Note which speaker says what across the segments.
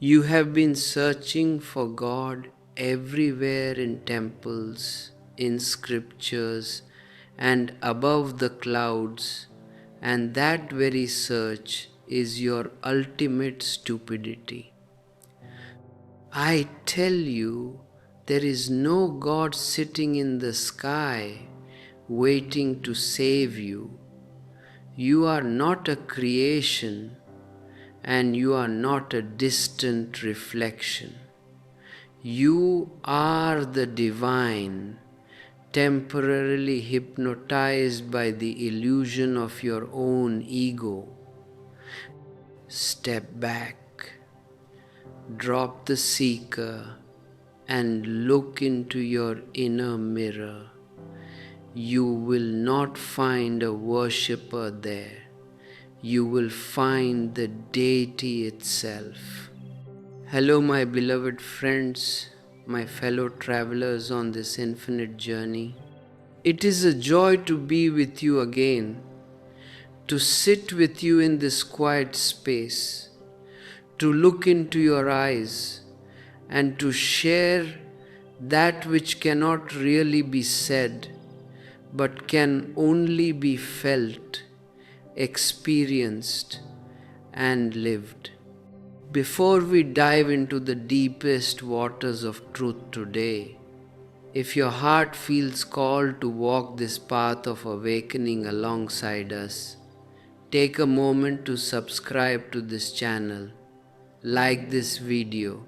Speaker 1: You have been searching for God everywhere in temples, in scriptures, and above the clouds, and that very search is your ultimate stupidity. I tell you, there is no God sitting in the sky waiting to save you. You are not a creation, and you are not a distant reflection. You are the divine, temporarily hypnotized by the illusion of your own ego. Step back, drop the seeker, and look into your inner mirror. You will not find a worshipper there. You will find the deity itself. Hello, my beloved friends, my fellow travelers on this infinite journey. It is a joy to be with you again, to sit with you in this quiet space, to look into your eyes, and to share that which cannot really be said, but can only be felt, experienced, and lived. Before we dive into the deepest waters of truth today, if your heart feels called to walk this path of awakening alongside us, take a moment to subscribe to this channel, like this video,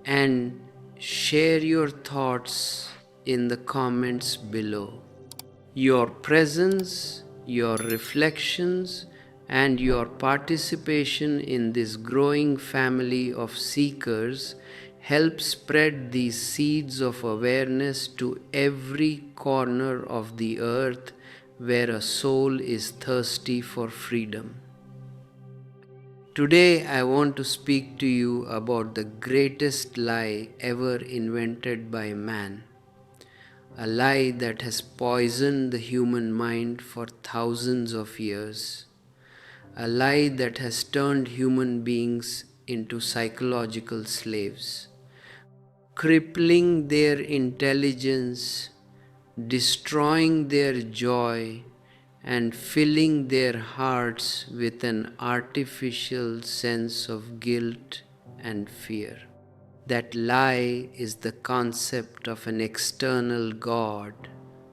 Speaker 1: and share your thoughts in the comments below. Your presence, your reflections, and your participation in this growing family of seekers help spread these seeds of awareness to every corner of the earth where a soul is thirsty for freedom. Today I want to speak to you about the greatest lie ever invented by man. A lie that has poisoned the human mind for thousands of years. A lie that has turned human beings into psychological slaves, crippling their intelligence, destroying their joy, and filling their hearts with an artificial sense of guilt and fear. That lie is the concept of an external God,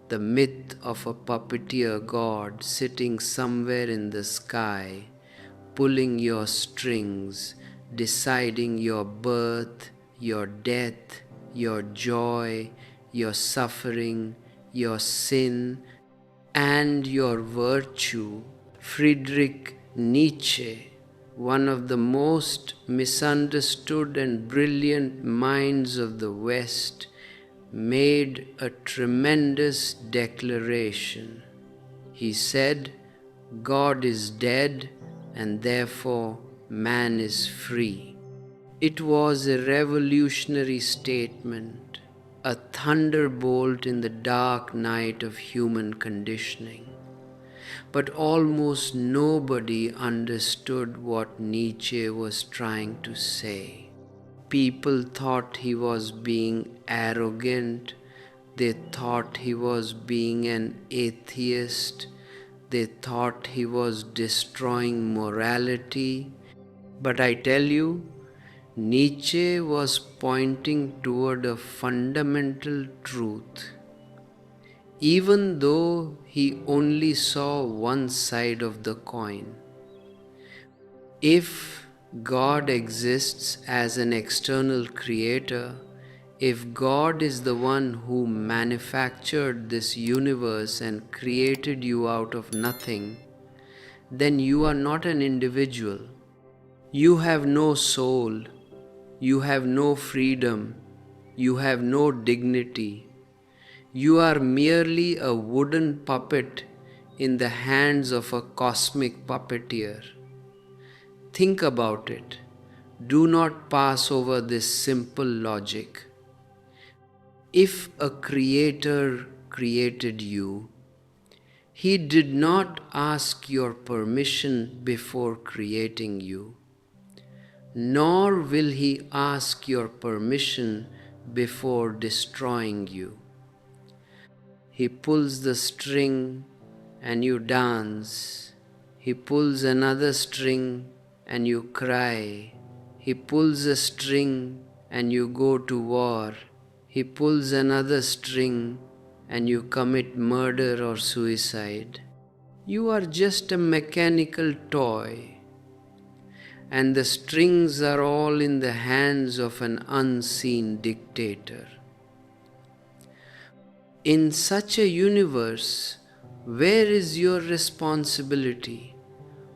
Speaker 1: the myth of a puppeteer God sitting somewhere in the sky, pulling your strings, deciding your birth, your death, your joy, your suffering, your sin, and your virtue. Friedrich Nietzsche, one of the most misunderstood and brilliant minds of the West, made a tremendous declaration. He said, "God is dead and therefore man is free." It was a revolutionary statement, a thunderbolt in the dark night of human conditioning. But almost nobody understood what Nietzsche was trying to say. People thought he was being arrogant, they thought he was being an atheist, they thought he was destroying morality. But I tell you, Nietzsche was pointing toward a fundamental truth. Even though he only saw one side of the coin. If God exists as an external creator, if God is the one who manufactured this universe and created you out of nothing, then you are not an individual. You have no soul, you have no freedom, you have no dignity. You are merely a wooden puppet in the hands of a cosmic puppeteer. Think about it. Do not pass over this simple logic. If a creator created you, he did not ask your permission before creating you. nor will he ask your permission before destroying you. He pulls the string and you dance. He pulls another string and you cry. He pulls a string and you go to war. He pulls another string and you commit murder or suicide. You are just a mechanical toy, and the strings are all in the hands of an unseen dictator. In such a universe, where is your responsibility?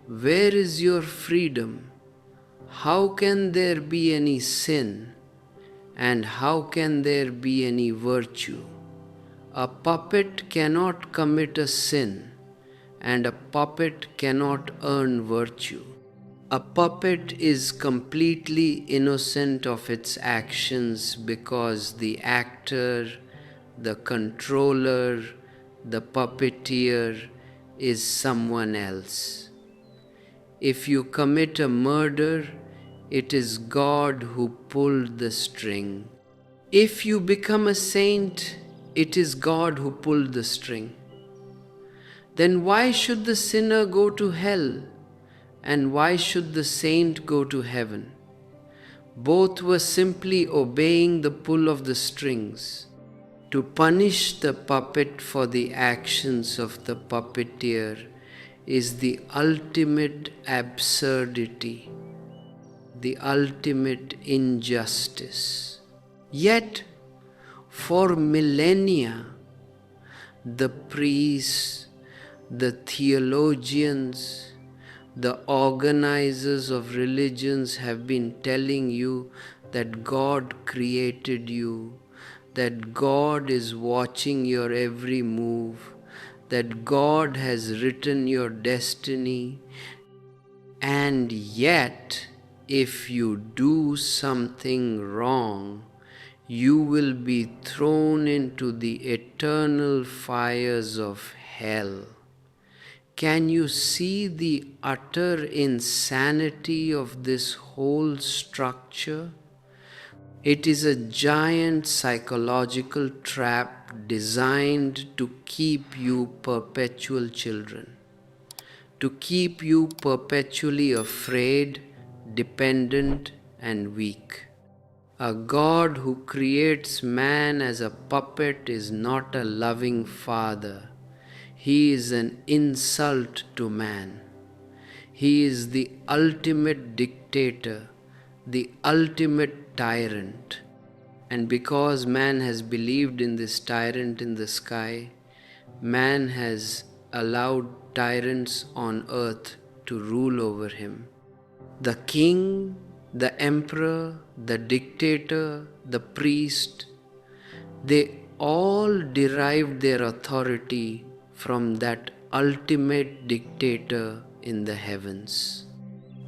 Speaker 1: Where is your freedom? How can there be any sin? And how can there be any virtue? A puppet cannot commit a sin, and a puppet cannot earn virtue. A puppet is completely innocent of its actions because the actor, the controller, the puppeteer is someone else. If you commit a murder, it is God who pulled the string. If you become a saint, it is God who pulled the string. Then why should the sinner go to hell? And why should the saint go to heaven? Both were simply obeying the pull of the strings. To punish the puppet for the actions of the puppeteer is the ultimate absurdity, the ultimate injustice. Yet, for millennia, the priests, the theologians, the organizers of religions have been telling you that God created you, that God is watching your every move, that God has written your destiny, and yet, if you do something wrong, you will be thrown into the eternal fires of hell. Can you see the utter insanity of this whole structure? It is a giant psychological trap designed to keep you perpetual children, to keep you perpetually afraid, dependent, and weak. A God who creates man as a puppet is not a loving father. He is an insult to man. He is the ultimate dictator, the ultimate tyrant. And because man has believed in this tyrant in the sky, man has allowed tyrants on earth to rule over him. The king, the emperor, the dictator, the priest, they all derived their authority from that ultimate dictator in the heavens.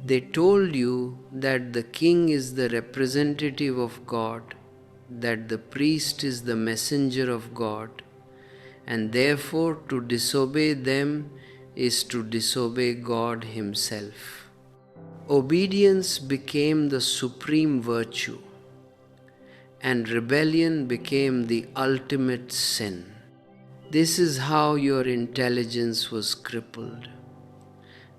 Speaker 1: They told you that the king is the representative of God, that the priest is the messenger of God, and therefore to disobey them is to disobey God Himself. Obedience became the supreme virtue, and rebellion became the ultimate sin. This is how your intelligence was crippled.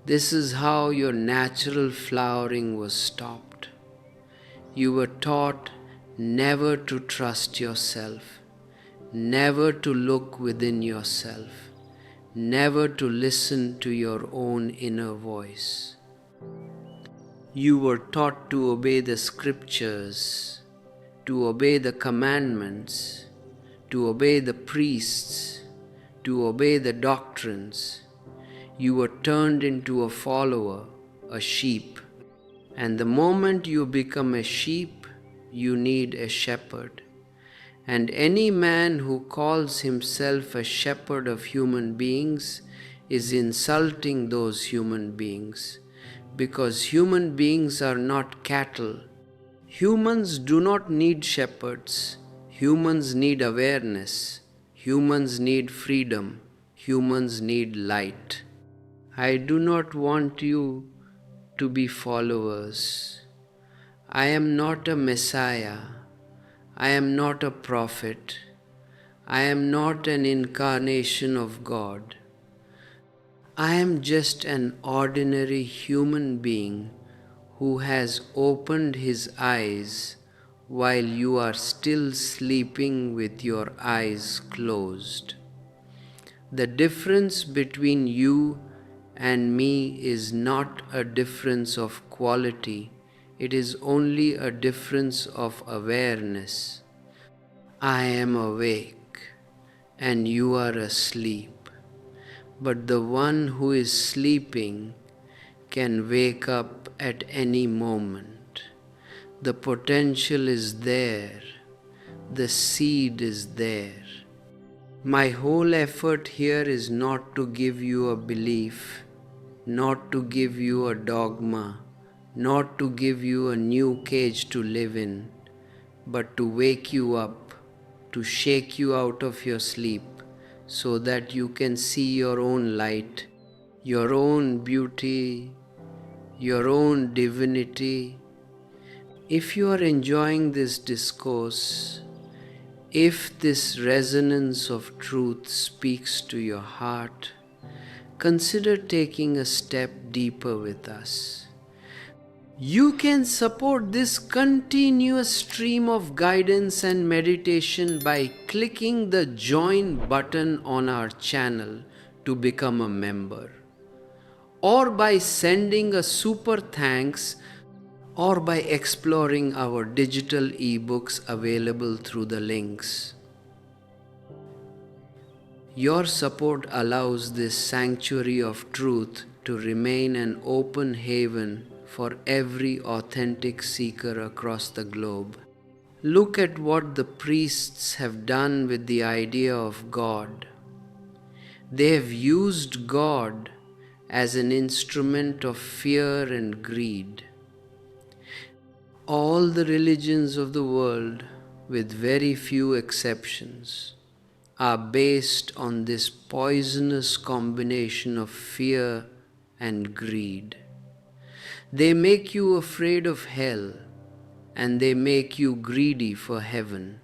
Speaker 1: This is how your natural flowering was stopped. You were taught never to trust yourself, never to look within yourself, never to listen to your own inner voice. You were taught to obey the scriptures, to obey the commandments, to obey the priests, to obey the doctrines. You were turned into a follower, a sheep. And the moment you become a sheep, you need a shepherd. And any man who calls himself a shepherd of human beings is insulting those human beings, because human beings are not cattle. Humans do not need shepherds. Humans need awareness. Humans need freedom. Humans need light. I do not want you to be followers. I am not a Messiah. I am not a prophet. I am not an incarnation of God. I am just an ordinary human being who has opened his eyes while you are still sleeping with your eyes closed. The difference between you and me is not a difference of quality, it is only a difference of awareness. I am awake and you are asleep, but the one who is sleeping can wake up at any moment. The potential is there, the seed is there. My whole effort here is not to give you a belief, not to give you a dogma, not to give you a new cage to live in, but to wake you up, to shake you out of your sleep, so that you can see your own light, your own beauty, your own divinity. If you are enjoying this discourse, if this resonance of truth speaks to your heart, consider taking a step deeper with us. You can support this continuous stream of guidance and meditation by clicking the join button on our channel to become a member, or by sending a super thanks, or by exploring our digital ebooks available through the links. Your support allows this sanctuary of truth to remain an open haven for every authentic seeker across the globe. Look at what the priests have done with the idea of God. They have used God as an instrument of fear and greed. All the religions of the world, with very few exceptions, are based on this poisonous combination of fear and greed. They make you afraid of hell, and they make you greedy for heaven.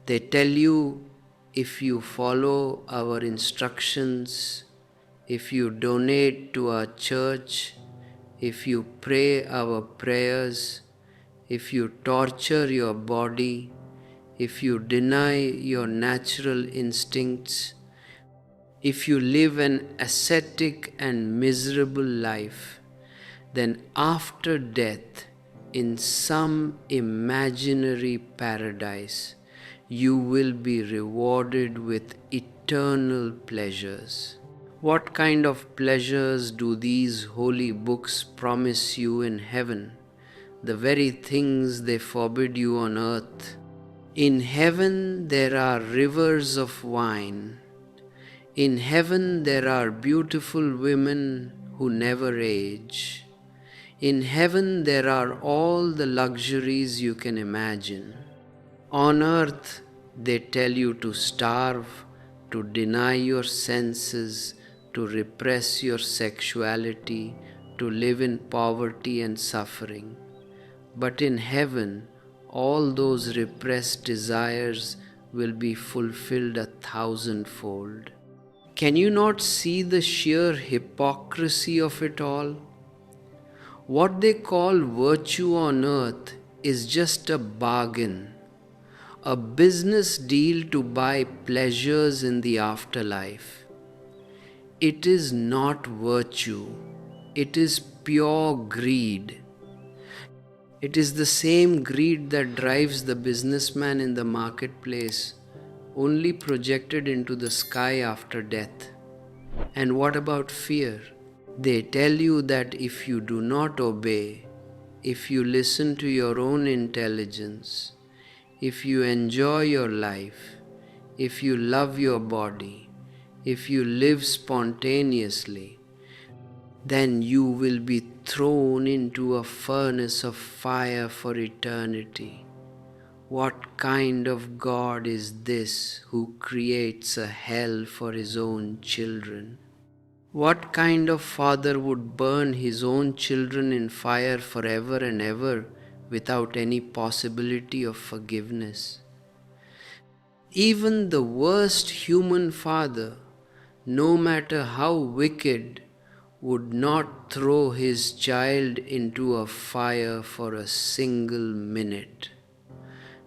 Speaker 1: They tell you, if you follow our instructions, if you donate to our church, if you pray our prayers, if you torture your body, if you deny your natural instincts, if you live an ascetic and miserable life, then after death, in some imaginary paradise, you will be rewarded with eternal pleasures. What kind of pleasures do these holy books promise you in heaven? The very things they forbid you on earth. In heaven there are rivers of wine. In heaven there are beautiful women who never age. In heaven there are all the luxuries you can imagine. On earth they tell you to starve, to deny your senses, to repress your sexuality, to live in poverty and suffering. But in heaven, all those repressed desires will be fulfilled 1,000-fold. Can you not see the sheer hypocrisy of it all? What they call virtue on earth is just a bargain, a business deal to buy pleasures in the afterlife. It is not virtue, it is pure greed. It is the same greed that drives the businessman in the marketplace, only projected into the sky after death. And what about fear? They tell you that if you do not obey, if you listen to your own intelligence, if you enjoy your life, if you love your body, if you live spontaneously, then you will be thrown into a furnace of fire for eternity. What kind of God is this who creates a hell for his own children? What kind of father would burn his own children in fire forever and ever without any possibility of forgiveness. Even the worst human father, no matter how wicked, would not throw his child into a fire for a single minute,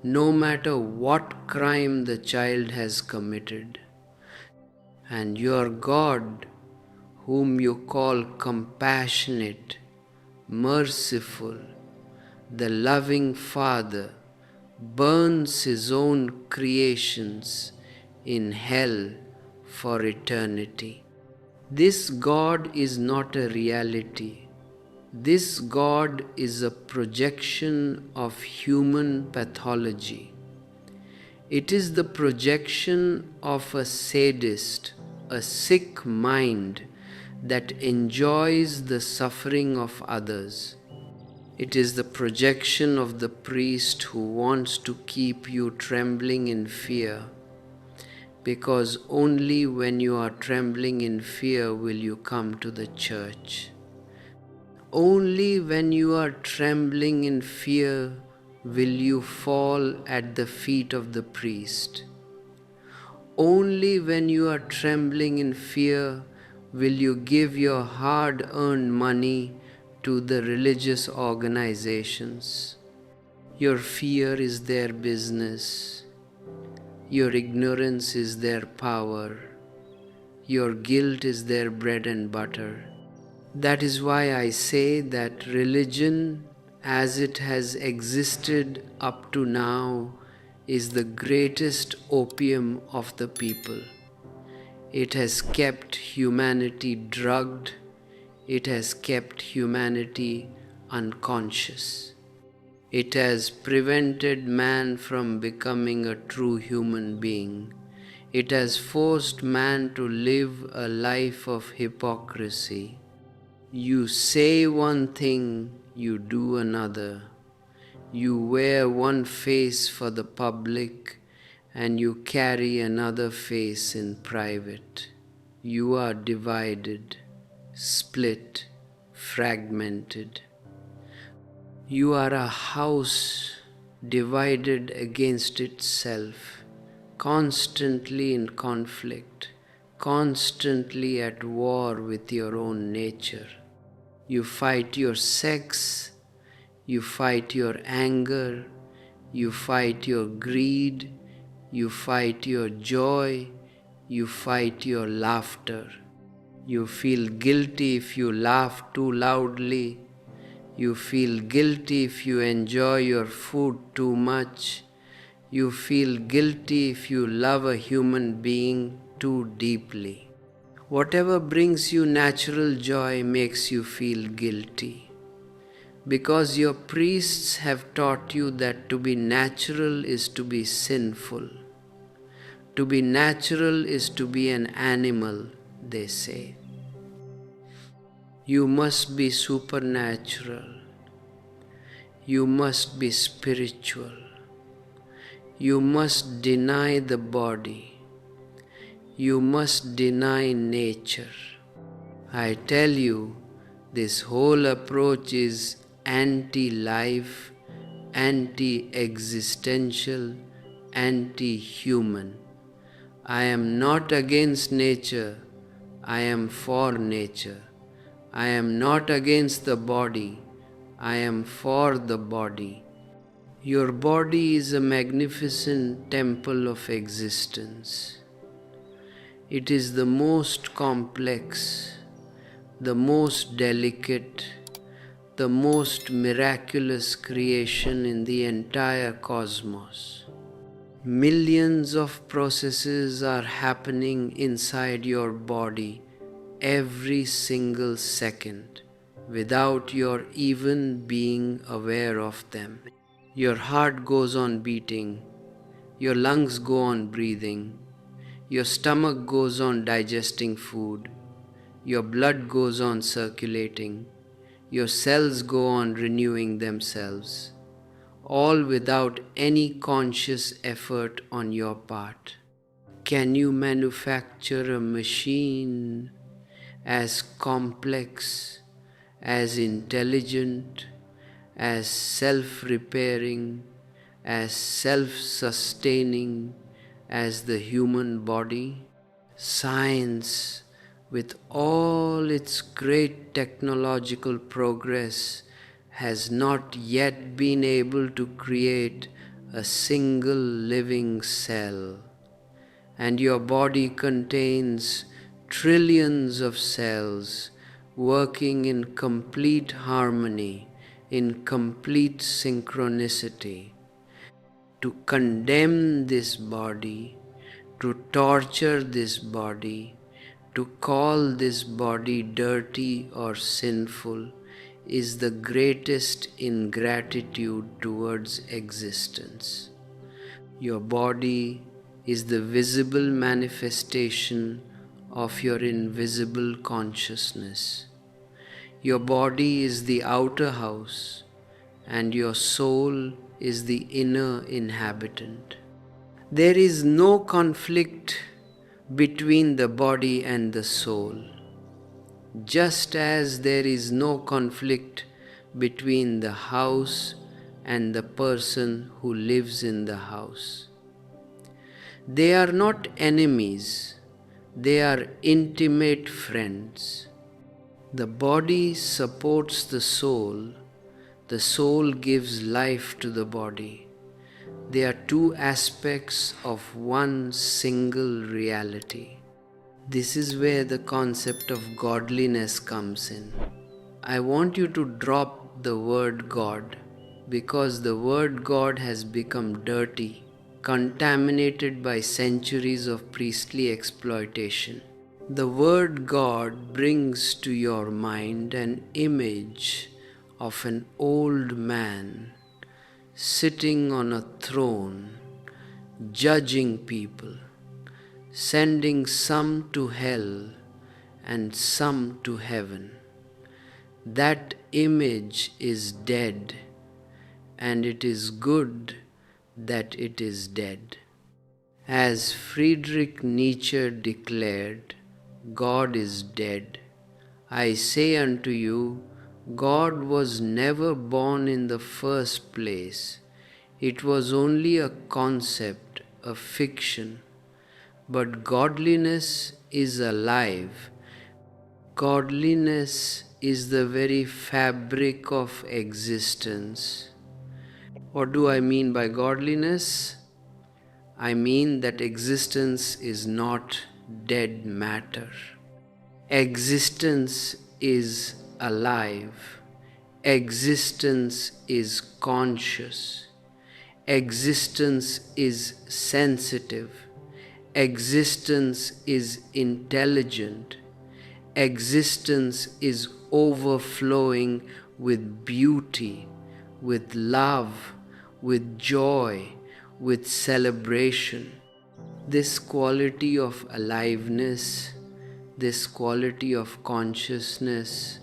Speaker 1: no matter what crime the child has committed. And your God, whom you call compassionate, merciful, the loving Father, burns his own creations in hell for eternity. This God is not a reality. This God is a projection of human pathology. It is the projection of a sadist, a sick mind that enjoys the suffering of others. It is the projection of the priest who wants to keep you trembling in fear, because only when you are trembling in fear will you come to the church. Only when you are trembling in fear will you fall at the feet of the priest. Only when you are trembling in fear will you give your hard-earned money to the religious organizations. Your fear is their business. Your ignorance is their power. Your guilt is their bread and butter. That is why I say that religion, as it has existed up to now, is the greatest opium of the people. It has kept humanity drugged. It has kept humanity unconscious. It has prevented man from becoming a true human being. It has forced man to live a life of hypocrisy. You say one thing, you do another. You wear one face for the public and you carry another face in private. You are divided, split, fragmented. You are a house divided against itself, constantly in conflict, constantly at war with your own nature. You fight your sex, you fight your anger, you fight your greed, you fight your joy, you fight your laughter. You feel guilty if you laugh too loudly. You feel guilty if you enjoy your food too much. You feel guilty if you love a human being too deeply. Whatever brings you natural joy makes you feel guilty, because your priests have taught you that to be natural is to be sinful. To be natural is to be an animal, they say. You must be supernatural. You must be spiritual. You must deny the body. You must deny nature. I tell you, this whole approach is anti-life, anti-existential, anti-human. I am not against nature. I am for nature. I am not against the body. I am for the body. Your body is a magnificent temple of existence. It is the most complex, the most delicate, the most miraculous creation in the entire cosmos. Millions of processes are happening inside your body every single second without your even being aware of them. Your heart goes on beating, your lungs go on breathing, your stomach goes on digesting food, your blood goes on circulating, your cells go on renewing themselves, all without any conscious effort on your part. Can you manufacture a machine as complex, as intelligent, as self-repairing, as self-sustaining as the human body. Science, with all its great technological progress, has not yet been able to create a single living cell. And your body contains trillions of cells working in complete harmony, in complete synchronicity. To condemn this body, to torture this body, to call this body dirty or sinful, is the greatest ingratitude towards existence. Your body is the visible manifestation of your invisible consciousness. Your body is the outer house, and your soul is the inner inhabitant. There is no conflict between the body and the soul, just as there is no conflict between the house and the person who lives in the house. They are not enemies, they are intimate friends. The body supports the soul gives life to the body. They are two aspects of one single reality. This is where the concept of godliness comes in. I want you to drop the word God, because the word God has become dirty, contaminated by centuries of priestly exploitation. The word God brings to your mind an image of an old man sitting on a throne, judging people, sending some to hell and some to heaven. That image is dead, and it is good that it is dead. As Friedrich Nietzsche declared, God is dead. I say unto you, God was never born in the first place. It was only a concept, a fiction. But godliness is alive. Godliness is the very fabric of existence. What do I mean by godliness? I mean that existence is not dead matter. Existence is alive. Existence is conscious. Existence is sensitive. Existence is intelligent. Existence is overflowing with beauty, with love, with joy, with celebration. This quality of aliveness, this quality of consciousness,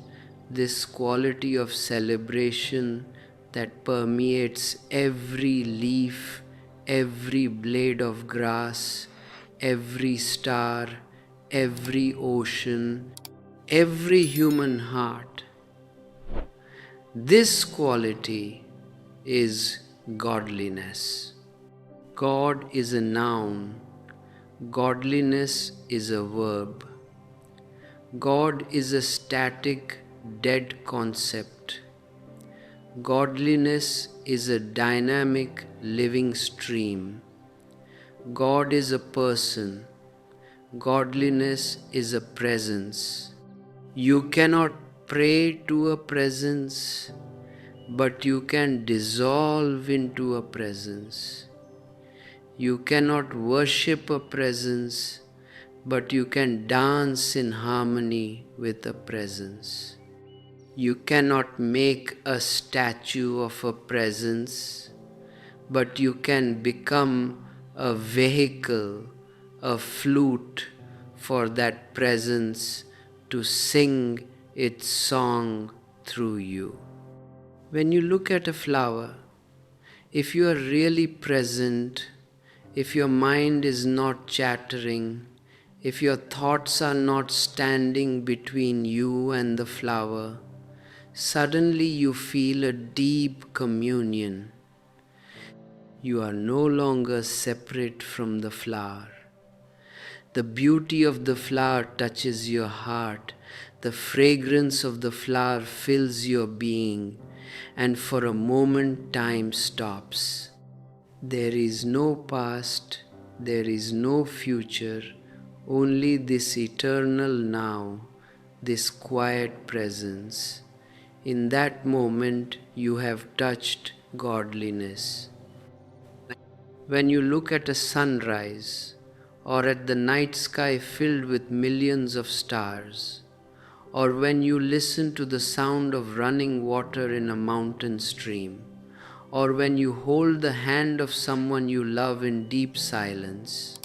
Speaker 1: this quality of celebration that permeates every leaf, every blade of grass, every star, every ocean, every human heart. This quality is godliness. God is a noun, godliness is a verb. God is a static, dead concept. Godliness is a dynamic, living stream. God is a person. Godliness is a presence. You cannot pray to a presence, but you can dissolve into a presence. You cannot worship a presence, but you can dance in harmony with a presence. You cannot make a statue of a presence, but you can become a vehicle, a flute for that presence to sing its song through you. When you look at a flower, if you are really present, if your mind is not chattering, if your thoughts are not standing between you and the flower, Suddenly you feel a deep communion. You are no longer separate from the flower. The beauty of the flower touches your heart. The fragrance of the flower fills your being, and for a moment time stops. There is no past, there is no future, only this eternal now, this quiet presence. In that moment, you have touched godliness. When you look at a sunrise, or at the night sky filled with millions of stars, or when you listen to the sound of running water in a mountain stream, or when you hold the hand of someone you love in deep silence,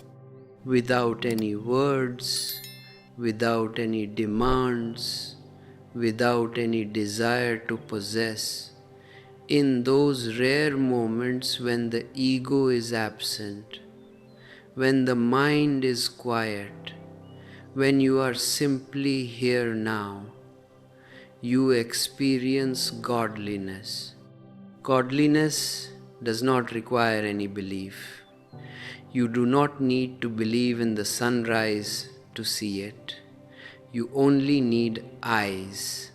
Speaker 1: without any words, without any demands, without any desire to possess, in those rare moments when the ego is absent, when the mind is quiet, when you are simply here now, you experience godliness. Godliness does not require any belief. You do not need to believe in the sunrise to see it. You only need eyes.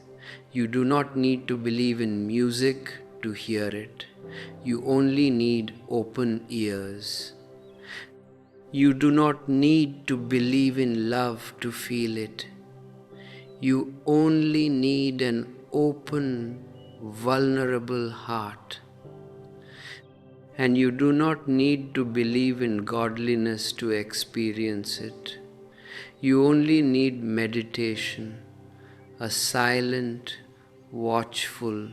Speaker 1: You do not need to believe in music to hear it. You only need open ears. You do not need to believe in love to feel it. You only need an open, vulnerable heart. And you do not need to believe in godliness to experience it. You only need meditation, a silent, watchful,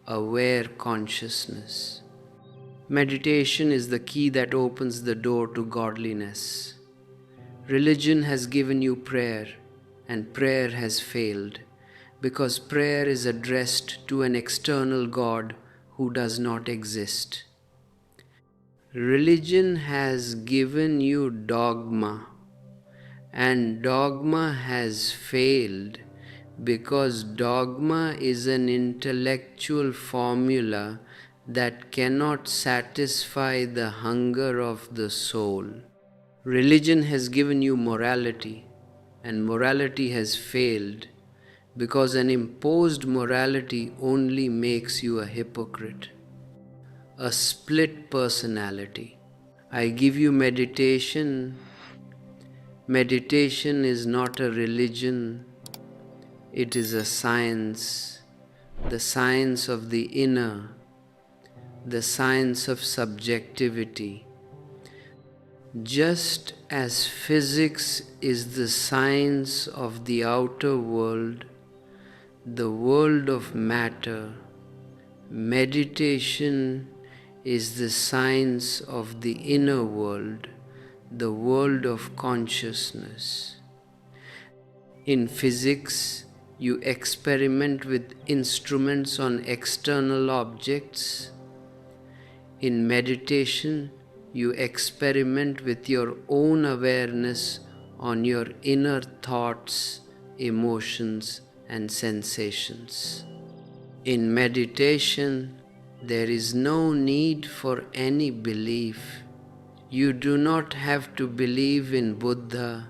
Speaker 1: aware consciousness. Meditation is the key that opens the door to godliness. Religion has given you prayer, and prayer has failed, because prayer is addressed to an external God who does not exist. Religion has given you dogma, and dogma has failed because dogma is an intellectual formula that cannot satisfy the hunger of the soul. Religion has given you morality, and morality has failed because an imposed morality only makes you a hypocrite, a split personality. I give you meditation. Meditation is not a religion, it is a science, the science of the inner, the science of subjectivity. Just as physics is the science of the outer world, the world of matter, meditation is the science of the inner world, the world of consciousness. In physics, you experiment with instruments on external objects. In meditation, you experiment with your own awareness on your inner thoughts, emotions, and sensations. In meditation, there is no need for any belief. You do not have to believe in Buddha.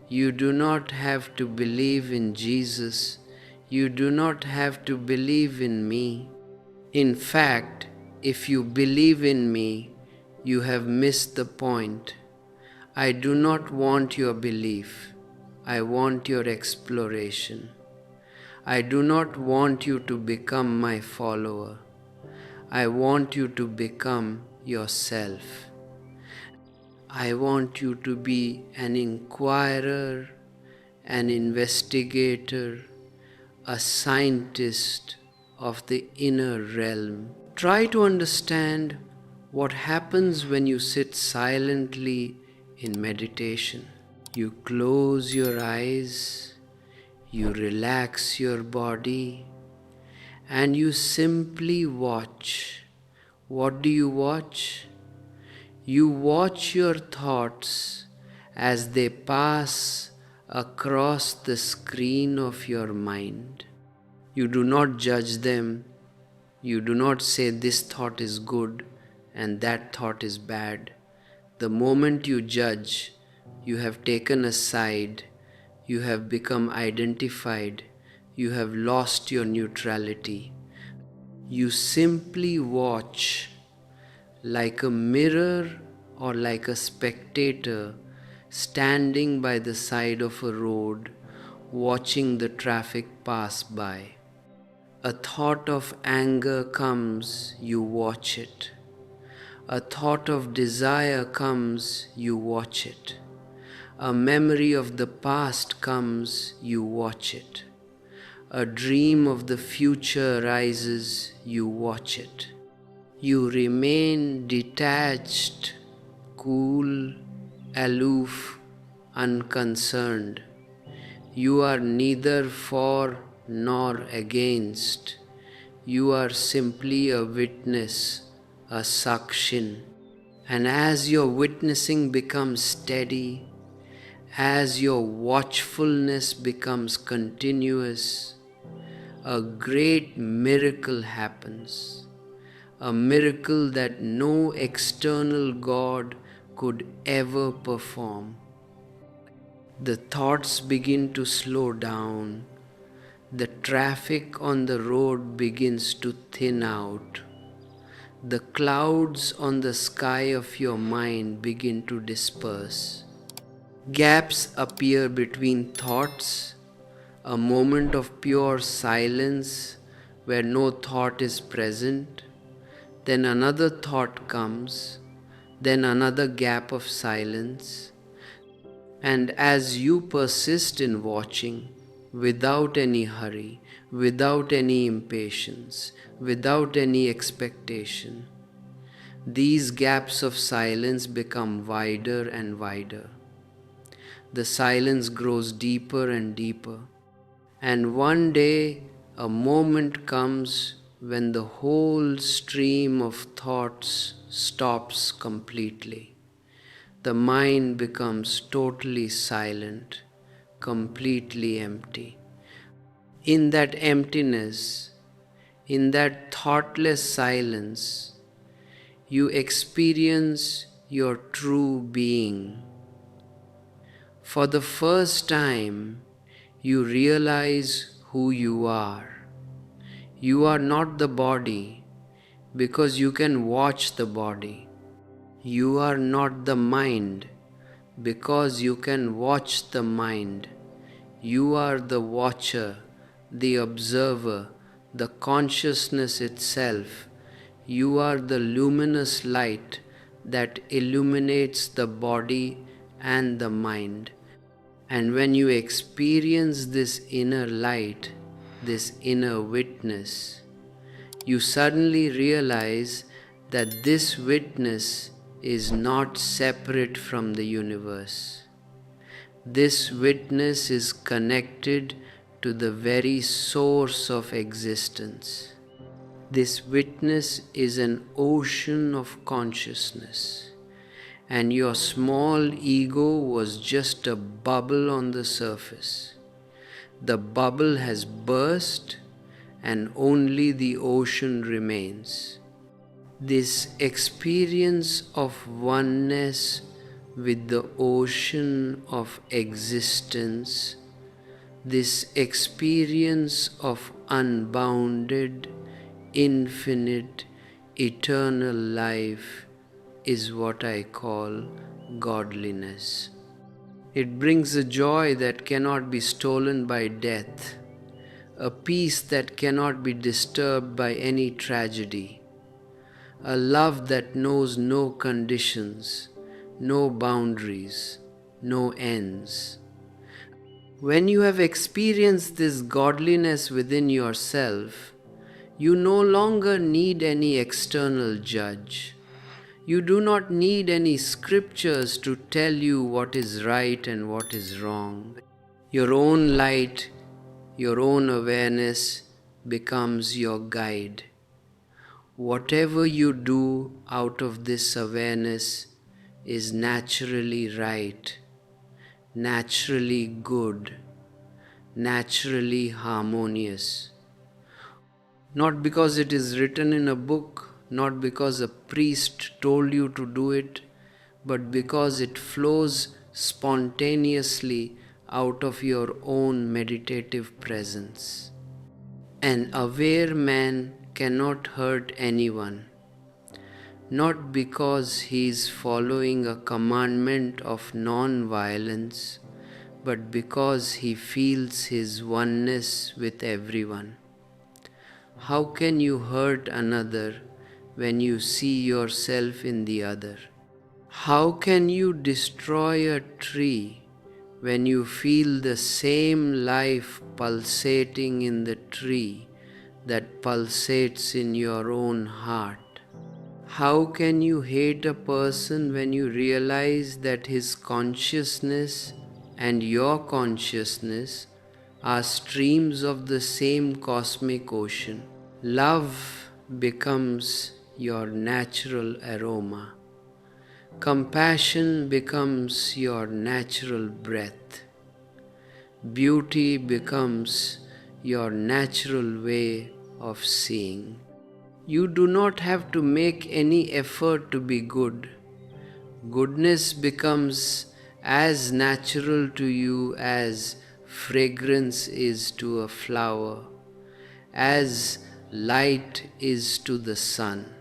Speaker 1: You do not have to believe in Jesus. You do not have to believe in me. In fact, if you believe in me, you have missed the point. I do not want your belief. I want your exploration. I do not want you to become my follower. I want you to become yourself. I want you to be an inquirer, an investigator, a scientist of the inner realm. Try to understand what happens when you sit silently in meditation. You close your eyes, you relax your body, and you simply watch. What do you watch? You watch your thoughts as they pass across the screen of your mind. You do not judge them. You do not say this thought is good and that thought is bad. The moment you judge, you have taken a side, you have become identified, you have lost your neutrality. You simply watch like a mirror or like a spectator standing by the side of a road, watching the traffic pass by. A thought of anger comes, you watch it. A thought of desire comes, you watch it. A memory of the past comes, you watch it. A dream of the future rises, you watch it. You remain detached, cool, aloof, unconcerned. You are neither for nor against. You are simply a witness, a sakshin. And as your witnessing becomes steady, as your watchfulness becomes continuous, a great miracle happens. A miracle that no external God could ever perform. The thoughts begin to slow down. The traffic on the road begins to thin out. The clouds on the sky of your mind begin to disperse. Gaps appear between thoughts, a moment of pure silence where no thought is present. Then another thought comes, then another gap of silence. And as you persist in watching, without any hurry, without any impatience, without any expectation, these gaps of silence become wider and wider. The silence grows deeper and deeper. And one day, a moment comes when the whole stream of thoughts stops completely. The mind becomes totally silent, completely empty. In that emptiness, in that thoughtless silence, you experience your true being. For the first time, you realize who you are. You are not the body because you can watch the body. You are not the mind because you can watch the mind. You are the watcher, the observer, the consciousness itself. You are the luminous light that illuminates the body and the mind. And when you experience this inner light, this inner witness, you suddenly realize that this witness is not separate from the universe. This witness is connected to the very source of existence. This witness is an ocean of consciousness, and your small ego was just a bubble on the surface. The bubble has burst, and only the ocean remains. This experience of oneness with the ocean of existence, this experience of unbounded, infinite, eternal life is what I call godliness. It brings a joy that cannot be stolen by death, a peace that cannot be disturbed by any tragedy, a love that knows no conditions, no boundaries, no ends. When you have experienced this godliness within yourself, you no longer need any external judge. You do not need any scriptures to tell you what is right and what is wrong. Your own light, your own awareness becomes your guide. Whatever you do out of this awareness is naturally right, naturally good, naturally harmonious. Not because it is written in a book, not because a priest told you to do it, but because it flows spontaneously out of your own meditative presence. An aware man cannot hurt anyone, not because he is following a commandment of non-violence, but because he feels his oneness with everyone. How can you hurt another when you see yourself in the other? How can you destroy a tree when you feel the same life pulsating in the tree that pulsates in your own heart? How can you hate a person when you realize that his consciousness and your consciousness are streams of the same cosmic ocean? Love becomes your natural aroma. Compassion becomes your natural breath. Beauty becomes your natural way of seeing. You do not have to make any effort to be good. Goodness becomes as natural to you as fragrance is to a flower, as light is to the sun.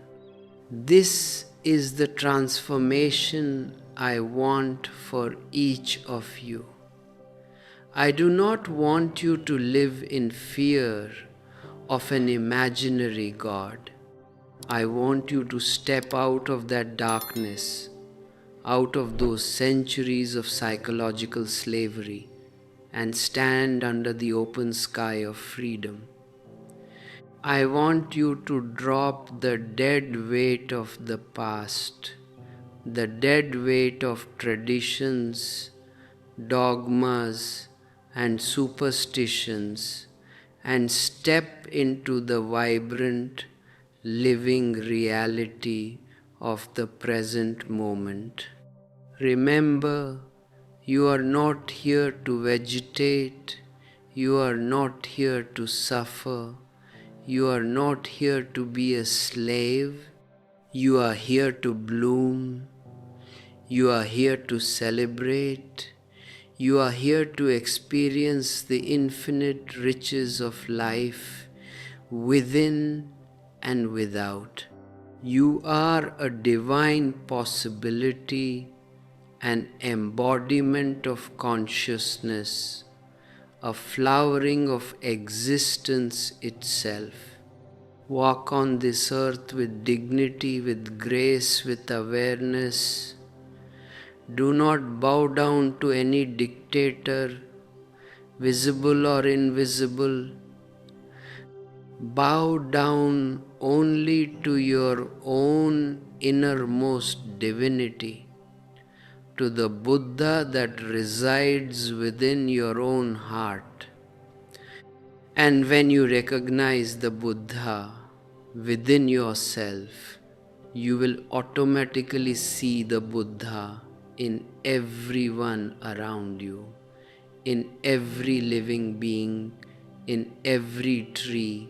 Speaker 1: This is the transformation I want for each of you. I do not want you to live in fear of an imaginary God. I want you to step out of that darkness, out of those centuries of psychological slavery, and stand under the open sky of freedom. I want you to drop the dead weight of the past, the dead weight of traditions, dogmas, and superstitions, and step into the vibrant, living reality of the present moment. Remember, you are not here to vegetate, you are not here to suffer, you are not here to be a slave, you are here to bloom, you are here to celebrate, you are here to experience the infinite riches of life within and without. You are a divine possibility, an embodiment of consciousness, a flowering of existence itself. Walk on this earth with dignity, with grace, with awareness. Do not bow down to any dictator, visible or invisible. Bow down only to your own innermost divinity, to the Buddha that resides within your own heart. And when you recognize the Buddha within yourself, you will automatically see the Buddha in everyone around you, in every living being, in every tree,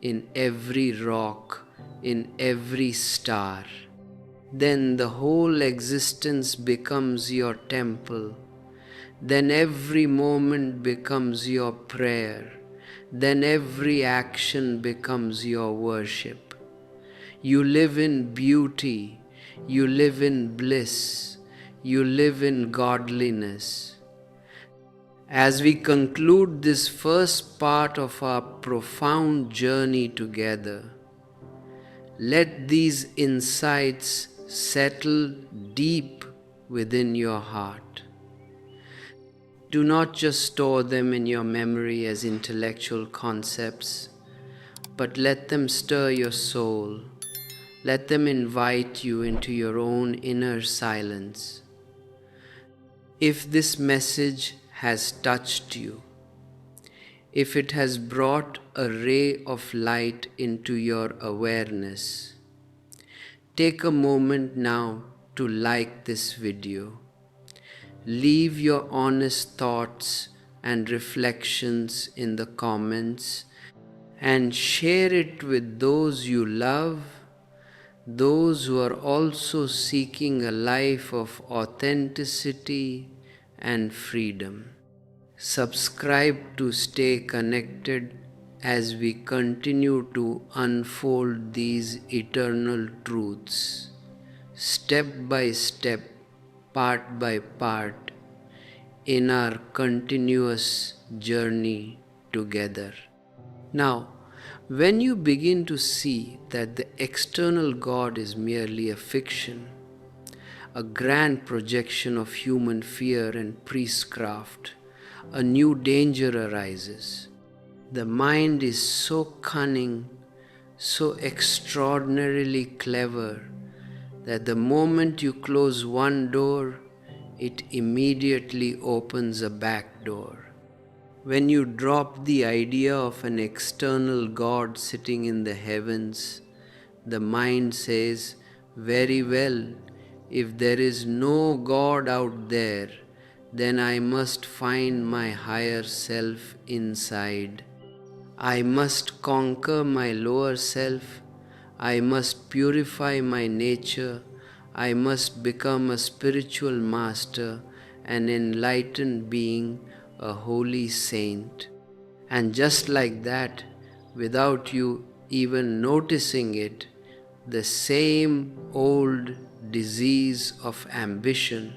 Speaker 1: in every rock, in every star. Then the whole existence becomes your temple. Then every moment becomes your prayer. Then every action becomes your worship. You live in beauty. You live in bliss. You live in godliness. As we conclude this first part of our profound journey together, let these insights settle deep within your heart. Do not just store them in your memory as intellectual concepts, but let them stir your soul. Let them invite you into your own inner silence. If this message has touched you, if it has brought a ray of light into your awareness, take a moment now to like this video. Leave your honest thoughts and reflections in the comments and share it with those you love, those who are also seeking a life of authenticity and freedom. Subscribe to stay connected as we continue to unfold these eternal truths, step by step, part by part, in our continuous journey together. Now, when you begin to see that the external God is merely a fiction, a grand projection of human fear and priestcraft, a new danger arises. The mind is so cunning, so extraordinarily clever, that the moment you close one door, it immediately opens a back door. When you drop the idea of an external God sitting in the heavens, the mind says, very well, if there is no God out there, then I must find my higher self inside. I must conquer my lower self. I must purify my nature. I must become a spiritual master, an enlightened being, a holy saint. And just like that, without you even noticing it, the same old disease of ambition,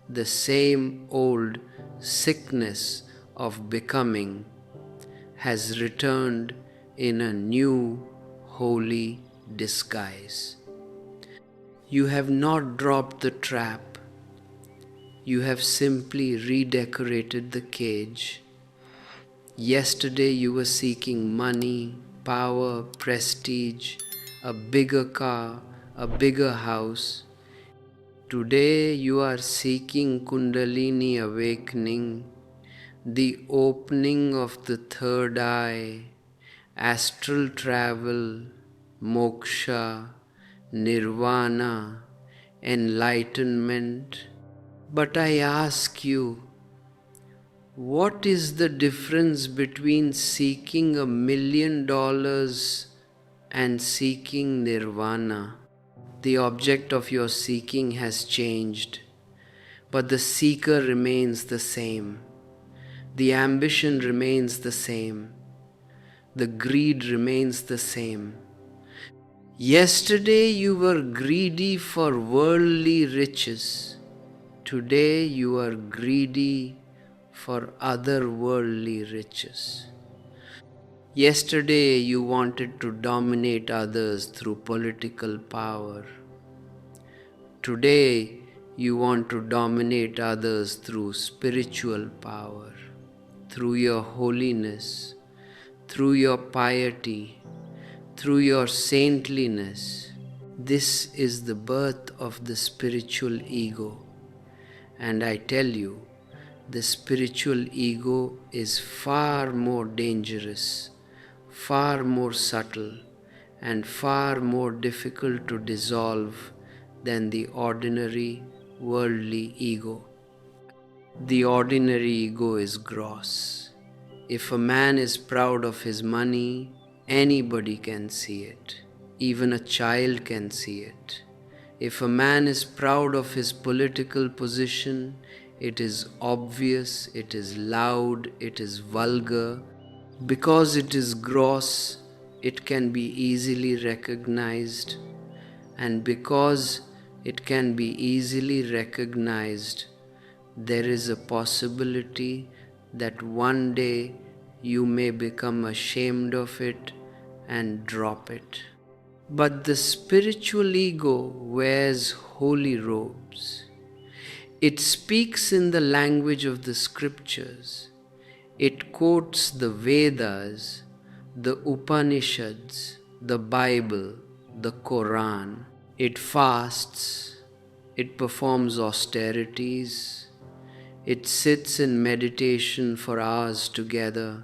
Speaker 1: the same old sickness of becoming has returned in a new holy disguise. You have not dropped the trap, you have simply redecorated the cage. Yesterday you were seeking money, power, prestige, a bigger car, a bigger house. Today you are seeking Kundalini awakening, the opening of the third eye, astral travel, moksha, nirvana, enlightenment. But I ask you, what is the difference between seeking $1 million and seeking nirvana? The object of your seeking has changed, but the seeker remains the same. The ambition remains the same. The greed remains the same. Yesterday you were greedy for worldly riches. Today you are greedy for otherworldly riches. Yesterday you wanted to dominate others through political power. Today you want to dominate others through spiritual power, through your holiness, through your piety, through your saintliness. This is the birth of the spiritual ego. And I tell you, the spiritual ego is far more dangerous, far more subtle, and far more difficult to dissolve than the ordinary worldly ego. The ordinary ego is gross. If a man is proud of his money, anybody can see it. Even a child can see it. If a man is proud of his political position, it is obvious, it is loud, it is vulgar. Because it is gross, it can be easily recognized. And because it can be easily recognized, there is a possibility that one day you may become ashamed of it and drop it. But the spiritual ego wears holy robes. It speaks in the language of the scriptures. It quotes the Vedas, the Upanishads, the Bible, the Quran. It fasts. It performs austerities. It sits in meditation for hours together.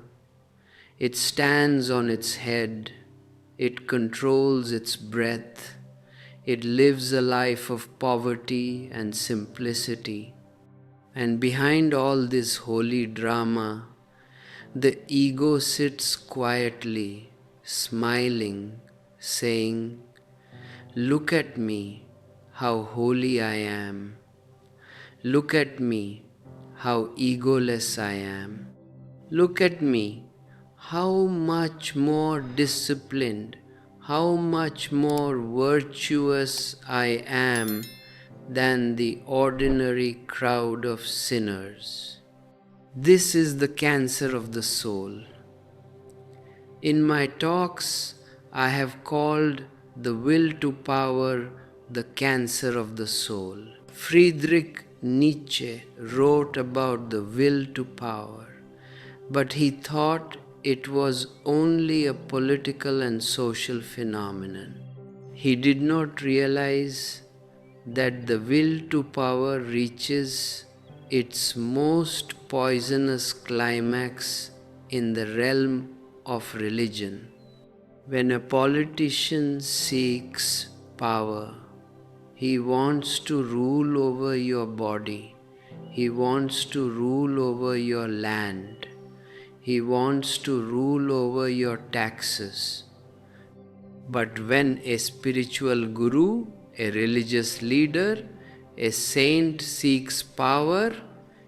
Speaker 1: It stands on its head. It controls its breath. It lives a life of poverty and simplicity. And behind all this holy drama, The ego sits quietly, smiling, saying, "Look at me, how holy I am. Look at me, how egoless I am. Look at me, how much more disciplined, how much more virtuous I am than the ordinary crowd of sinners." This is the cancer of the soul. In my talks, I have called the will to power the cancer of the soul. Friedrich Nietzsche wrote about the will to power, but he thought it was only a political and social phenomenon. He did not realize that the will to power reaches its most poisonous climax in the realm of religion. When a politician seeks power, he wants to rule over your body. He wants to rule over your land. He wants to rule over your taxes. But when a spiritual guru, a religious leader, a saint seeks power,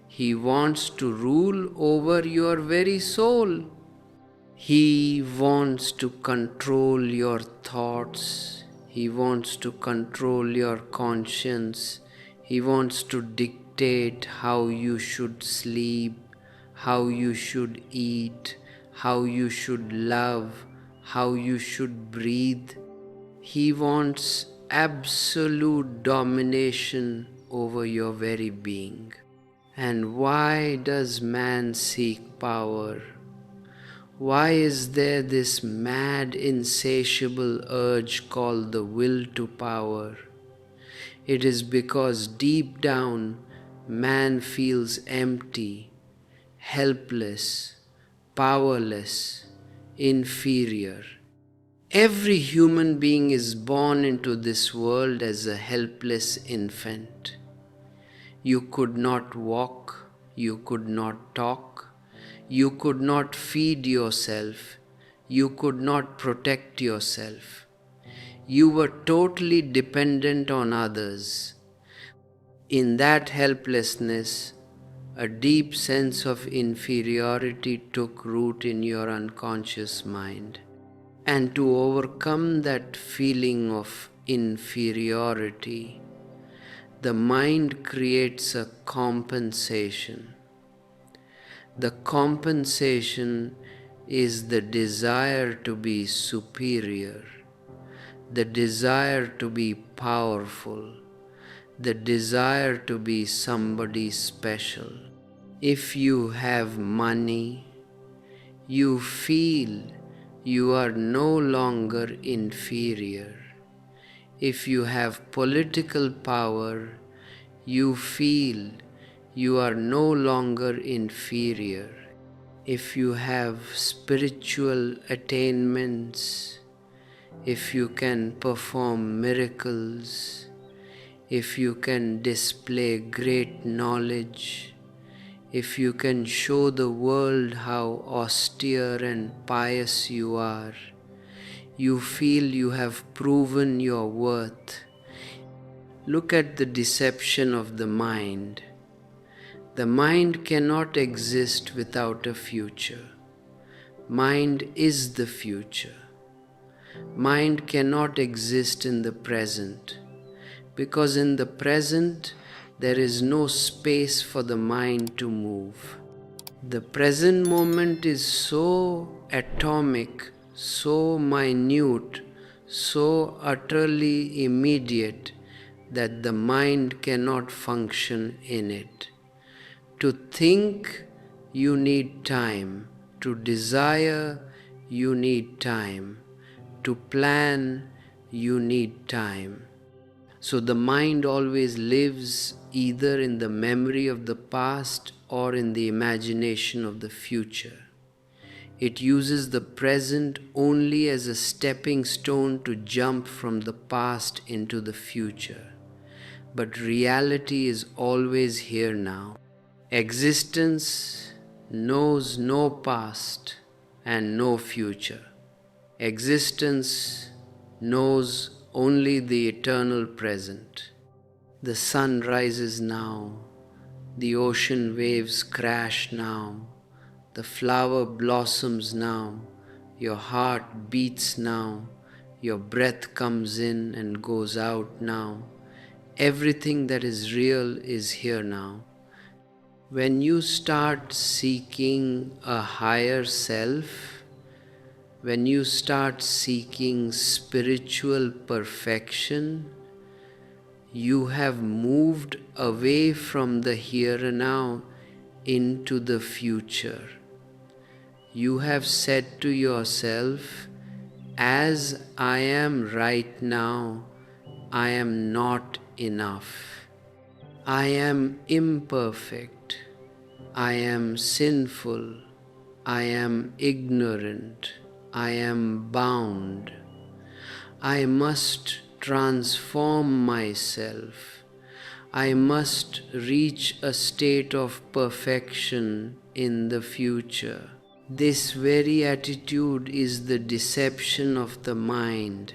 Speaker 1: he wants to rule over your very soul. He wants to control your thoughts. He wants to control your conscience. He wants to dictate how you should sleep, how you should eat, how you should love, how you should breathe. He wants absolute domination over your very being. And why does man seek power? Why is there this mad, insatiable urge called the will to power? It is because deep down man feels empty, helpless, powerless, inferior. Every human being is born into this world as a helpless infant. You could not walk, you could not talk, you could not feed yourself, you could not protect yourself. You were totally dependent on others. In that helplessness, a deep sense of inferiority took root in your unconscious mind. And to overcome that feeling of inferiority, the mind creates a compensation. The compensation is the desire to be superior, the desire to be powerful, the desire to be somebody special. If you have money, you feel you are no longer inferior. If you have political power, you feel you are no longer inferior. If you have spiritual attainments, if you can perform miracles, if you can display great knowledge, if you can show the world how austere and pious you are, you feel you have proven your worth. Look at the deception of the mind. The mind cannot exist without a future. Mind is the future. Mind cannot exist in the present, because in the present there is no space for the mind to move. The present moment is so atomic, so minute, so utterly immediate that the mind cannot function in it. To think, you need time. To desire, you need time. To plan, you need time. So the mind always lives either in the memory of the past or in the imagination of the future. It uses the present only as a stepping stone to jump from the past into the future. But reality is always here now. Existence knows no past and no future. Existence knows only the eternal present. The sun rises now, the ocean waves crash now, the flower blossoms now, your heart beats now, your breath comes in and goes out now. Everything that is real is here now. When you start seeking a higher self, when you start seeking spiritual perfection, you have moved away from the here and now into the future. You have said to yourself, as I am right now, I am not enough. I am imperfect. I am sinful. I am ignorant. I am bound. I must transform myself. I must reach a state of perfection in the future. This very attitude is the deception of the mind.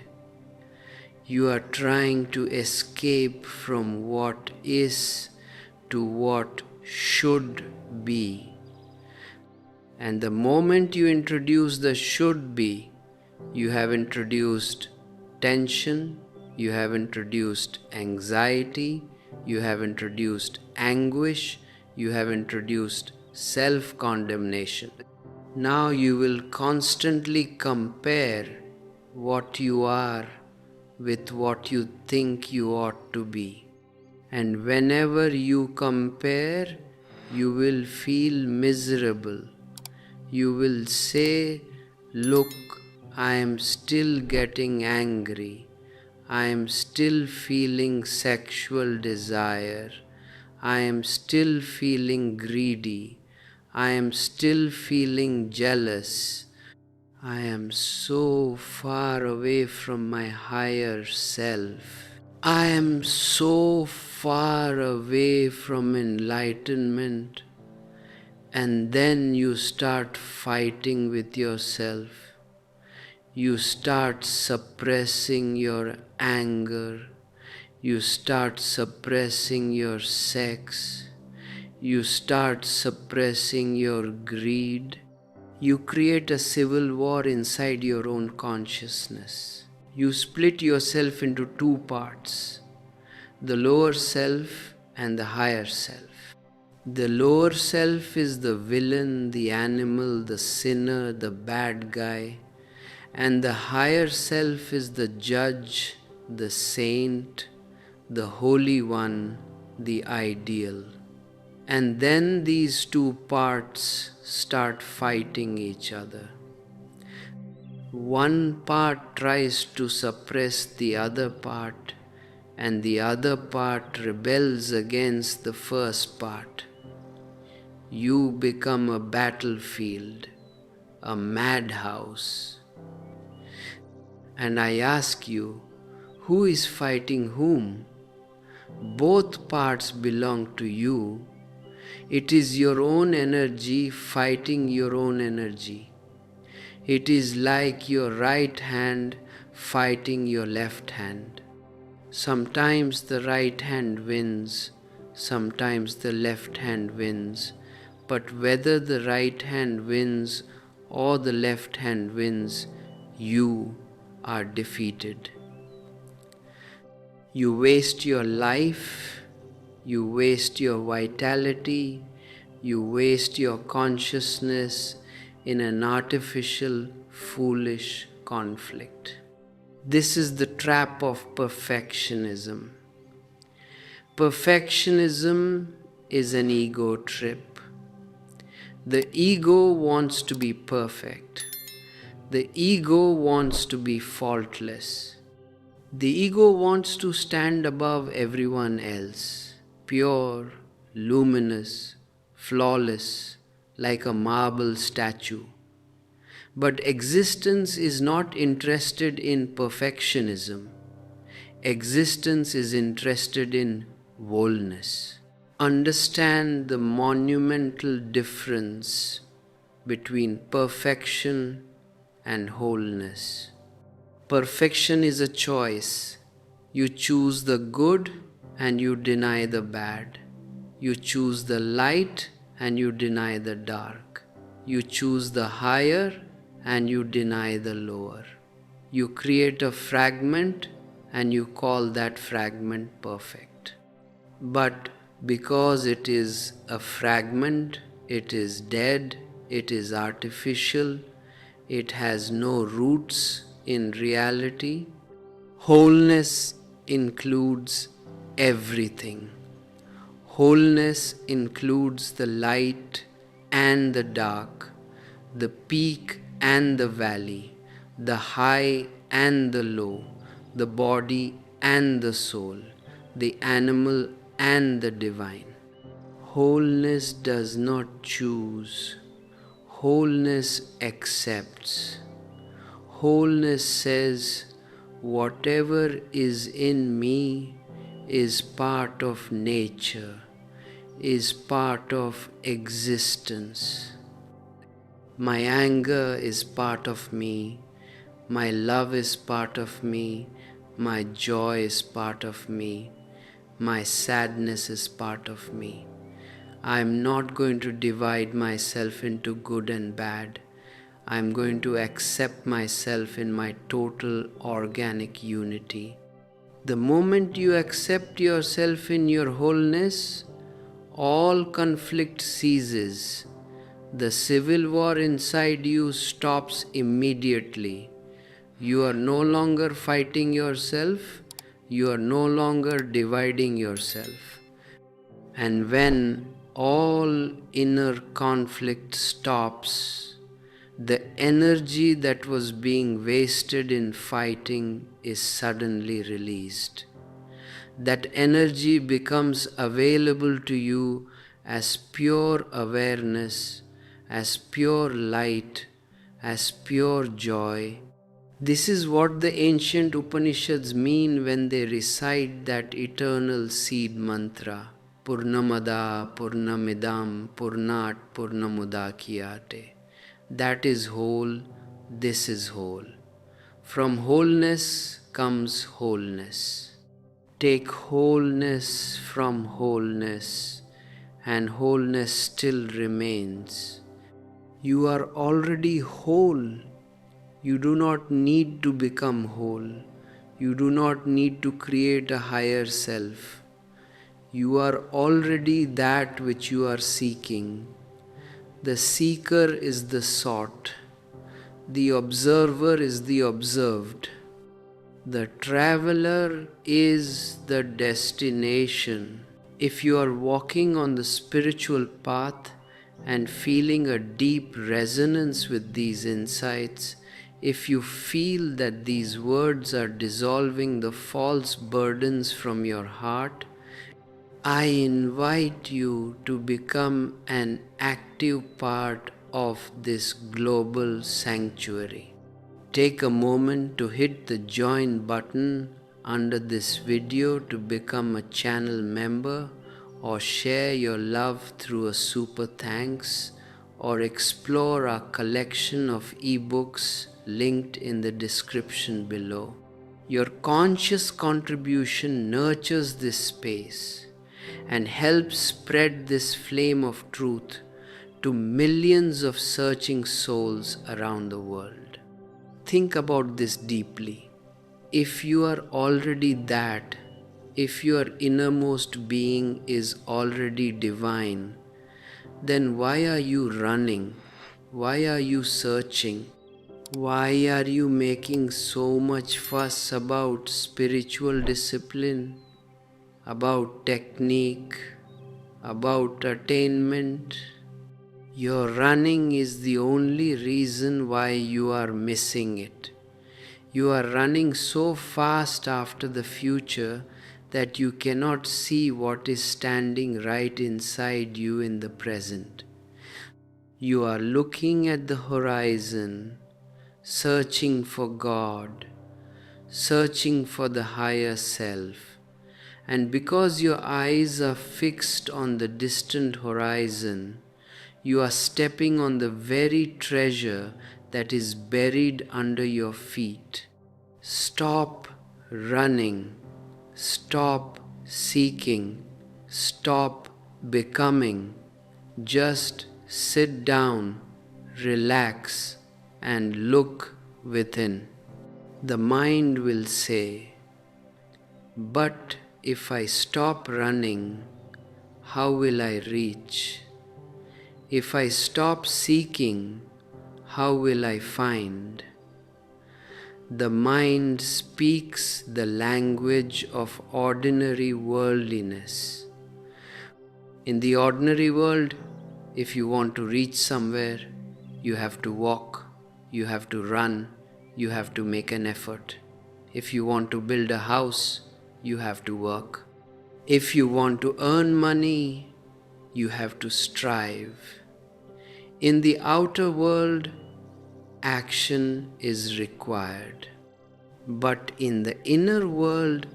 Speaker 1: You are trying to escape from what is to what should be. And the moment you introduce the should be, you have introduced tension, you have introduced anxiety, you have introduced anguish, you have introduced self-condemnation. Now you will constantly compare what you are with what you think you ought to be. And whenever you compare, you will feel miserable. You will say, look, I am still getting angry. I am still feeling sexual desire. I am still feeling greedy. I am still feeling jealous. I am so far away from my higher self. I am so far away from enlightenment. And then you start fighting with yourself. You start suppressing your anger. You start suppressing your sex. You start suppressing your greed. You create a civil war inside your own consciousness. You split yourself into two parts, the lower self and the higher self. The lower self is the villain, the animal, the sinner, the bad guy, and the higher self is the judge, the saint, the holy one, the ideal. And then these two parts start fighting each other. One part tries to suppress the other part, and the other part rebels against the first part. You become a battlefield, a madhouse. And I ask you, who is fighting whom? Both parts belong to you. It is your own energy fighting your own energy. It is like your right hand fighting your left hand. Sometimes the right hand wins, sometimes the left hand wins. But whether the right hand wins or the left hand wins, you are defeated. You waste your life, you waste your vitality, you waste your consciousness in an artificial, foolish conflict. This is the trap of perfectionism. Perfectionism is an ego trip. The ego wants to be perfect. The ego wants to be faultless. The ego wants to stand above everyone else, pure, luminous, flawless, like a marble statue. But existence is not interested in perfectionism. Existence is interested in wholeness. understand the monumental difference between perfection and wholeness. Perfection is a choice. You choose the good and you deny the bad. You choose the light and you deny the dark. You choose the higher and you deny the lower. You create a fragment and you call that fragment perfect. But because it is a fragment, it is dead, it is artificial, it has no roots in reality. Wholeness includes everything. Wholeness includes the light and the dark, the peak and the valley, the high and the low, the body and the soul, the animal and the divine. Wholeness does not choose. Wholeness accepts. Wholeness says, whatever is in me is part of nature, is part of existence. My anger is part of me, my love is part of me, my joy is part of me, my sadness is part of me. I am not going to divide myself into good and bad. I am going to accept myself in my total organic unity. The moment you accept yourself in your wholeness, all conflict ceases. The civil war inside you stops immediately. You are no longer fighting yourself. You are no longer dividing yourself. And when all inner conflict stops, the energy that was being wasted in fighting is suddenly released. That energy becomes available to you as pure awareness, as pure light, as pure joy. This is what the ancient Upanishads mean when they recite that eternal seed mantra, Purnamada Purnamidam Purnat Purnamudakiyate. That is whole, this is whole. From wholeness comes wholeness. Take wholeness from wholeness, and wholeness still remains. You are already whole. You do not need to become whole. You do not need to create a higher self. You are already that which you are seeking. The seeker is the sought. The observer is the observed. The traveler is the destination. If you are walking on the spiritual path and feeling a deep resonance with these insights, if you feel that these words are dissolving the false burdens from your heart, I invite you to become an active part of this global sanctuary. Take a moment to hit the join button under this video to become a channel member, or share your love through a super thanks, or explore our collection of ebooks linked in the description below. Your conscious contribution nurtures this space and helps spread this flame of truth to millions of searching souls around the world. Think about this deeply. If you are already that, if your innermost being is already divine, then why are you running? Why are you searching? Why are you making so much fuss about spiritual discipline, about technique, about attainment? Your running is the only reason why you are missing it. You are running so fast after the future that you cannot see what is standing right inside you in the present. You are looking at the horizon, searching for God, searching for the higher self, And because your eyes are fixed on the distant horizon, you are stepping on the very treasure that is buried under your feet. Stop running. Stop seeking. Stop becoming. Just sit down, relax, and look within. The mind will say, "But if I stop running, how will I reach? If I stop seeking, how will I find?" The mind speaks the language of ordinary worldliness. In the ordinary world, if you want to reach somewhere, you have to walk, you have to run, you have to make an effort. If you want to build a house, you have to work. If you want to earn money, you have to strive. In the outer world, action is required. But in the inner world,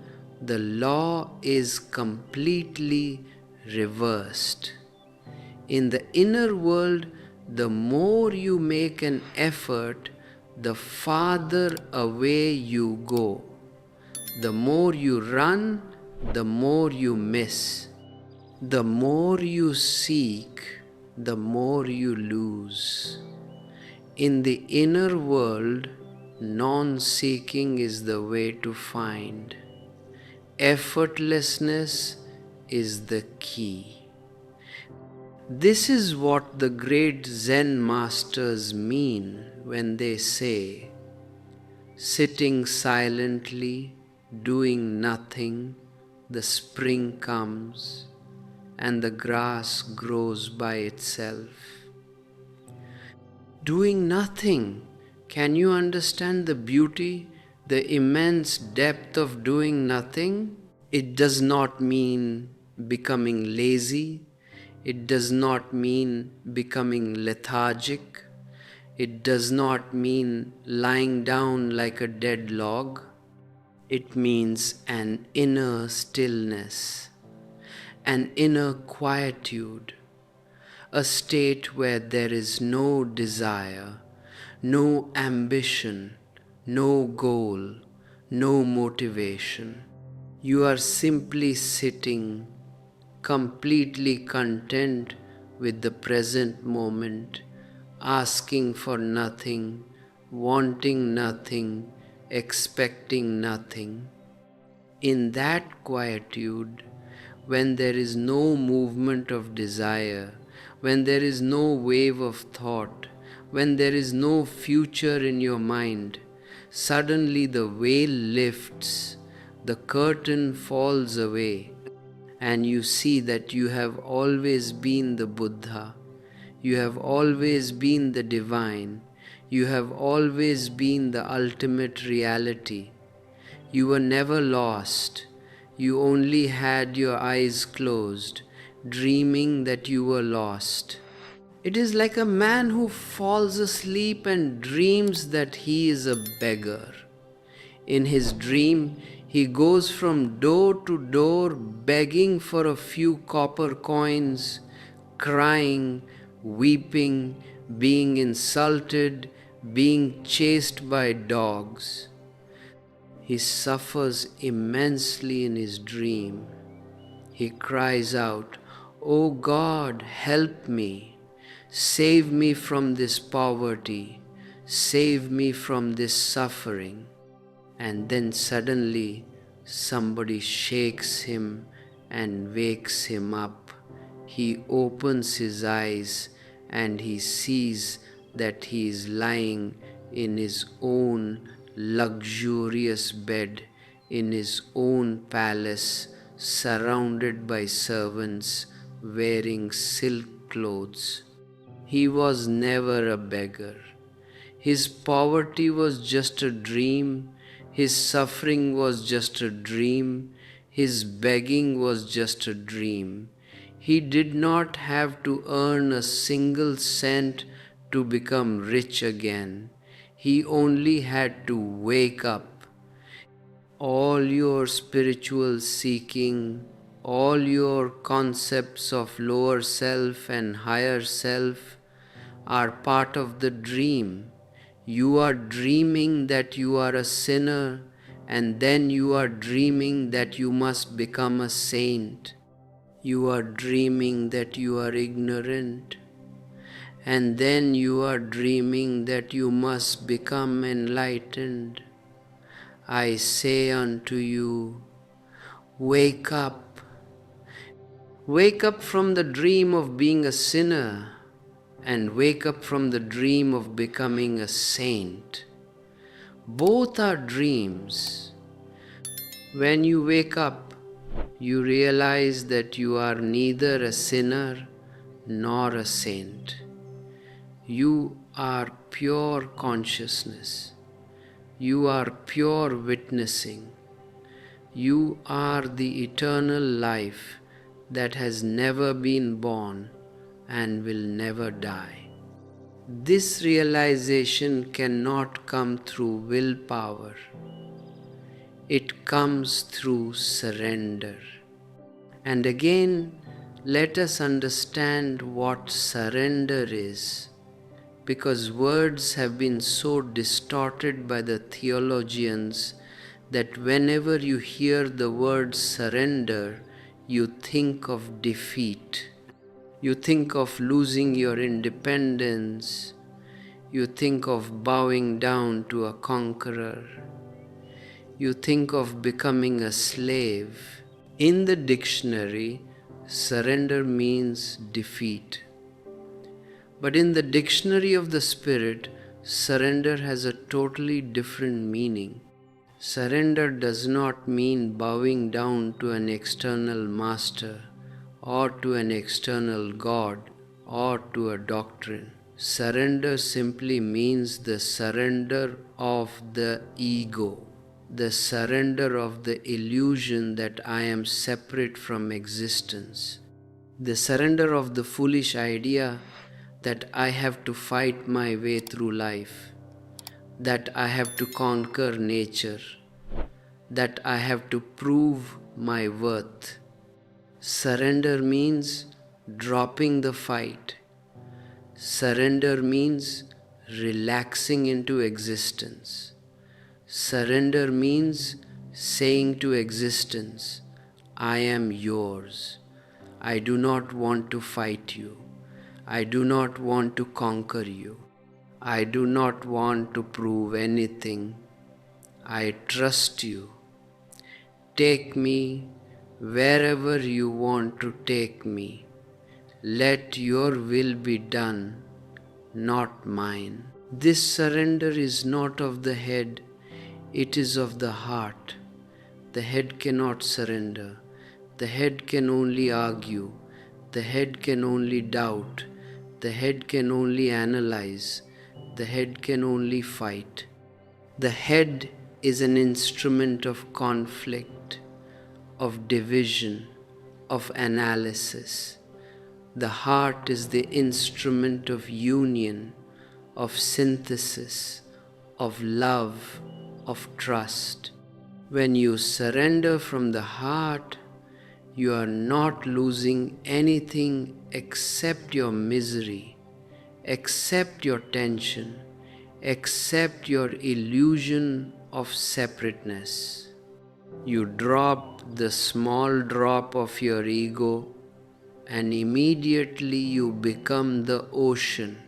Speaker 1: the law is completely reversed. In the inner world, the more you make an effort, the farther away you go. The more you run, the more you miss. The more you seek, the more you lose. In the inner world, non-seeking is the way to find. Effortlessness is the key. This is what the great Zen masters mean when they say, "Sitting silently, doing nothing, the spring comes, and the grass grows by itself." Doing nothing. Can you understand the beauty, the immense depth of doing nothing? It does not mean becoming lazy. It does not mean becoming lethargic. It does not mean lying down like a dead log. It means an inner stillness, an inner quietude, a state where there is no desire, no ambition, no goal, no motivation. You are simply sitting, completely content with the present moment, asking for nothing, wanting nothing, expecting nothing. In that quietude, when there is no movement of desire, when there is no wave of thought, when there is no future in your mind, suddenly the veil lifts, the curtain falls away, and you see that you have always been the Buddha, you have always been the divine, you have always been the ultimate reality. You were never lost. You only had your eyes closed, dreaming that you were lost. It is like a man who falls asleep and dreams that he is a beggar. In his dream, he goes from door to door begging for a few copper coins, crying, weeping, being insulted, being chased by dogs. He suffers immensely in his dream. He cries out, "O God, help me. Save me from this poverty. Save me from this suffering." And then suddenly somebody shakes him and wakes him up. He opens his eyes and he sees that he is lying in his own luxurious bed, in his own palace, surrounded by servants wearing silk clothes. He was never a beggar. His poverty was just a dream. His suffering was just a dream. His begging was just a dream. He did not have to earn a single cent to become rich again. He only had to wake up. all your spiritual seeking, all your concepts of lower self and higher self are part of the dream. You are dreaming that you are a sinner, and then you are dreaming that you must become a saint. You are dreaming that you are ignorant, and then you are dreaming that you must become enlightened. I say unto you, wake up. Wake up from the dream of being a sinner, and wake up from the dream of becoming a saint. Both are dreams. When you wake up, you realize that you are neither a sinner nor a saint. You are pure consciousness. You are pure witnessing. You are the eternal life that has never been born and will never die. This realization cannot come through willpower. It comes through surrender. And again, let us understand what surrender is, because words have been so distorted by the theologians that whenever you hear the word surrender, you think of defeat. You think of losing your independence. You think of bowing down to a conqueror. You think of becoming a slave. In the dictionary, surrender means defeat. But in the dictionary of the spirit, surrender has a totally different meaning. Surrender does not mean bowing down to an external master or to an external god or to a doctrine. Surrender simply means the surrender of the ego, the surrender of the illusion that I am separate from existence, the surrender of the foolish idea that I have to fight my way through life, that I have to conquer nature, that I have to prove my worth. Surrender means dropping the fight. Surrender means relaxing into existence. Surrender means saying to existence, I am yours. I do not want to fight you. I do not want to conquer you. I do not want to prove anything. I trust you. Take me wherever you want to take me. Let your will be done, not mine. This surrender is not of the head, it is of the heart. The head cannot surrender. The head can only argue. The head can only doubt. The head can only analyze. The head can only fight. The head is an instrument of conflict, of division, of analysis. The heart is the instrument of union, of synthesis, of love, of trust. When you surrender from the heart, you are not losing anything except your misery, except your tension, except your illusion of separateness. You drop the small drop of your ego, and immediately you become the ocean.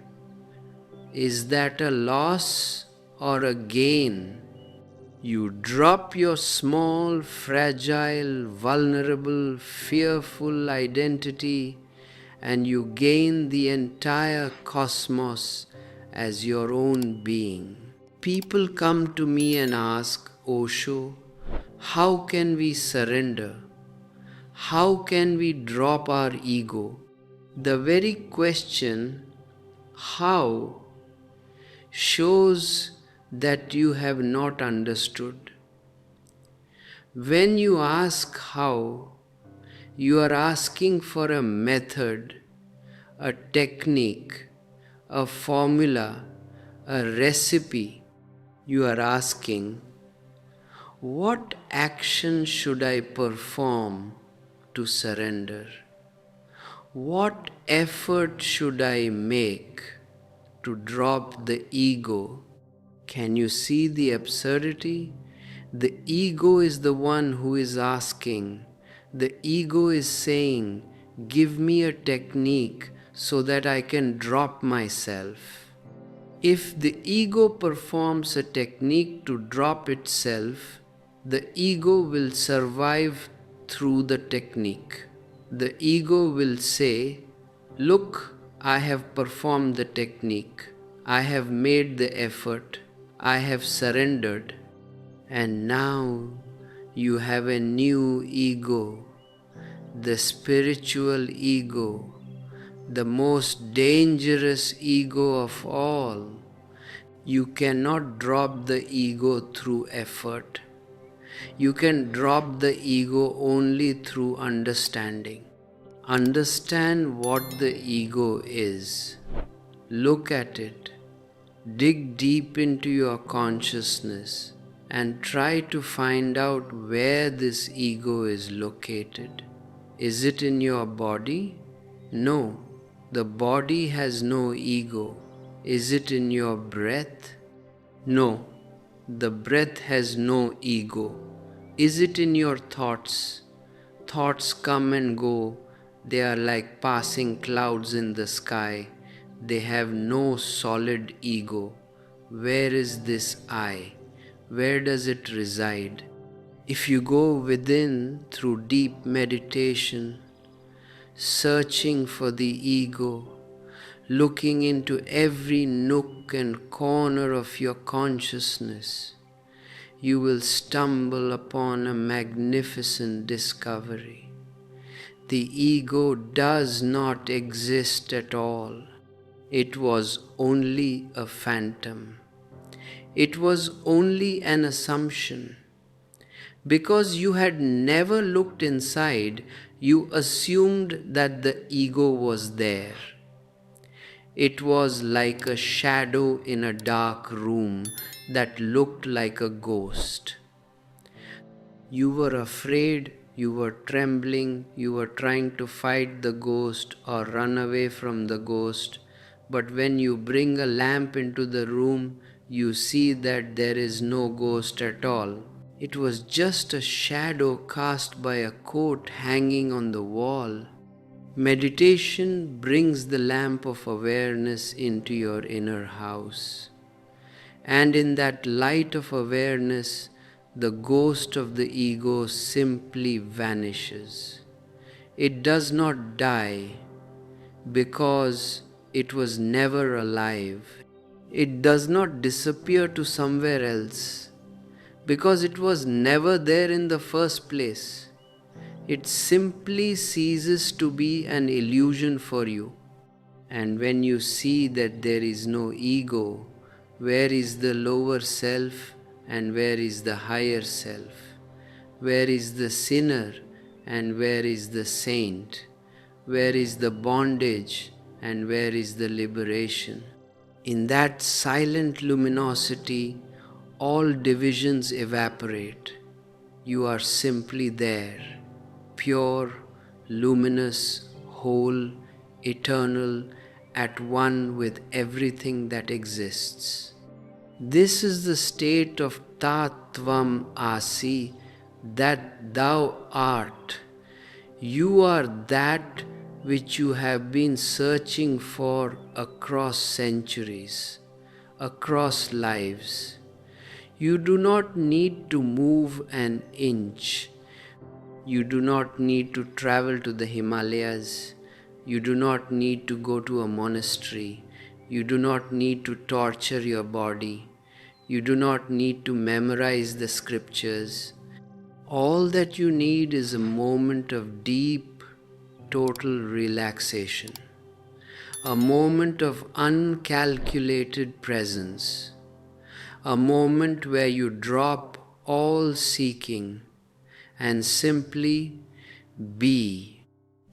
Speaker 1: Is that a loss or a gain? You drop your small, fragile, vulnerable, fearful identity, and you gain the entire cosmos as your own being. People come to me and ask, Osho, how can we surrender? How can we drop our ego? The very question, how, shows that you have not understood. When you ask how, you are asking for a method, a technique, a formula, a recipe. You are asking, What action should I perform to surrender? What effort should I make to drop the ego? Can you see the absurdity? The ego is the one who is asking. The ego is saying, give me a technique so that I can drop myself. If the ego performs a technique to drop itself, the ego will survive through the technique. The ego will say, look, I have performed the technique. I have made the effort. I have surrendered. And now you have a new ego, the spiritual ego, the most dangerous ego of all. You cannot drop the ego through effort. You can drop the ego only through understanding. Understand what the ego is. Look at it. Dig deep into your consciousness and try to find out where this ego is located. Is it in your body? No, the body has no ego. Is it in your breath? No, the breath has no ego. Is it in your thoughts? Thoughts come and go. They are like passing clouds in the sky. They have no solid ego. Where is this I? Where does it reside? If you go within through deep meditation, searching for the ego, looking into every nook and corner of your consciousness, you will stumble upon a magnificent discovery. The ego does not exist at all. It was only a phantom. It was only an assumption. Because you had never looked inside, you assumed that the ego was there. It was like a shadow in a dark room that looked like a ghost. You were afraid, you were trembling, you were trying to fight the ghost or run away from the ghost. But when you bring a lamp into the room, you see that there is no ghost at all. It was just a shadow cast by a coat hanging on the wall. Meditation brings the lamp of awareness into your inner house. And in that light of awareness, the ghost of the ego simply vanishes. It does not die because it was never alive. It does not disappear to somewhere else because it was never there in the first place. It simply ceases to be an illusion for you. And when you see that there is no ego, where is the lower self and where is the higher self? Where is the sinner and where is the saint? Where is the bondage and where is the liberation? In that silent luminosity, all divisions evaporate. You are simply there, pure, luminous, whole, eternal, at one with everything that exists. This is the state of Tattvam Asi, that thou art. You are that which you have been searching for across centuries, across lives. You do not need to move an inch. You do not need to travel to the Himalayas. You do not need to go to a monastery. You do not need to torture your body. You do not need to memorize the scriptures. All that you need is a moment of deep, total relaxation, a moment of uncalculated presence, a moment where you drop all seeking and simply be.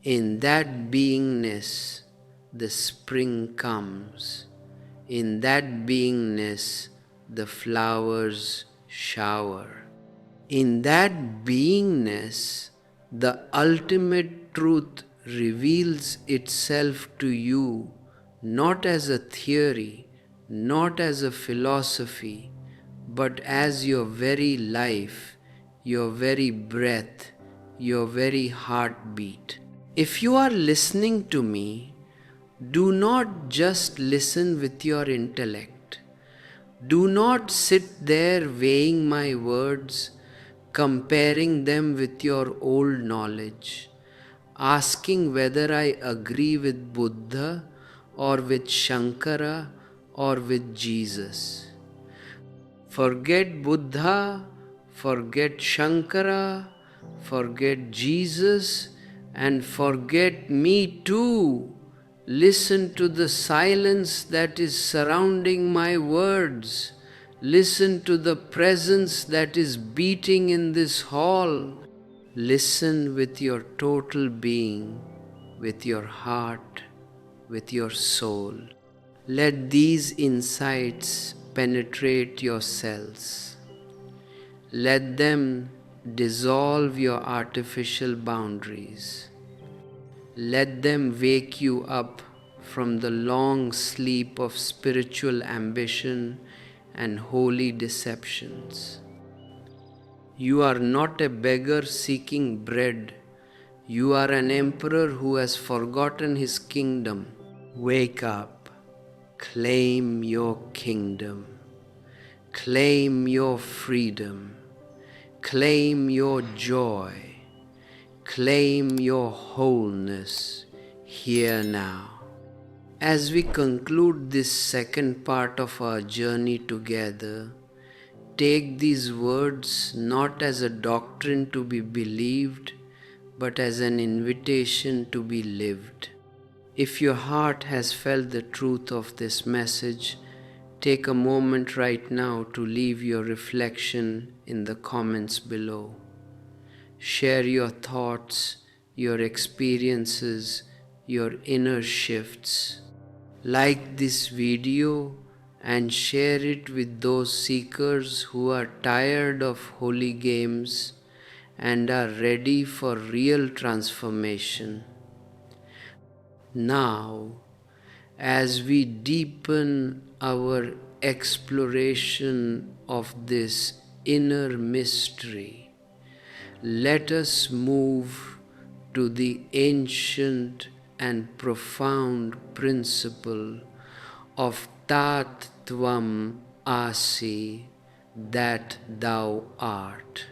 Speaker 1: In that beingness, the spring comes. In that beingness, the flowers shower. In that beingness, the ultimate truth reveals itself to you not as a theory, not as a philosophy, but as your very life, your very breath, your very heartbeat. If you are listening to me, do not just listen with your intellect. Do not sit there weighing my words, comparing them with your old knowledge, asking whether I agree with Buddha or with Shankara or with Jesus. Forget Buddha, forget Shankara, forget Jesus, and forget me too. Listen to the silence that is surrounding my words. Listen to the presence that is beating in this hall. Listen with your total being, with your heart, with your soul. Let these insights penetrate your cells. Let them dissolve your artificial boundaries. Let them wake you up from the long sleep of spiritual ambition and holy deceptions. You are not a beggar seeking bread. You are an emperor who has forgotten his kingdom. Wake up. Claim your kingdom. Claim your freedom. Claim your joy. Claim your wholeness here now. As we conclude this second part of our journey together, take these words not as a doctrine to be believed, but as an invitation to be lived. If your heart has felt the truth of this message, take a moment right now to leave your reflection in the comments below. Share your thoughts, your experiences, your inner shifts. Like this video and share it with those seekers who are tired of holy games and are ready for real transformation. Now, as we deepen our exploration of this inner mystery, let us move to the ancient and profound principle of Tat Tvam Asi, that thou art.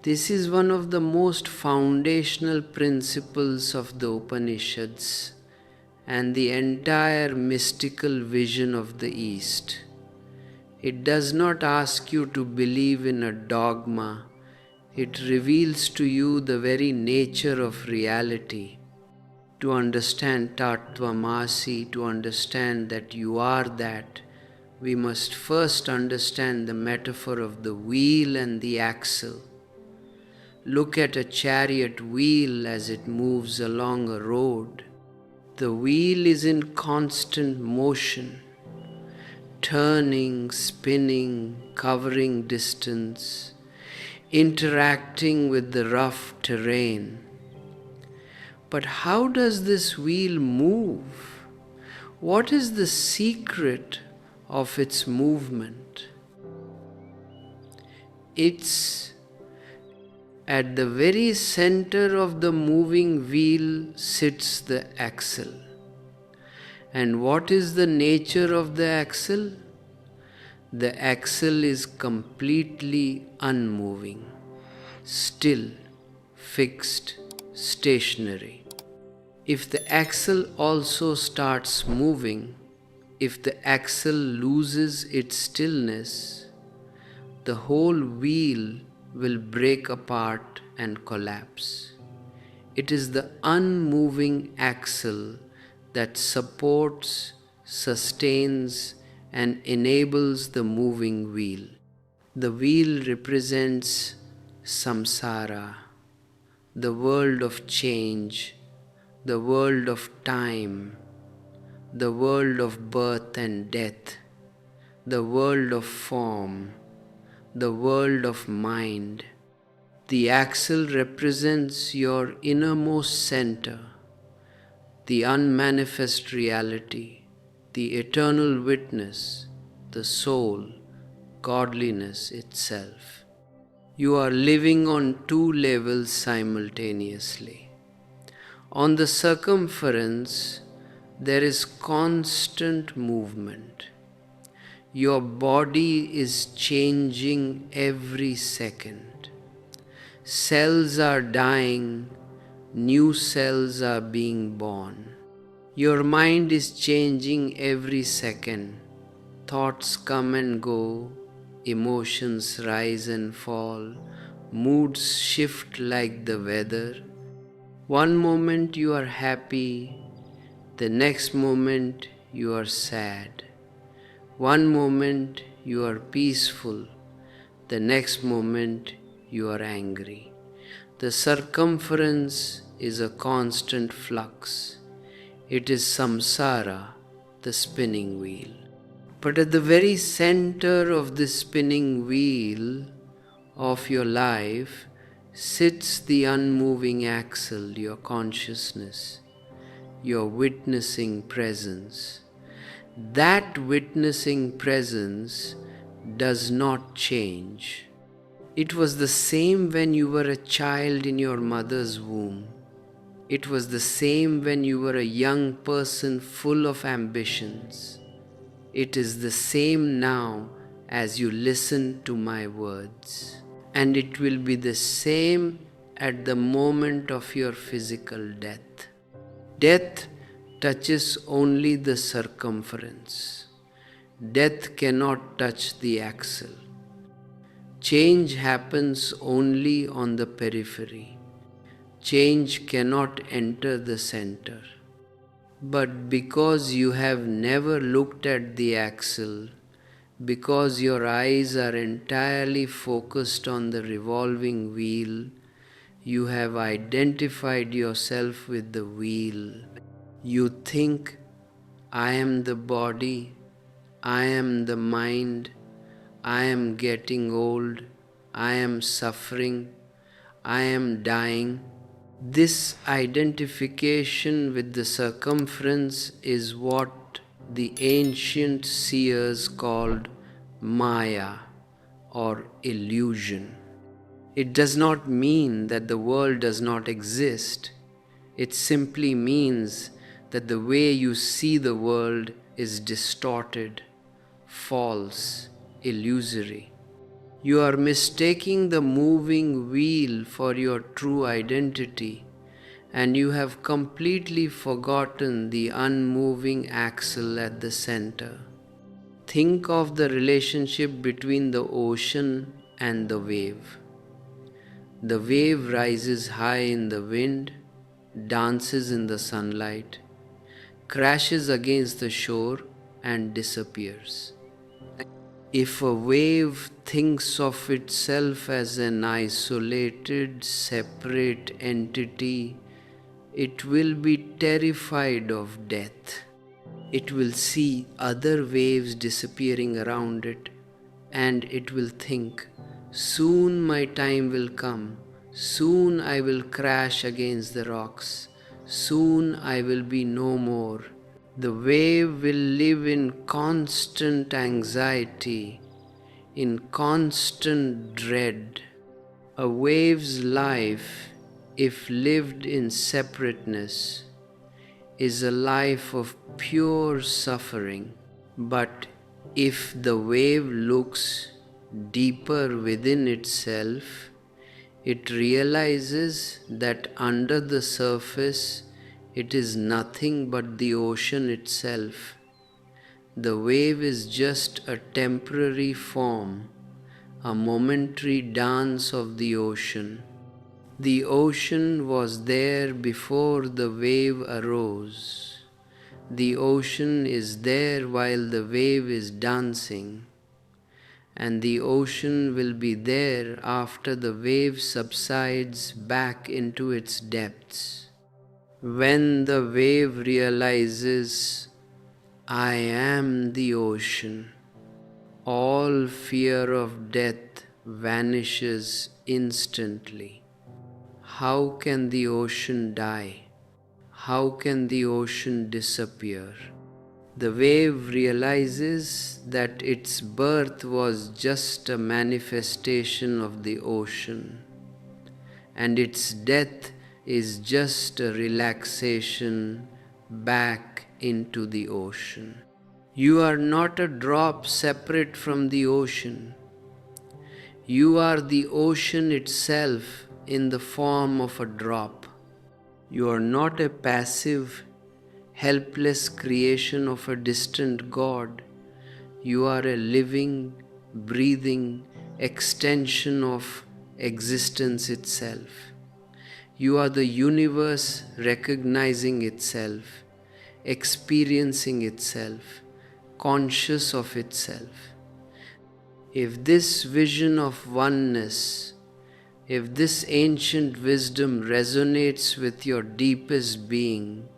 Speaker 1: This is one of the most foundational principles of the Upanishads and the entire mystical vision of the East. It does not ask you to believe in a dogma. It reveals to you the very nature of reality. To understand Tattvamasi, to understand that you are that, we must first understand the metaphor of the wheel and the axle. Look at a chariot wheel as it moves along a road. The wheel is in constant motion, turning, spinning, covering distance, interacting with the rough terrain. But how does this wheel move? What is the secret of its movement? It's at the very center of the moving wheel sits the axle. And what is the nature of the axle? The axle is completely unmoving, still, fixed, stationary. If the axle also starts moving, if the axle loses its stillness, the whole wheel will break apart and collapse. It is the unmoving axle that supports, sustains, and enables the moving wheel. The wheel represents samsara, the world of change, the world of time, the world of birth and death, the world of form, the world of mind, The axle represents your innermost center, the unmanifest reality, the eternal witness, the soul, godliness itself. You are living on two levels simultaneously. On the circumference, there is constant movement. Your body is changing every second. Cells are dying, new cells are being born. Your mind is changing every second. Thoughts come and go, emotions rise and fall, moods shift like the weather. One moment you are happy, the next moment you are sad. One moment you are peaceful, the next moment you are angry. The circumference is a constant flux. It is samsara, the spinning wheel. But at the very center of this spinning wheel of your life sits the unmoving axle, your consciousness, your witnessing presence. That witnessing presence does not change. It was the same when you were a child in your mother's womb. It was the same when you were a young person full of ambitions. It is the same now as you listen to my words. And it will be the same at the moment of your physical death. Death touches only the circumference. Death cannot touch the axle. Change happens only on the periphery. Change cannot enter the center. But because you have never looked at the axle, because your eyes are entirely focused on the revolving wheel, you have identified yourself with the wheel. You think, I am the body, I am the mind, I am getting old, I am suffering, I am dying. This identification with the circumference is what the ancient seers called Maya or illusion. It does not mean that the world does not exist. It simply means that the way you see the world is distorted, false, illusory. You are mistaking the moving wheel for your true identity, and you have completely forgotten the unmoving axle at the center. Think of the relationship between the ocean and the wave. The wave rises high in the wind, dances in the sunlight, crashes against the shore, and disappears. If a wave thinks of itself as an isolated, separate entity, it will be terrified of death. It will see other waves disappearing around it, and it will think, soon my time will come, soon I will crash against the rocks, soon I will be no more. The wave will live in constant anxiety, in constant dread. A wave's life, if lived in separateness, is a life of pure suffering. But if the wave looks deeper within itself, it realizes that under the surface it is nothing but the ocean itself. The wave is just a temporary form, a momentary dance of the ocean. The ocean was there before the wave arose. The ocean is there while the wave is dancing, and the ocean will be there after the wave subsides back into its depths. When the wave realizes, I am the ocean, all fear of death vanishes instantly. How can the ocean die? How can the ocean disappear? The wave realizes that its birth was just a manifestation of the ocean, and its death is just a relaxation back into the ocean. You are not a drop separate from the ocean. You are the ocean itself in the form of a drop. You are not a passive, helpless creation of a distant God. You are a living, breathing extension of existence itself. You are the universe recognizing itself, experiencing itself, conscious of itself. If this vision of oneness, if this ancient wisdom resonates with your deepest being,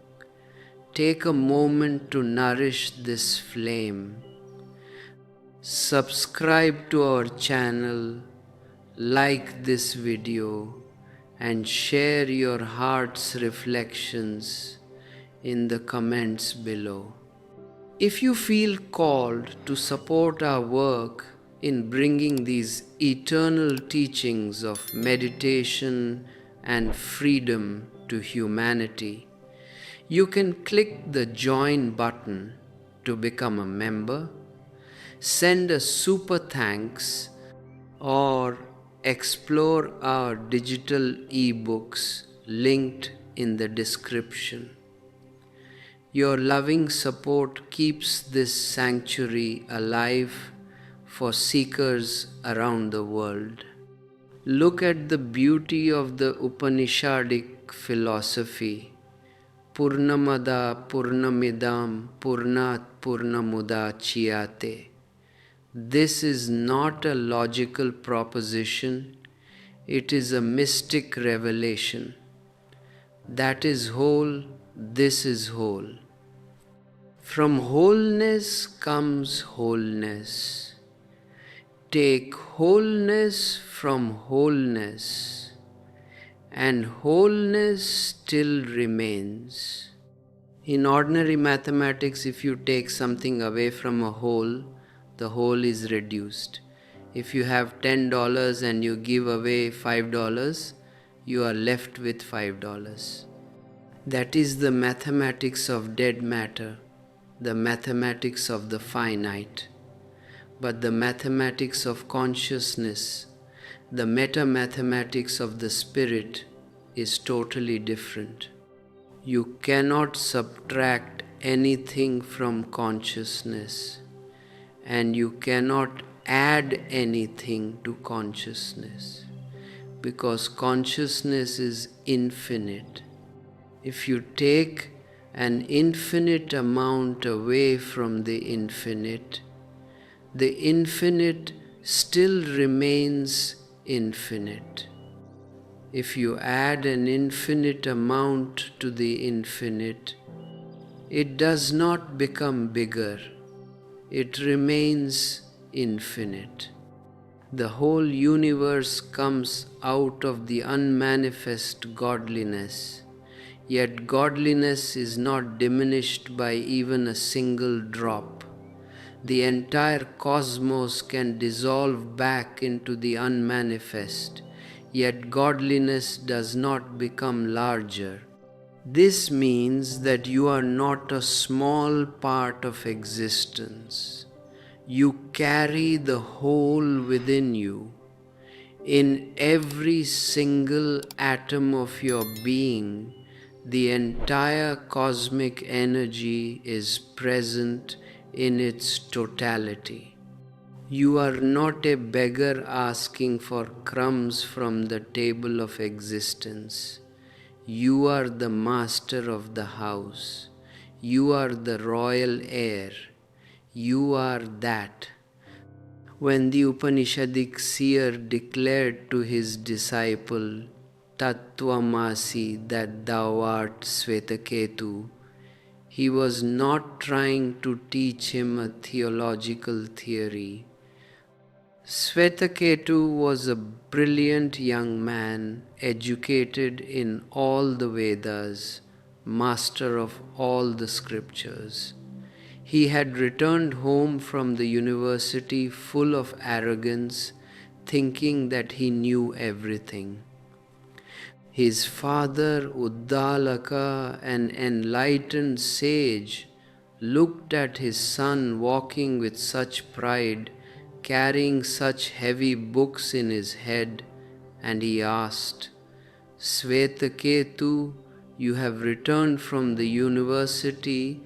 Speaker 1: take a moment to nourish this flame. Subscribe to our channel, like this video, and share your heart's reflections in the comments below. If you feel called to support our work in bringing these eternal teachings of meditation and freedom to humanity, you can click the join button to become a member, send a super thanks, or explore our digital ebooks linked in the description. Your loving support keeps this sanctuary alive for seekers around the world. Look at the beauty of the Upanishadic philosophy. Purnamada Purnamidam Purnat Purnamudachyate. This is not a logical proposition, it is a mystic revelation. That is whole, this is whole. From wholeness comes wholeness. Take wholeness from wholeness, and wholeness still remains. In ordinary mathematics, if you take something away from a whole, the whole is reduced. If you have $10 and you give away $5, you are left with $5. That is the mathematics of dead matter, the mathematics of the finite. But the mathematics of consciousness, the meta-mathematics of the spirit, is totally different. You cannot subtract anything from consciousness, and you cannot add anything to consciousness, because consciousness is infinite. If you take an infinite amount away from the infinite still remains infinite. If you add an infinite amount to the infinite, it does not become bigger. It remains infinite. The whole universe comes out of the unmanifest godliness, yet godliness is not diminished by even a single drop. The entire cosmos can dissolve back into the unmanifest, yet godliness does not become larger. This means that you are not a small part of existence. You carry the whole within you. In every single atom of your being, the entire cosmic energy is present in its totality. You are not a beggar asking for crumbs from the table of existence. You are the master of the house. You are the royal heir. You are that. When the Upanishadic seer declared to his disciple, Tattvamasi, that thou art Svetaketu, he was not trying to teach him a theological theory, Svetaketu was a brilliant young man, educated in all the Vedas, master of all the scriptures. He had returned home from the university full of arrogance, thinking that he knew everything. His father, Uddalaka, an enlightened sage, looked at his son walking with such pride, carrying such heavy books in his head, and he asked, Svetaketu, you have returned from the university,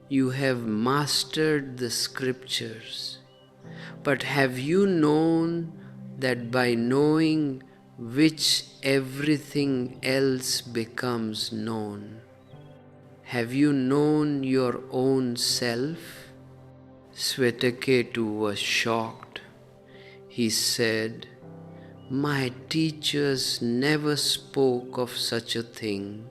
Speaker 1: you have mastered the scriptures. But have you known that by knowing which everything else becomes known? Have you known your own self? Svetaketu was shocked. He said, My teachers never spoke of such a thing.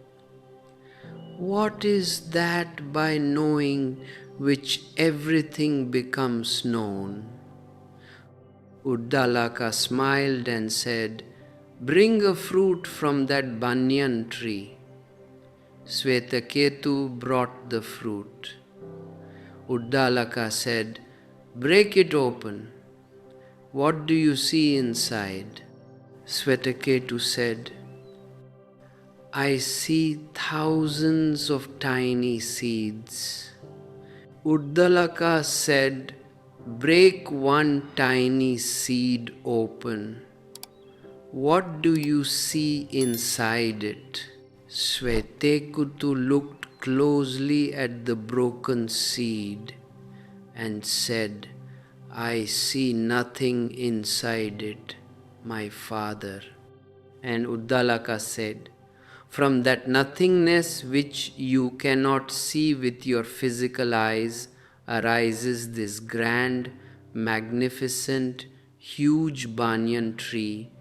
Speaker 1: What is that by knowing which everything becomes known? Uddalaka smiled and said, Bring a fruit from that banyan tree. Svetaketu brought the fruit. Uddalaka said, Break it open. What do you see inside? Svetaketu said, I see thousands of tiny seeds. Uddalaka said, Break one tiny seed open. What do you see inside it? Svetaketu looked closely at the broken seed and said, I see nothing inside it, my father. And Uddalaka said, From that nothingness which you cannot see with your physical eyes arises this grand, magnificent, huge banyan tree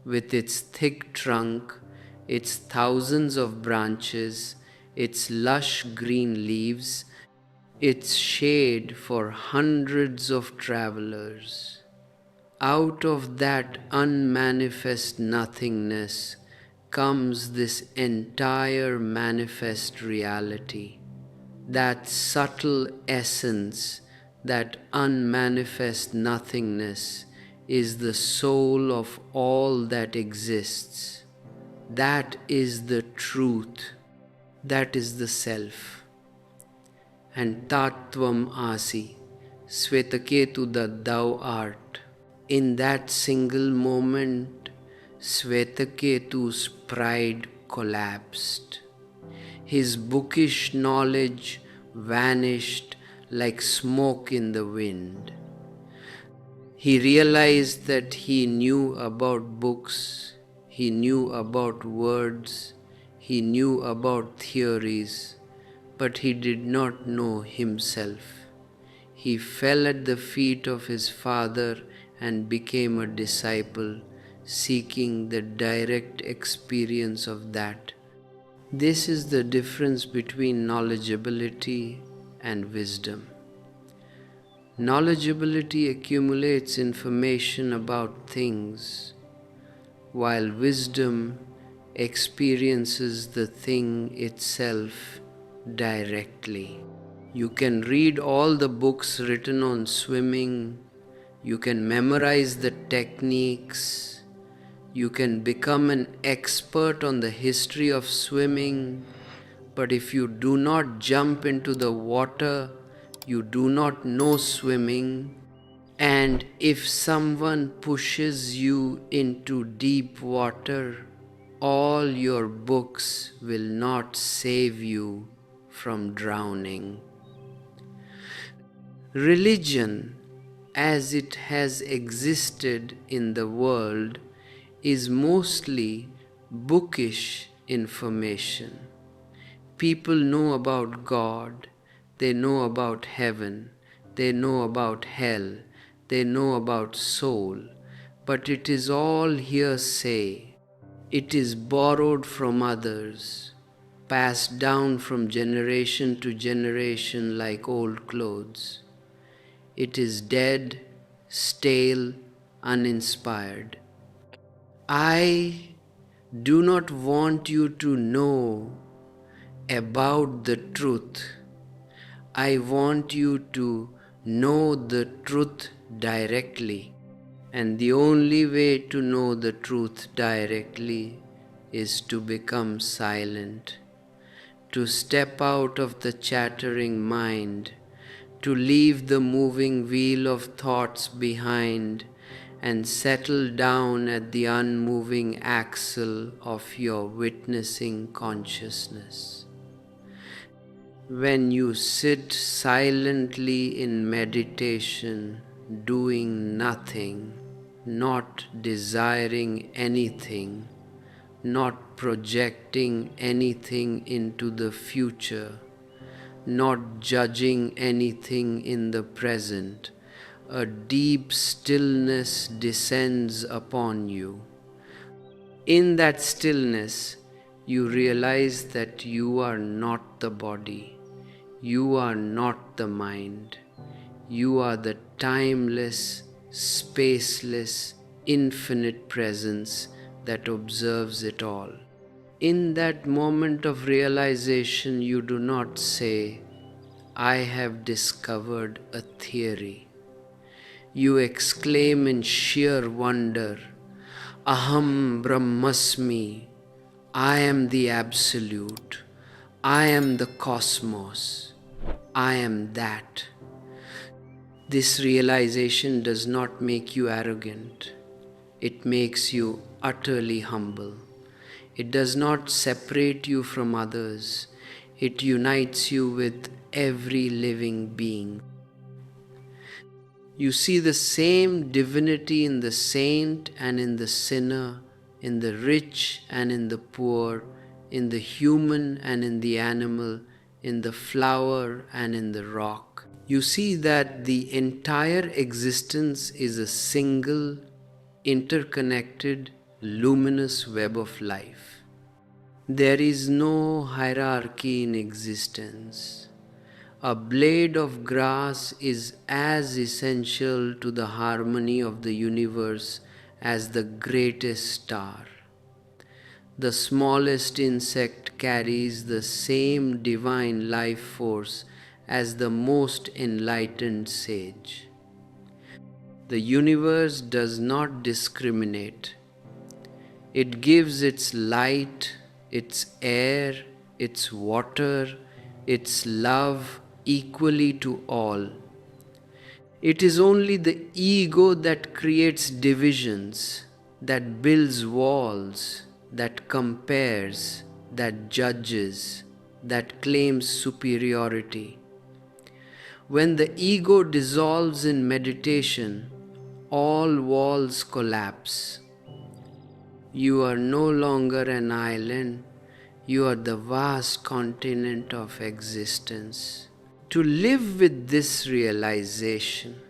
Speaker 1: with its thick trunk, its thousands of branches, its lush green leaves, its shade for hundreds of travelers. Out of that unmanifest nothingness comes this entire manifest reality. That subtle essence, that unmanifest nothingness, is the soul of all that exists. That is the truth. That is the self. And Tattvam Asi, Svetaketu, that thou art. In that single moment, Svetaketu's pride collapsed. His bookish knowledge vanished like smoke in the wind. He realized that he knew about books, he knew about words, he knew about theories, but he did not know himself. He fell at the feet of his father and became a disciple, seeking the direct experience of that. This is the difference between knowledgeability and wisdom. Knowledgeability accumulates information about things, while wisdom experiences the thing itself directly. You can read all the books written on swimming, you can memorize the techniques, you can become an expert on the history of swimming, but if you do not jump into the water, you do not know swimming. And if someone pushes you into deep water, all your books will not save you from drowning. Religion, as it has existed in the world, is mostly bookish information. People know about God, they know about heaven, they know about hell, they know about soul, but it is all hearsay. It is borrowed from others, passed down from generation to generation like old clothes. It is dead, stale, uninspired. I do not want you to know about the truth. I want you to know the truth directly. And the only way to know the truth directly is to become silent, to step out of the chattering mind, to leave the moving wheel of thoughts behind and settle down at the unmoving axle of your witnessing consciousness. When you sit silently in meditation, doing nothing, not desiring anything, not projecting anything into the future, not judging anything in the present, a deep stillness descends upon you. In that stillness, you realize that you are not the body, you are not the mind, you are the timeless, spaceless, infinite presence that observes it all. In that moment of realization, you do not say, I have discovered a theory. You exclaim in sheer wonder, Aham Brahmasmi, I am the Absolute, I am the cosmos, I am that. This realization does not make you arrogant, it makes you utterly humble. It does not separate you from others, it unites you with every living being. You see the same divinity in the saint and in the sinner, in the rich and in the poor, in the human and in the animal, in the flower and in the rock. You see that the entire existence is a single, interconnected, luminous web of life. There is no hierarchy in existence. A blade of grass is as essential to the harmony of the universe as the greatest star. The smallest insect carries the same divine life force as the most enlightened sage. The universe does not discriminate. It gives its light, its air, its water, its love equally to all. It is only the ego that creates divisions, that builds walls, that compares, that judges, that claims superiority. When the ego dissolves in meditation, all walls collapse. You are no longer an island, you are the vast continent of existence. To live with this realization,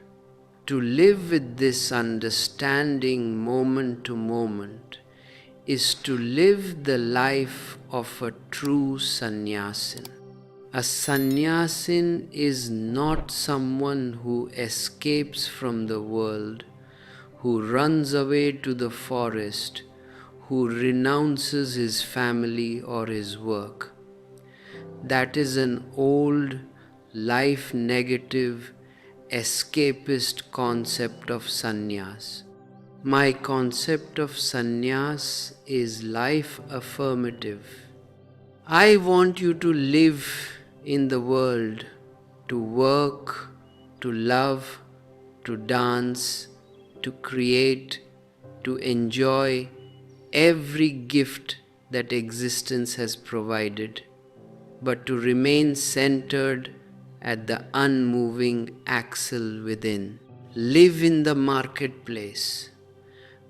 Speaker 1: to live with this understanding moment to moment, is to live the life of a true sannyasin. A sannyasin is not someone who escapes from the world, who runs away to the forest, who renounces his family or his work. That is an old, life-negative, escapist concept of sannyas. My concept of sannyas is life-affirmative. I want you to live in the world, to work, to love, to dance, to create, to enjoy every gift that existence has provided, but to remain centered at the unmoving axle within. Live in the marketplace,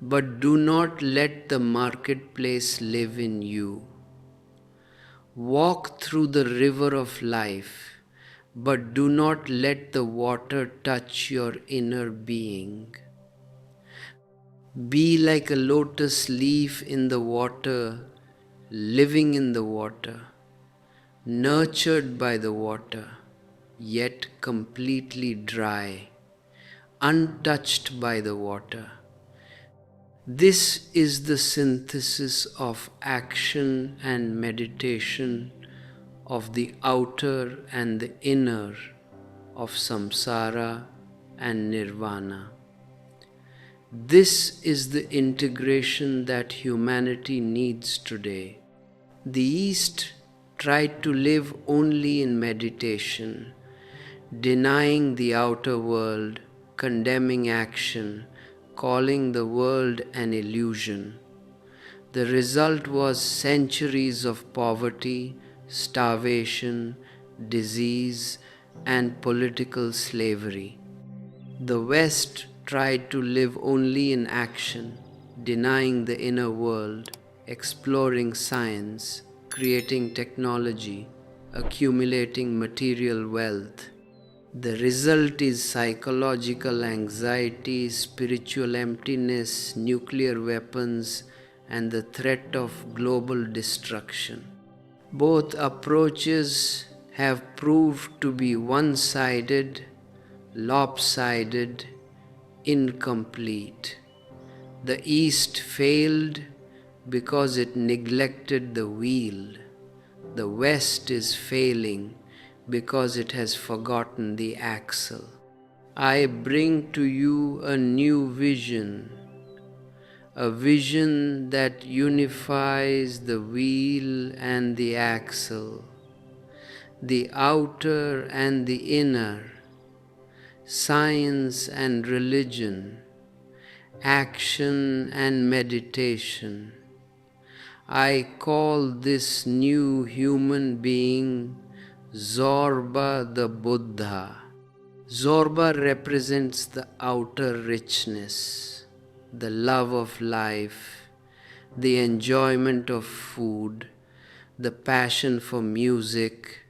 Speaker 1: but do not let the marketplace live in you. Walk through the river of life, but do not let the water touch your inner being. Be like a lotus leaf in the water, living in the water, nurtured by the water, yet completely dry, untouched by the water. This is the synthesis of action and meditation, of the outer and the inner, of samsara and nirvana. This is the integration that humanity needs today. The East tried to live only in meditation, denying the outer world, condemning action, calling the world an illusion. The result was centuries of poverty, starvation, disease, and political slavery. The West tried to live only in action, denying the inner world, exploring science, creating technology, accumulating material wealth. The result is psychological anxiety, spiritual emptiness, nuclear weapons, and the threat of global destruction. Both approaches have proved to be one-sided, lopsided, incomplete. The East failed because it neglected the wheel. The West is failing because it has forgotten the axle. I bring to you a new vision, a vision that unifies the wheel and the axle, the outer and the inner, science and religion, action and meditation. I call this new human being Zorba the Buddha. Zorba represents the outer richness, the love of life, the enjoyment of food, the passion for music,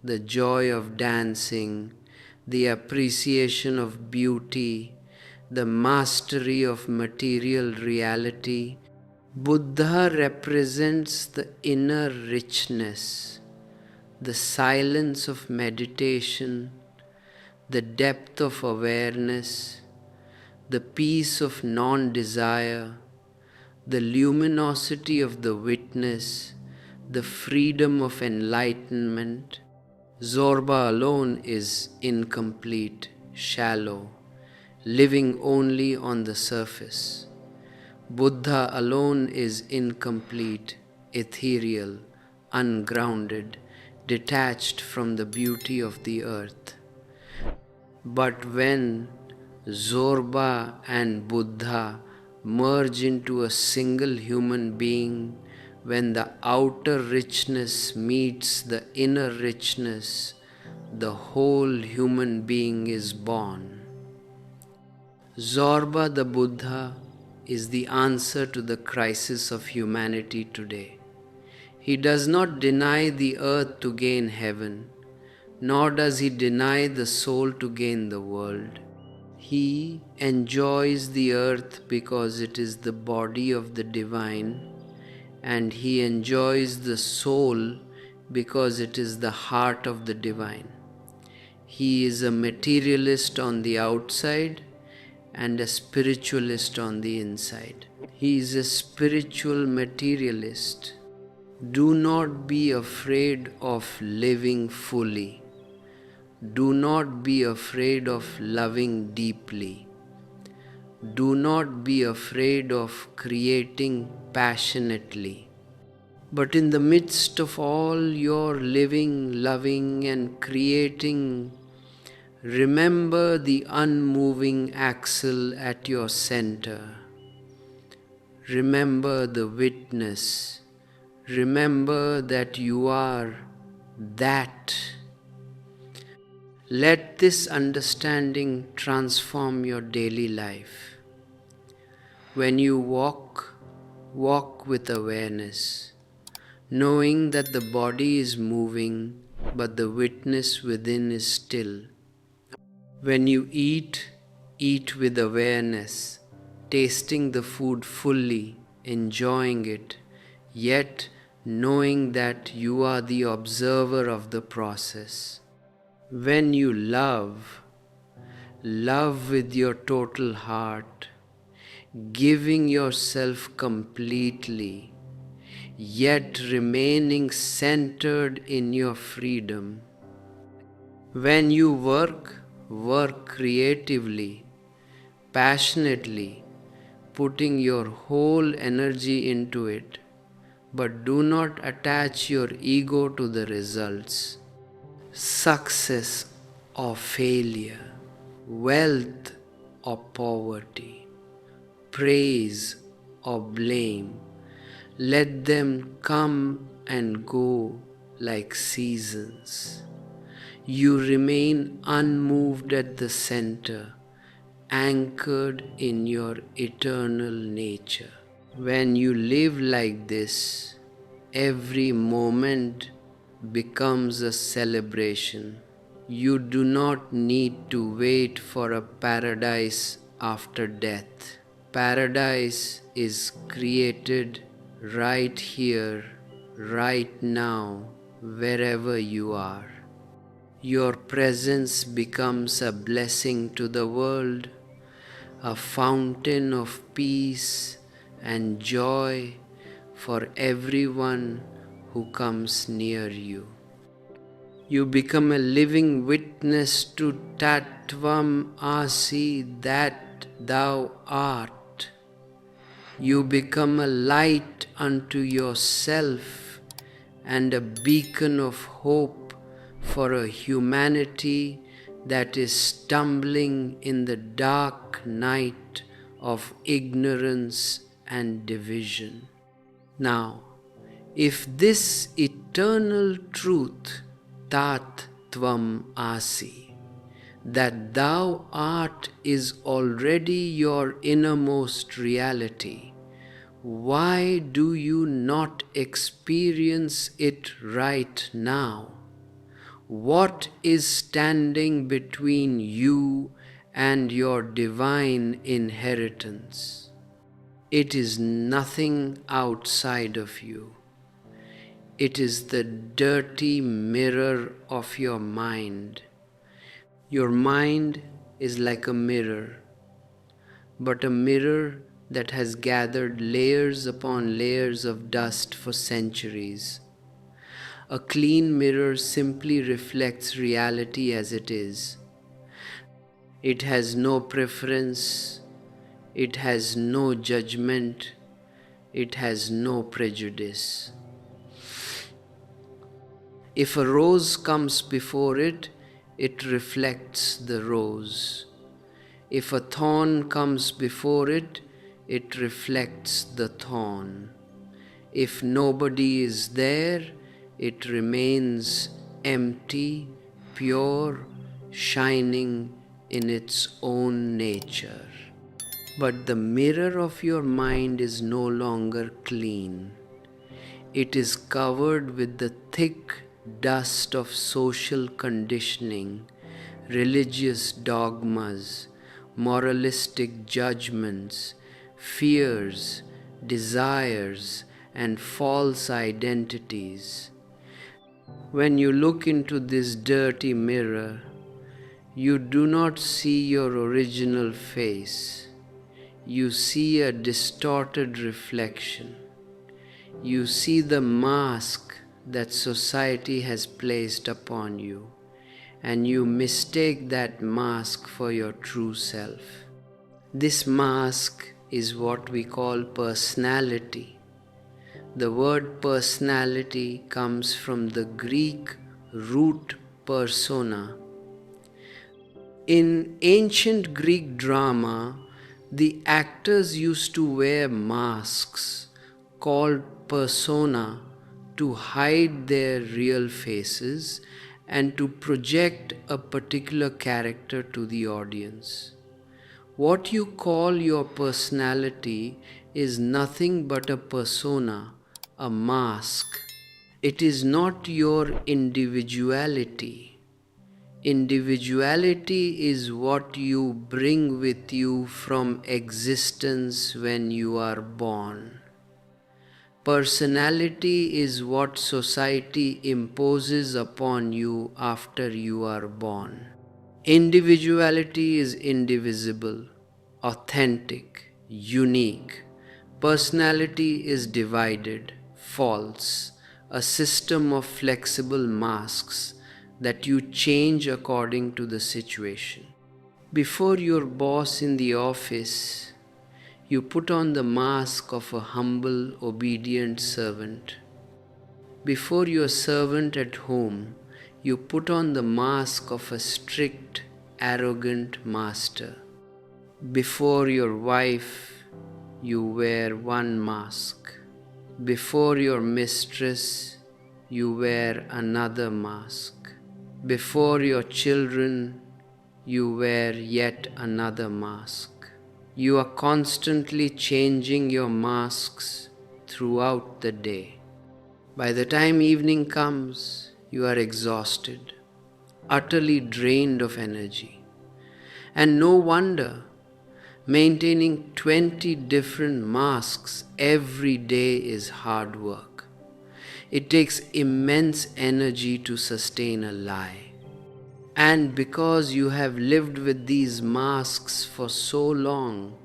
Speaker 1: the joy of dancing, the appreciation of beauty, the mastery of material reality. Buddha represents the inner richness, the silence of meditation, the depth of awareness, the peace of non-desire, the luminosity of the witness, the freedom of enlightenment. Zorba alone is incomplete, shallow, living only on the surface. Buddha alone is incomplete, ethereal, ungrounded, detached from the beauty of the earth. But when Zorba and Buddha merge into a single human being, when the outer richness meets the inner richness, the whole human being is born. Zorba the Buddha is the answer to the crisis of humanity today. He does not deny the earth to gain heaven, nor does he deny the soul to gain the world. He enjoys the earth because it is the body of the divine, and he enjoys the soul because it is the heart of the divine. He is a materialist on the outside and a spiritualist on the inside. He is a spiritual materialist. Do not be afraid of living fully. Do not be afraid of loving deeply. Do not be afraid of creating passionately. But in the midst of all your living, loving, and creating, remember the unmoving axle at your center. Remember the witness. Remember that you are that. Let this understanding transform your daily life. When you walk, walk with awareness, knowing that the body is moving, but the witness within is still. When you eat, eat with awareness, tasting the food fully, enjoying it, yet knowing that you are the observer of the process. When you love, love with your total heart. giving yourself completely, yet remaining centered in your freedom. When you work, work creatively, passionately, putting your whole energy into it, but do not attach your ego to the results. Success or failure, wealth or poverty, praise or blame, let them come and go like seasons. You remain unmoved at the center, anchored in your eternal nature. When you live like this, every moment becomes a celebration. You do not need to wait for a paradise after death. Paradise is created right here, right now, wherever you are. Your presence becomes a blessing to the world, a fountain of peace and joy for everyone who comes near you. You become a living witness to Tattvam Asi, that thou art. You become a light unto yourself and a beacon of hope for a humanity that is stumbling in the dark night of ignorance and division. Now, if this eternal truth, Tat Tvam Asi, that thou art is already your innermost reality, why do you not experience it right now? What is standing between you and your divine inheritance? It is nothing outside of you. It is the dirty mirror of your mind. Your mind is like a mirror, but a mirror that has gathered layers upon layers of dust for centuries. A clean mirror simply reflects reality as it is. It has no preference, it has no judgment, it has no prejudice. If a rose comes before it, it reflects the rose. If a thorn comes before it, it reflects the thorn. If nobody is there, it remains empty, pure, shining in its own nature. But the mirror of your mind is no longer clean. It is covered with the thick dust of social conditioning, religious dogmas, moralistic judgments, fears, desires, and false identities. When you look into this dirty mirror, you do not see your original face. You see a distorted reflection. You see the mask that society has placed upon you, and you mistake that mask for your true self. This mask is what we call personality. The word personality comes from the Greek root persona. In ancient Greek drama, the actors used to wear masks called persona to hide their real faces and to project a particular character to the audience. What you call your personality is nothing but a persona, a mask. It is not your individuality. Individuality is what you bring with you from existence when you are born. Personality is what society imposes upon you after you are born. Individuality is indivisible, authentic, unique. Personality is divided, false, a system of flexible masks that you change according to the situation. Before your boss in the office, you put on the mask of a humble, obedient servant. Before your servant at home, you put on the mask of a strict, arrogant master. Before your wife, you wear one mask. Before your mistress, you wear another mask. Before your children, you wear yet another mask. You are constantly changing your masks throughout the day. By the time evening comes, you are exhausted, utterly drained of energy. And no wonder, maintaining 20 different masks every day is hard work. It takes immense energy to sustain a lie. And because you have lived with these masks for so long,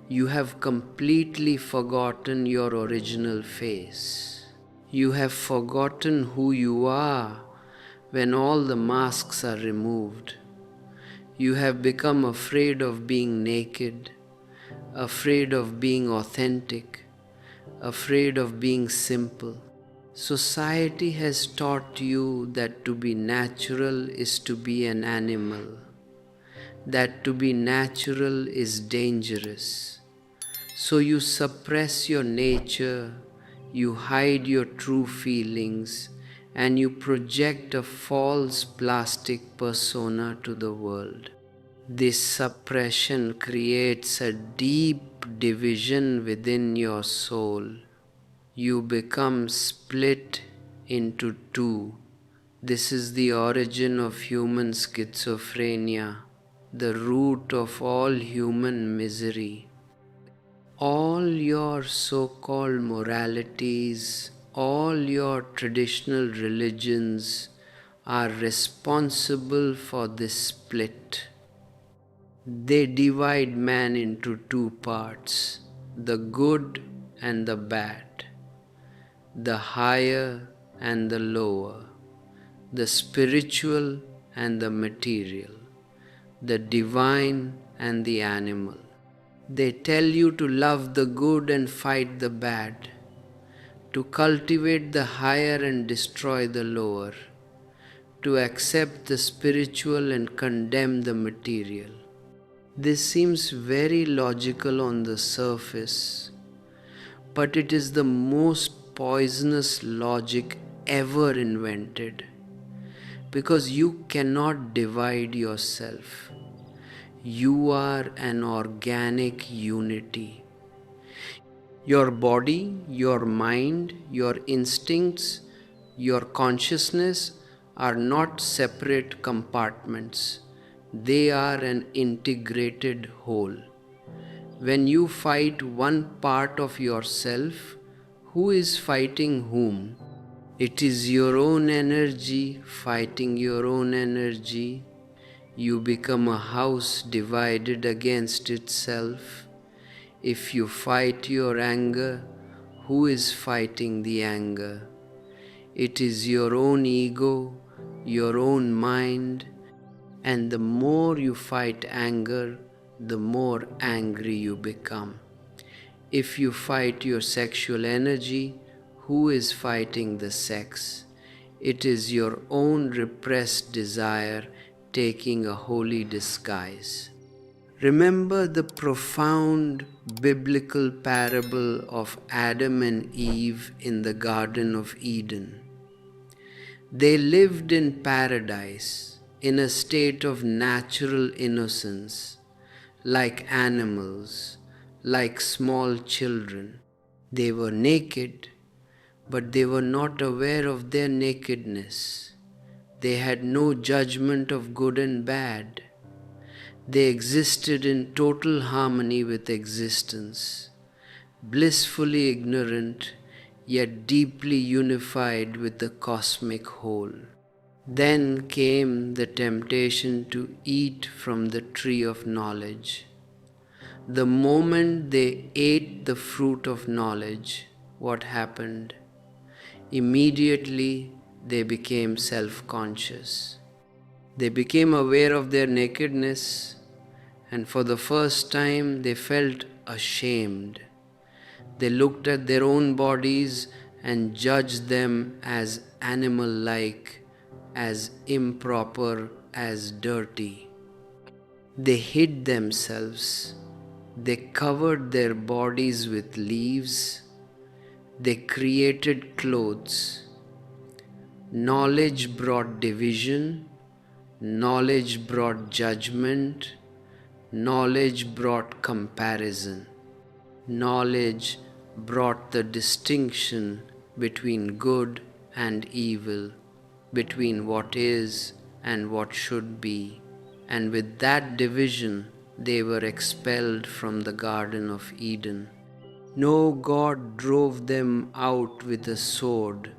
Speaker 1: you have completely forgotten your original face. You have forgotten who you are when all the masks are removed. You have become afraid of being naked, afraid of being authentic, afraid of being simple. Society has taught you that to be natural is to be an animal, that to be natural is dangerous. So you suppress your nature, you hide your true feelings, and you project a false plastic persona to the world. This suppression creates a deep division within your soul. You become split into two. This is the origin of human schizophrenia, the root of all human misery. All your so-called moralities, all your traditional religions are responsible for this split. They divide man into two parts, the good and the bad, the higher and the lower, the spiritual and the material, the divine and the animal. They tell you to love the good and fight the bad, to cultivate the higher and destroy the lower, to accept the spiritual and condemn the material. This seems very logical on the surface, but it is the most poisonous logic ever invented, because you cannot divide yourself. You are an organic unity. Your body, your mind, your instincts, your consciousness are not separate compartments. They are an integrated whole. When you fight one part of yourself, who is fighting whom? It is your own energy fighting your own energy. You become a house divided against itself. If you fight your anger, who is fighting the anger? It is your own ego, your own mind, and the more you fight anger, the more angry you become. If you fight your sexual energy, who is fighting the sex? It is your own repressed desire taking a holy disguise. Remember the profound biblical parable of Adam and Eve in the Garden of Eden. They lived in paradise in a state of natural innocence, like animals, like small children. They were naked, but they were not aware of their nakedness. They had no judgment of good and bad. They existed in total harmony with existence, blissfully ignorant, yet deeply unified with the cosmic whole. Then came the temptation to eat from the tree of knowledge. The moment they ate the fruit of knowledge, what happened? Immediately they became self-conscious. They became aware of their nakedness, and for the first time they felt ashamed. They looked at their own bodies and judged them as animal-like, as improper, as dirty. They hid themselves. They covered their bodies with leaves. They created clothes. Knowledge brought division. Knowledge brought judgment. Knowledge brought comparison. Knowledge brought the distinction between good and evil, between what is and what should be. And with that division, they were expelled from the Garden of Eden. No God drove them out with a sword.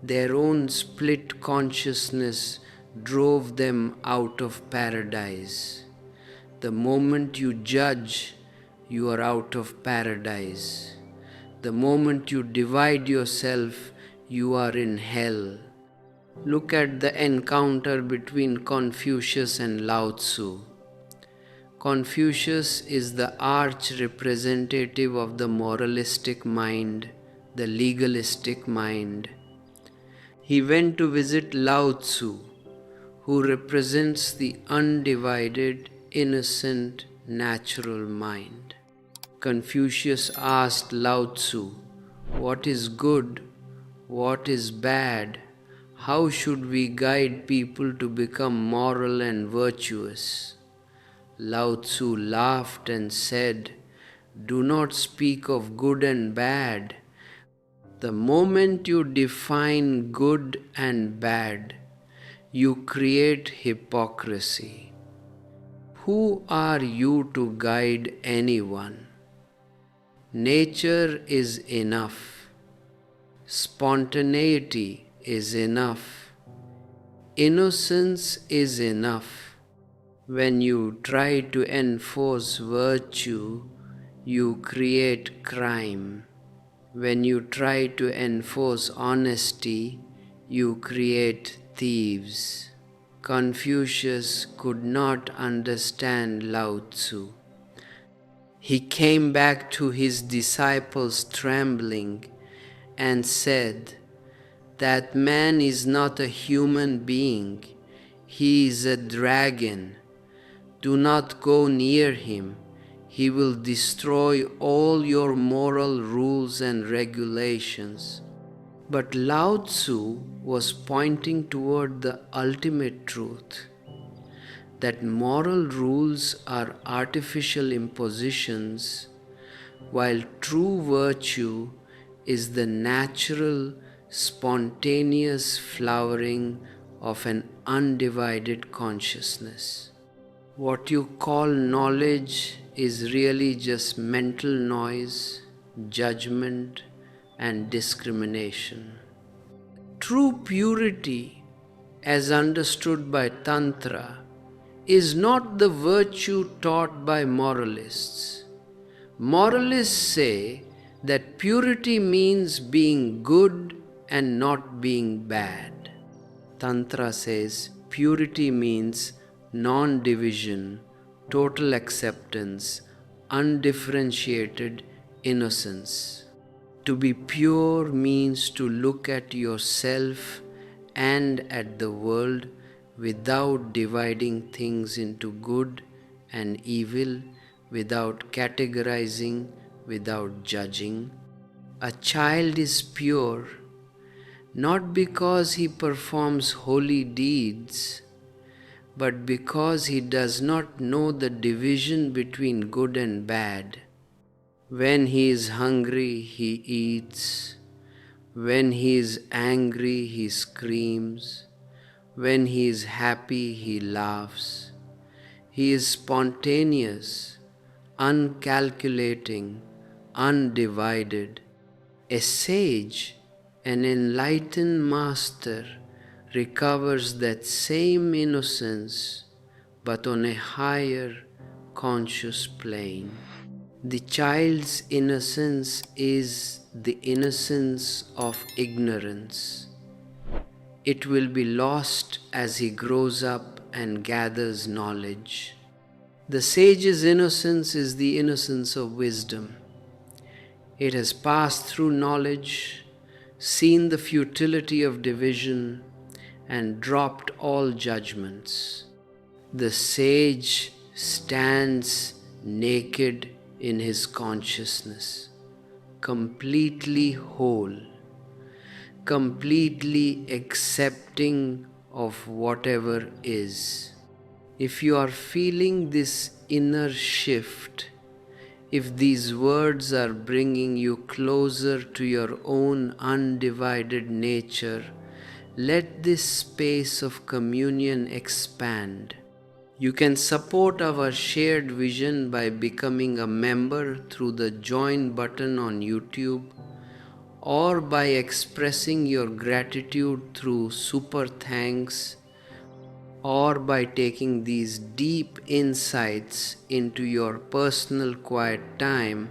Speaker 1: Their own split consciousness drove them out of paradise. The moment you judge, you are out of paradise. The moment you divide yourself, you are in hell. Look at the encounter between Confucius and Lao Tzu. Confucius is the arch representative of the moralistic mind, the legalistic mind. He went to visit Lao Tzu, who represents the undivided, innocent, natural mind. Confucius asked Lao Tzu, "What is good? What is bad? How should we guide people to become moral and virtuous?" Lao Tzu laughed and said, "Do not speak of good and bad. The moment you define good and bad, you create hypocrisy. Who are you to guide anyone? Nature is enough. Spontaneity is enough. Innocence is enough. When you try to enforce virtue, you create crime. When you try to enforce honesty, you create thieves." Confucius could not understand Lao Tzu. He came back to his disciples trembling and said, "That man is not a human being. He is a dragon. Do not go near him. He will destroy all your moral rules and regulations." But Lao Tzu was pointing toward the ultimate truth, that moral rules are artificial impositions, while true virtue is the natural, spontaneous flowering of an undivided consciousness. What you call knowledge is really just mental noise, judgment, and discrimination. True purity, as understood by Tantra, is not the virtue taught by moralists. Moralists say that purity means being good and not being bad. Tantra says purity means non-division, total acceptance, undifferentiated innocence. To be pure means to look at yourself and at the world without dividing things into good and evil, without categorizing, without judging. A child is pure not because he performs holy deeds, but because he does not know the division between good and bad. When he is hungry, he eats. When he is angry, he screams. When he is happy, he laughs. He is spontaneous, uncalculating, undivided. A sage, an enlightened master, recovers that same innocence, but on a higher conscious plane. The child's innocence is the innocence of ignorance. It will be lost as he grows up and gathers knowledge. The sage's innocence is the innocence of wisdom. It has passed through knowledge, seen the futility of division, and dropped all judgments. The sage stands naked in his consciousness, completely whole, completely accepting of whatever is. If you are feeling this inner shift, if these words are bringing you closer to your own undivided nature, let this space of communion expand. You can support our shared vision by becoming a member through the join button on YouTube, or by expressing your gratitude through super thanks, or by taking these deep insights into your personal quiet time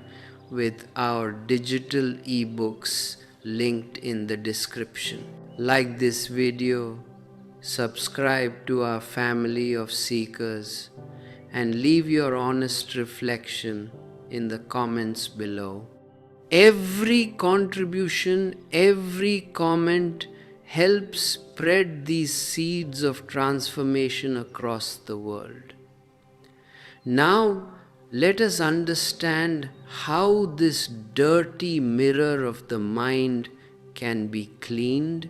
Speaker 1: with our digital ebooks linked in the description. Like this video, subscribe to our family of seekers, and leave your honest reflection in the comments below. Every contribution, every comment helps spread these seeds of transformation across the world. Now, let us understand how this dirty mirror of the mind can be cleaned,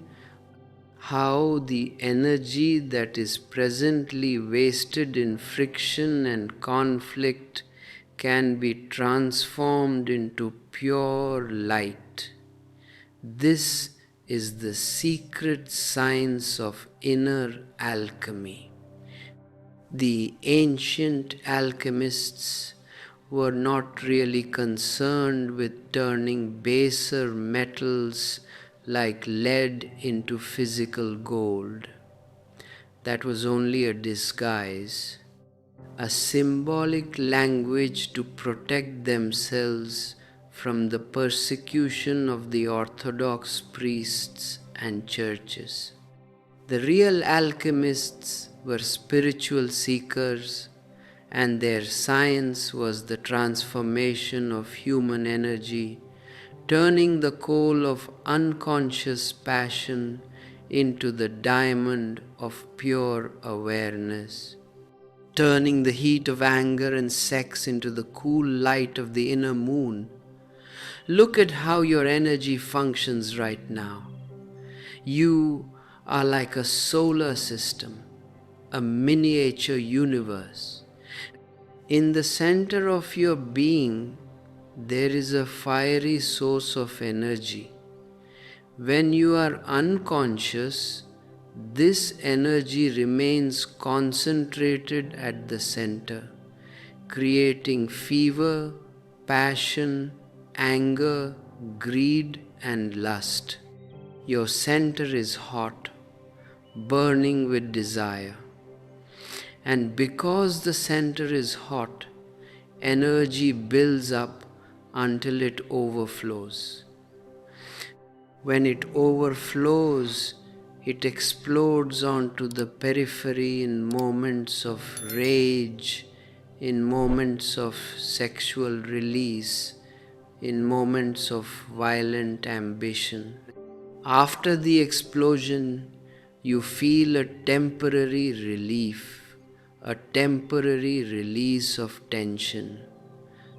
Speaker 1: how the energy that is presently wasted in friction and conflict can be transformed into pure light. This is the secret science of inner alchemy. The ancient alchemists were not really concerned with turning baser metals like lead into physical gold. That was only a disguise, a symbolic language to protect themselves from the persecution of the orthodox priests and churches. The real alchemists were spiritual seekers, and their science was the transformation of human energy, turning the coal of unconscious passion into the diamond of pure awareness, turning the heat of anger and sex into the cool light of the inner moon. Look at how your energy functions right now. You are like a solar system, a miniature universe. In the center of your being, there is a fiery source of energy. When you are unconscious, this energy remains concentrated at the center, creating fever, passion, anger, greed, and lust. Your center is hot, burning with desire. And because the center is hot, energy builds up until it overflows. When it overflows, it explodes onto the periphery in moments of rage, in moments of sexual release, in moments of violent ambition. After the explosion, you feel a temporary relief, a temporary release of tension,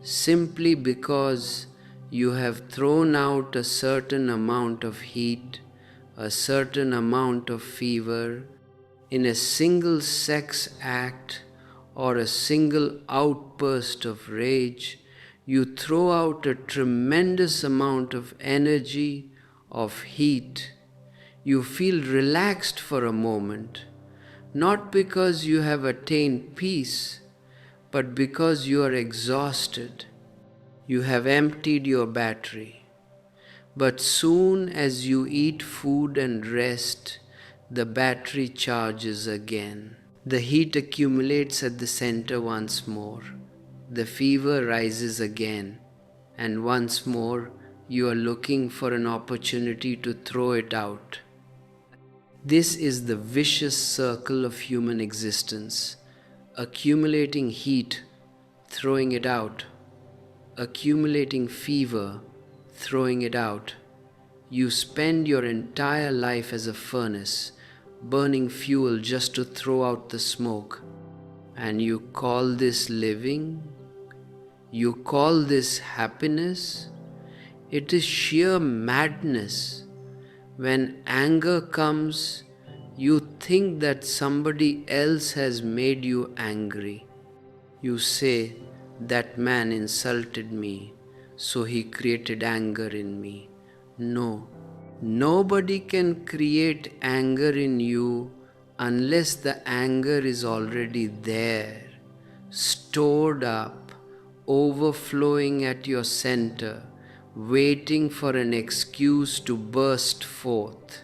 Speaker 1: simply because you have thrown out a certain amount of heat, a certain amount of fever, in a single sex act or a single outburst of rage. You throw out a tremendous amount of energy, of heat. You feel relaxed for a moment, not because you have attained peace, but because you are exhausted. You have emptied your battery. But soon as you eat food and rest, the battery charges again. The heat accumulates at the center once more. the fever rises again, and once more you are looking for an opportunity to throw it out. This is the vicious circle of human existence: accumulating heat, throwing it out; accumulating fever, throwing it out. You spend your entire life as a furnace, burning fuel just to throw out the smoke. And you call this living? You call this happiness? It is sheer madness. When anger comes, you think that somebody else has made you angry. You say, "That man insulted me, so he created anger in me." No, nobody can create anger in you unless the anger is already there, stored up, overflowing at your center, waiting for an excuse to burst forth.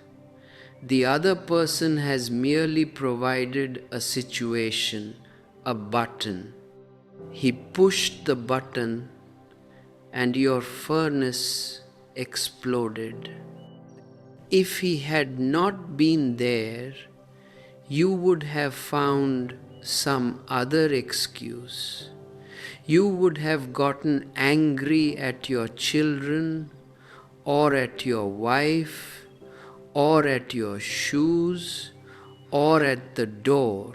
Speaker 1: The other person has merely provided a situation, a button. He pushed the button and your furnace exploded. If he had not been there, you would have found some other excuse. You would have gotten angry at your children, or at your wife, or at your shoes, or at the door.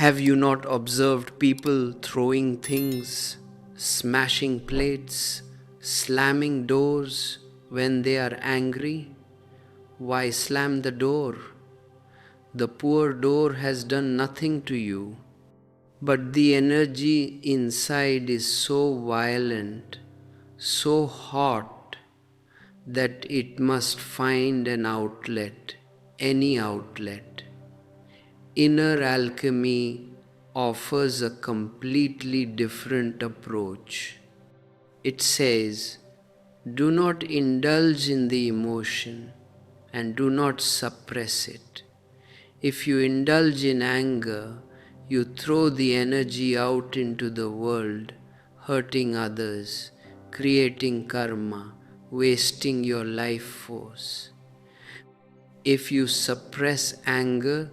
Speaker 1: Have you not observed people throwing things, smashing plates, slamming doors when they are angry? Why slam the door? The poor door has done nothing to you, but the energy inside is so violent, so hot, that it must find an outlet, any outlet. Inner alchemy offers a completely different approach. It says, do not indulge in the emotion and do not suppress it. If you indulge in anger, you throw the energy out into the world, hurting others, creating karma, wasting your life force. If you suppress anger,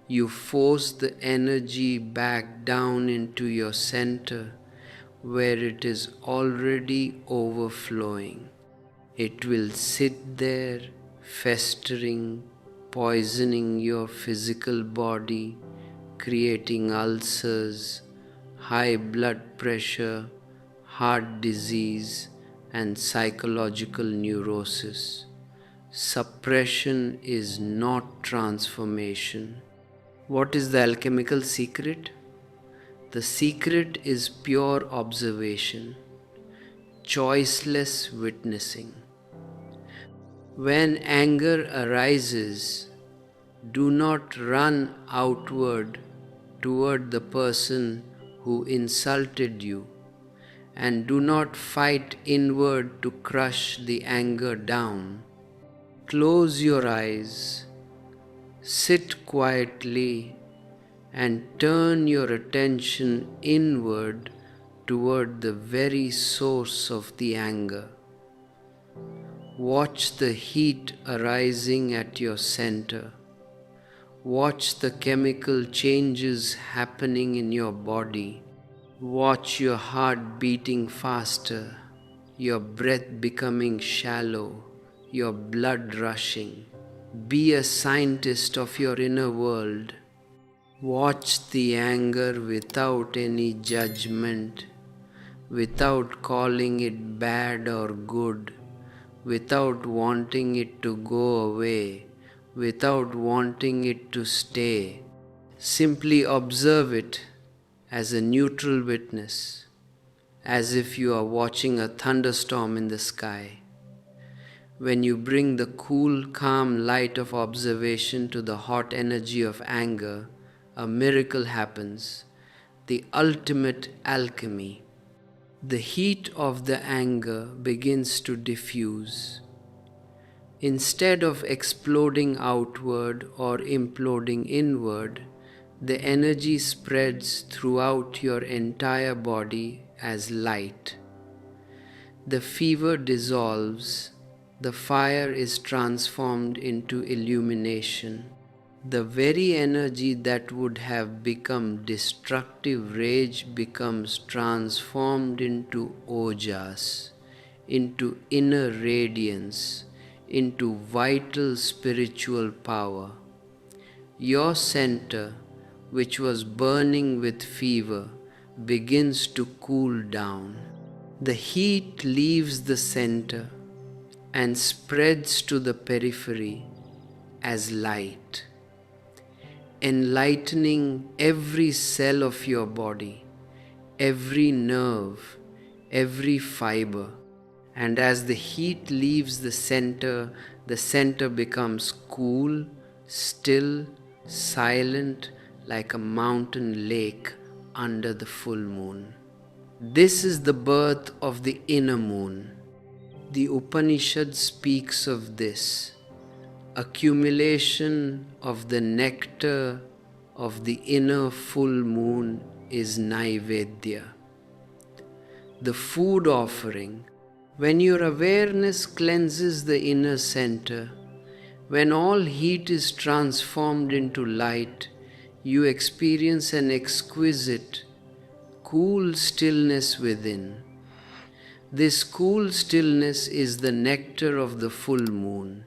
Speaker 1: you force the energy back down into your center, where it is already overflowing. It will sit there, festering, poisoning your physical body, creating ulcers, high blood pressure, heart disease, and psychological neurosis. Suppression is not transformation. What is the alchemical secret? The secret is pure observation, choiceless witnessing. When anger arises, do not run outward toward the person who insulted you, and do not fight inward to crush the anger down. Close your eyes, sit quietly, and turn your attention inward toward the very source of the anger. Watch the heat arising at your center. Watch the chemical changes happening in your body. Watch your heart beating faster, your breath becoming shallow, your blood rushing. Be a scientist of your inner world. Watch the anger without any judgment, without calling it bad or good, without wanting it to go away, without wanting it to stay. Simply observe it as a neutral witness, as if you are watching a thunderstorm in the sky. When you bring the cool, calm light of observation to the hot energy of anger, a miracle happens, the ultimate alchemy. The heat of the anger begins to diffuse. Instead of exploding outward or imploding inward, The energy spreads throughout your entire body as light. The fever dissolves, the fire is transformed into illumination. The very energy that would have become destructive rage becomes transformed into ojas, into inner radiance, into vital spiritual power. Your center, which was burning with fever, begins to cool down. The heat leaves the center and spreads to the periphery as light, enlightening every cell of your body, every nerve, every fiber. And as the heat leaves the center becomes cool, still, silent, like a mountain lake under the full moon. This is the birth of the inner moon. The Upanishad speaks of this accumulation of the nectar of the inner full moon is Naivedya, the food offering. When your awareness cleanses the inner center, when all heat is transformed into light, you experience an exquisite, cool stillness within. This cool stillness is the nectar of the full moon.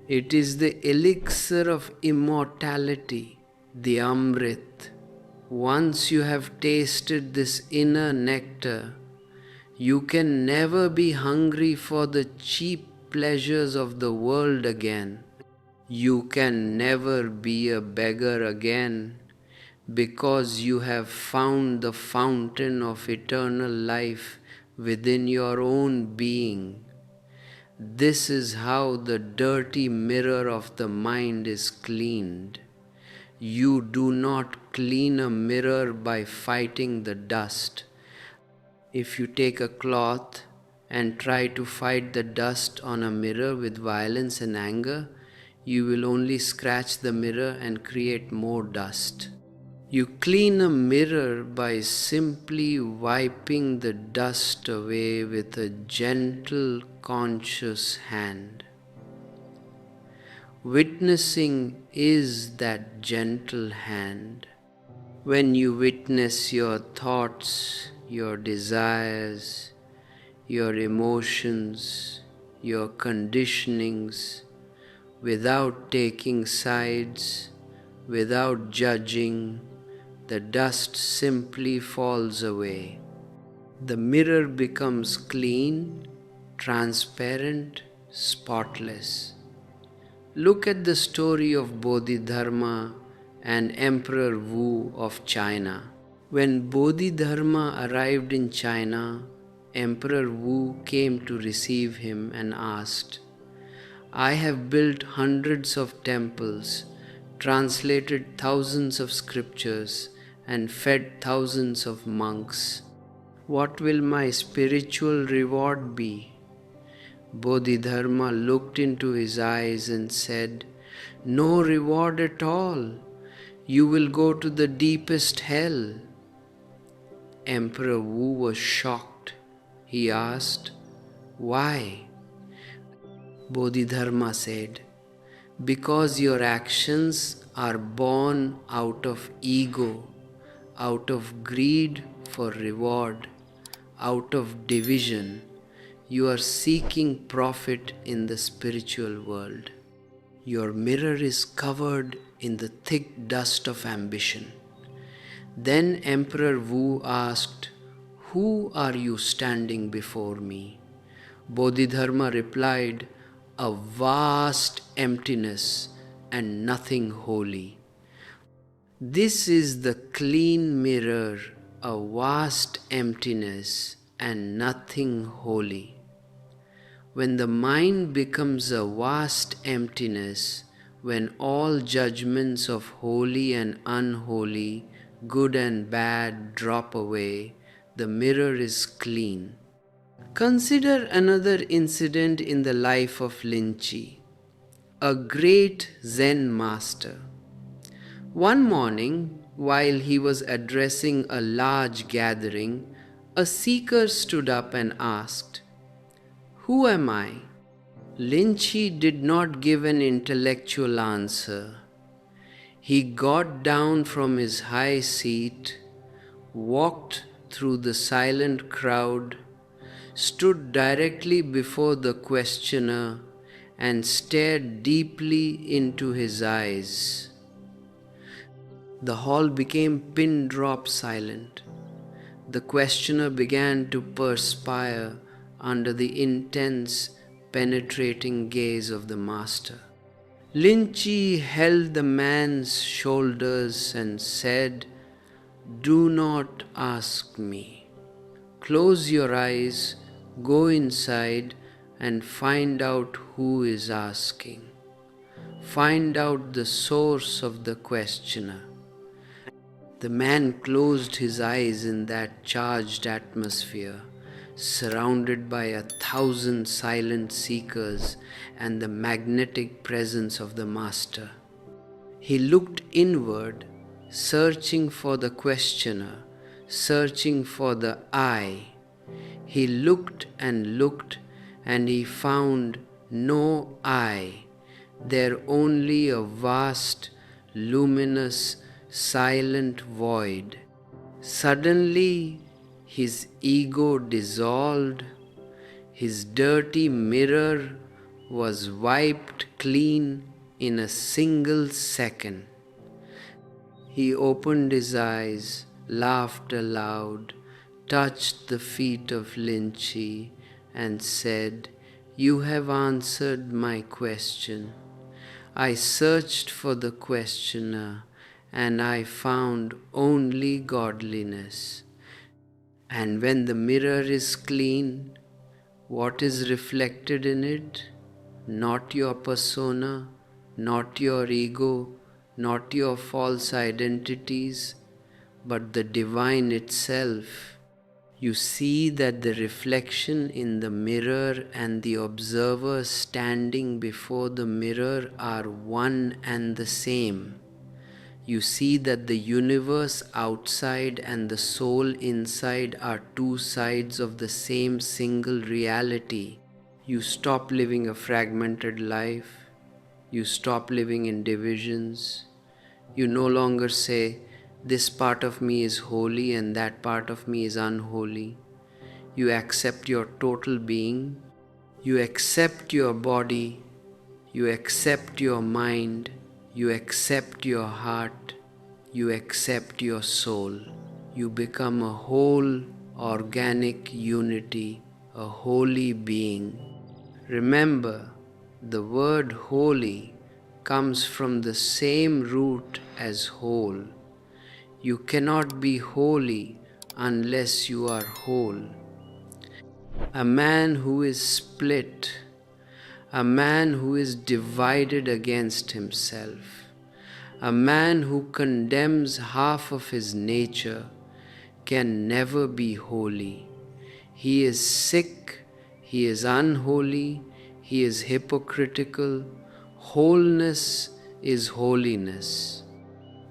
Speaker 1: It is the elixir of immortality, the Amrit. Once you have tasted this inner nectar, you can never be hungry for the cheap pleasures of the world again. You can never be a beggar again, because you have found the fountain of eternal life within your own being. This is how the dirty mirror of the mind is cleaned. You do not clean a mirror by fighting the dust. If you take a cloth and try to fight the dust on a mirror with violence and anger, you will only scratch the mirror and create more dust. You clean a mirror by simply wiping the dust away with a gentle, conscious hand. Witnessing is that gentle hand. When you witness your thoughts, your desires, your emotions, your conditionings, without taking sides, without judging, the dust simply falls away. The mirror becomes clean, transparent, spotless. Look at the story of Bodhidharma and Emperor Wu of China. When Bodhidharma arrived in China, Emperor Wu came to receive him and asked, "I have built hundreds of temples, translated thousands of scriptures, and fed thousands of monks. What will my spiritual reward be?" Bodhidharma looked into his eyes and said, "No reward at all. You will go to the deepest hell." Emperor Wu was shocked. He asked, "Why?" Bodhidharma said, "Because your actions are born out of ego, out of greed for reward, out of division. You are seeking profit in the spiritual world. Your mirror is covered in the thick dust of ambition." Then Emperor Wu asked, "Who are you standing before me?" Bodhidharma replied, "A vast emptiness and nothing holy." This is the clean mirror, a vast emptiness and nothing holy. When the mind becomes a vast emptiness, when all judgments of holy and unholy, good and bad drop away, the mirror is clean. Consider another incident in the life of Linchi, a great Zen master. One morning, while he was addressing a large gathering, a seeker stood up and asked, "Who am I?" Lynchy did not give an intellectual answer. He got down from his high seat, walked through the silent crowd, stood directly before the questioner, and stared deeply into his eyes. The hall became pin drop silent. The questioner began to perspire under the intense, penetrating gaze of the master. Lynchy held the man's shoulders and said, "Do not ask me. Close your eyes, go inside, and find out who is asking. Find out the source of the questioner." The man closed his eyes in that charged atmosphere, surrounded by 1,000 silent seekers and the magnetic presence of the master. He looked inward, searching for the questioner, searching for the I. He looked, and he found no I, there only a vast, luminous, silent void. Suddenly, his ego dissolved, his dirty mirror was wiped clean in a single second. He opened his eyes, laughed aloud, touched the feet of Lynchy, and said, "You have answered my question. I searched for the questioner, and I found only godliness." And when the mirror is clean, what is reflected in it? Not your persona, not your ego, not your false identities, but the divine itself. You see that the reflection in the mirror and the observer standing before the mirror are one and the same. You see that the universe outside and the soul inside are two sides of the same single reality. You stop living a fragmented life. You stop living in divisions. You no longer say, "This part of me is holy and that part of me is unholy." You accept your total being. You accept your body. You accept your mind. You accept your heart. You accept your soul. You become a whole organic unity, a holy being. Remember, the word holy comes from the same root as whole. You cannot be holy unless you are whole. A man who is split, a man who is divided against himself, a man who condemns half of his nature can never be holy. He is sick, he is unholy, he is hypocritical. Wholeness is holiness.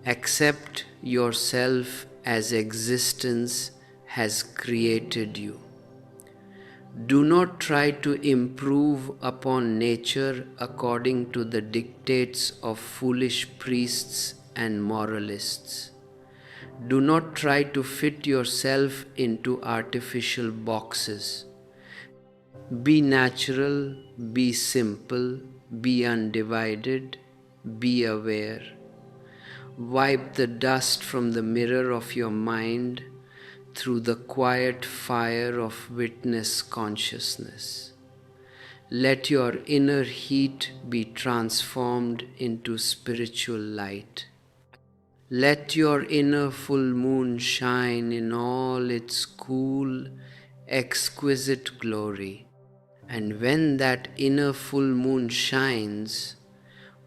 Speaker 1: Accept yourself as existence has created you. Do not try to improve upon nature according to the dictates of foolish priests and moralists. Do not try to fit yourself into artificial boxes. Be natural, be simple, be undivided, be aware. Wipe the dust from the mirror of your mind through the quiet fire of witness consciousness. Let your inner heat be transformed into spiritual light. Let your inner full moon shine in all its cool, exquisite glory. And when that inner full moon shines,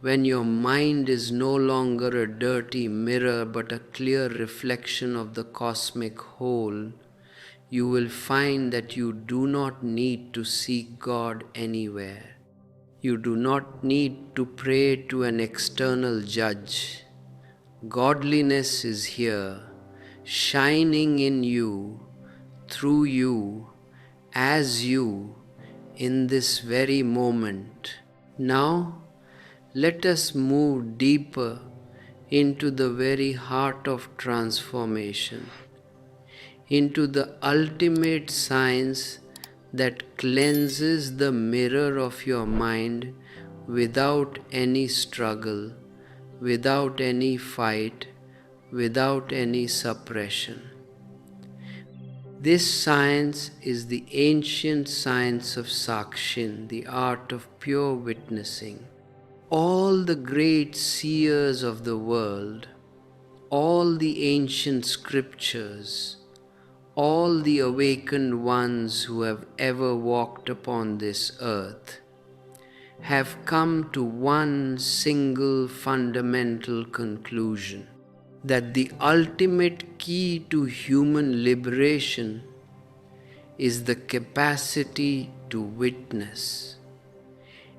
Speaker 1: when your mind is no longer a dirty mirror but a clear reflection of the cosmic whole, you will find that you do not need to seek God anywhere. You do not need to pray to an external judge. Godliness is here, shining in you, through you, as you, in this very moment. Now, let us move deeper into the very heart of transformation, into the ultimate science that cleanses the mirror of your mind without any struggle, without any fight, without any suppression. This science is the ancient science of Sakshin, the art of pure witnessing. All the great seers of the world, all the ancient scriptures, all the awakened ones who have ever walked upon this earth have come to one single fundamental conclusion, that the ultimate key to human liberation is the capacity to witness.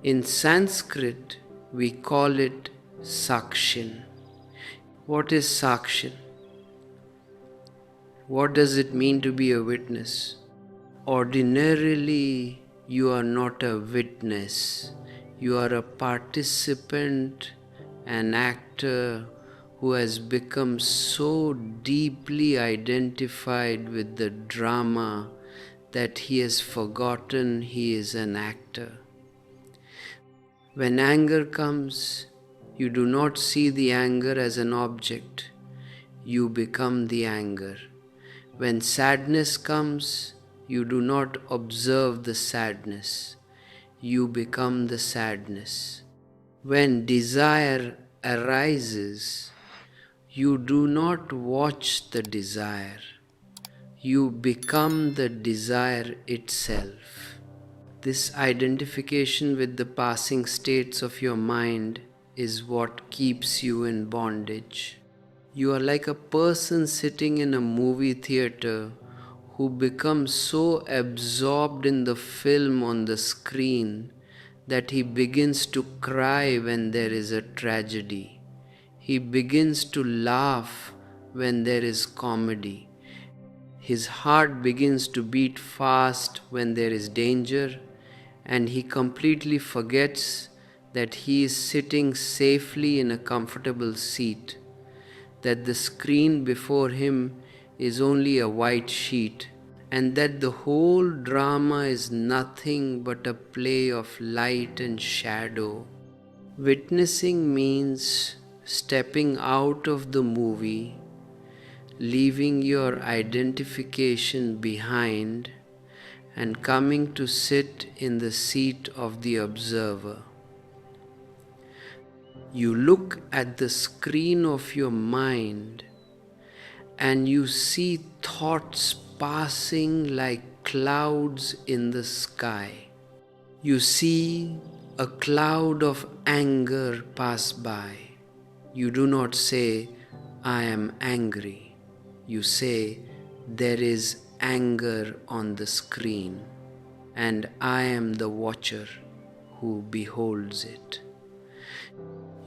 Speaker 1: In Sanskrit, we call it Sakshin. What is Sakshin? What does it mean to be a witness? Ordinarily, you are not a witness. You are a participant, an actor who has become so deeply identified with the drama that he has forgotten he is an actor. When anger comes, you do not see the anger as an object. You become the anger. When sadness comes, you do not observe the sadness. You become the sadness. When desire arises, you do not watch the desire. You become the desire itself. This identification with the passing states of your mind is what keeps you in bondage. You are like a person sitting in a movie theater who becomes so absorbed in the film on the screen that he begins to cry when there is a tragedy. He begins to laugh when there is comedy. His heart begins to beat fast when there is danger, and he completely forgets that he is sitting safely in a comfortable seat, that the screen before him is only a white sheet, and that the whole drama is nothing but a play of light and shadow. Witnessing means stepping out of the movie, leaving your identification behind, and coming to sit in the seat of the observer. You look at the screen of your mind and you see thoughts passing like clouds in the sky. You see a cloud of anger pass by. You do not say, "I am angry." You say, "There is anger on the screen, and I am the watcher who beholds it."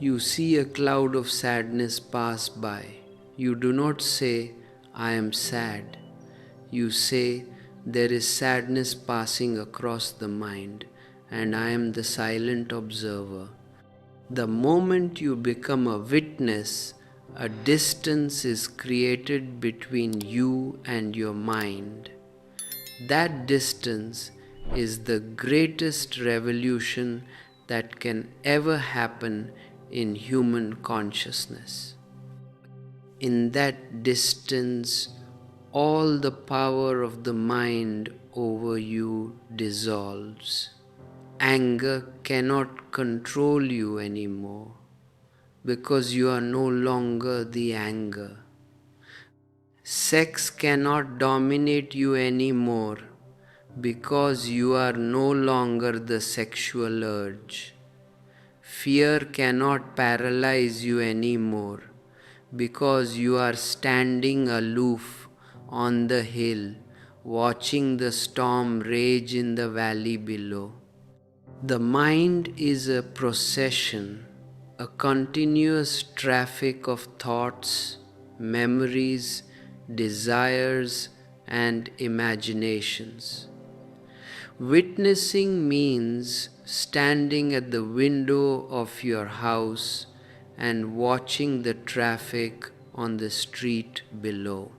Speaker 1: You see a cloud of sadness pass by. You do not say, "I am sad." You say, "There is sadness passing across the mind, and I am the silent observer." The moment you become a witness, a distance is created between you and your mind. That distance is the greatest revolution that can ever happen in human consciousness. In that distance, all the power of the mind over you dissolves. Anger cannot control you anymore because you are no longer the anger. Sex cannot dominate you anymore because you are no longer the sexual urge. Fear cannot paralyze you anymore because you are standing aloof on the hill, watching the storm rage in the valley below. The mind is a procession. a continuous traffic of thoughts, memories, desires, and imaginations. Witnessing means standing at the window of your house and watching the traffic on the street below.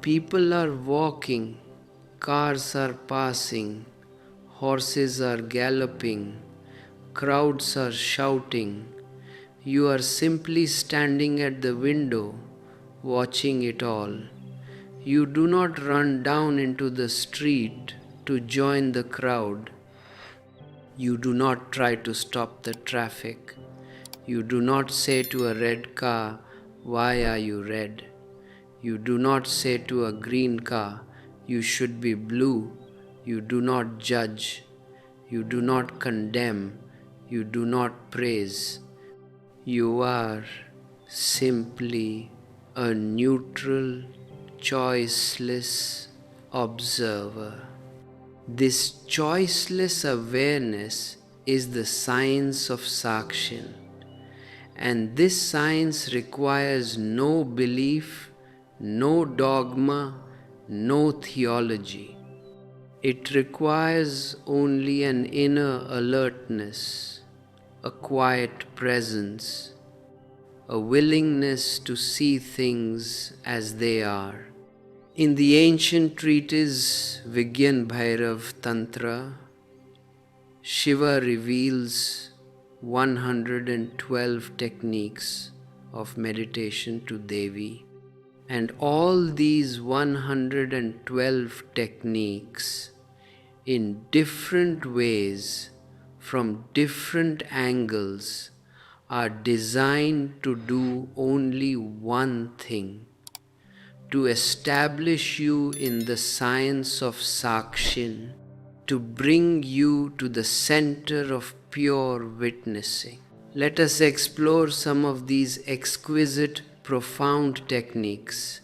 Speaker 1: People are walking, cars are passing, horses are galloping, crowds are shouting. You are simply standing at the window, watching it all. You do not run down into the street to join the crowd. You do not try to stop the traffic. You do not say to a red car, "Why are you red?" You do not say to a green car, "You should be blue." You do not judge. You do not condemn. You do not praise. You are simply a neutral, choiceless observer. This choiceless awareness is the science of Sakshin, and this science requires no belief, no dogma, no theology. It requires only an inner alertness, a quiet presence, a willingness to see things as they are. In the ancient treatise Vigyan Bhairav Tantra, Shiva reveals 112 techniques of meditation to Devi, and all these 112 techniques in different ways, from different angles, are designed to do only one thing: to establish you in the science of Sakshin, to bring you to the center of pure witnessing. Let us explore some of these exquisite, profound techniques,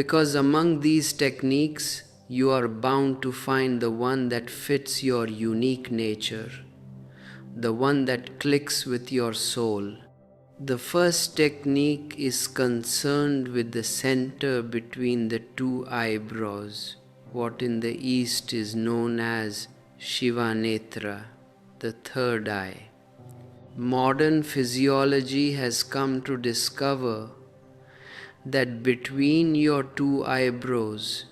Speaker 1: because among these techniques you are bound to find the one that fits your unique nature, the one that clicks with your soul. The first technique is concerned with the center between the two eyebrows, what in the East is known as Shiva Netra, the third eye. Modern physiology has come to discover that between your two eyebrows,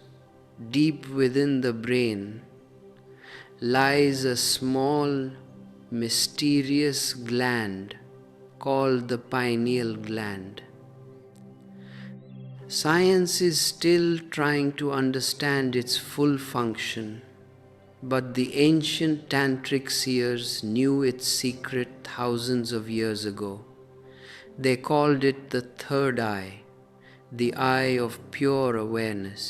Speaker 1: deep within the brain, lies a small, mysterious gland called the pineal gland. Science is still trying to understand its full function, but the ancient tantric seers knew its secret thousands of years ago. They called it the third eye, the eye of pure awareness.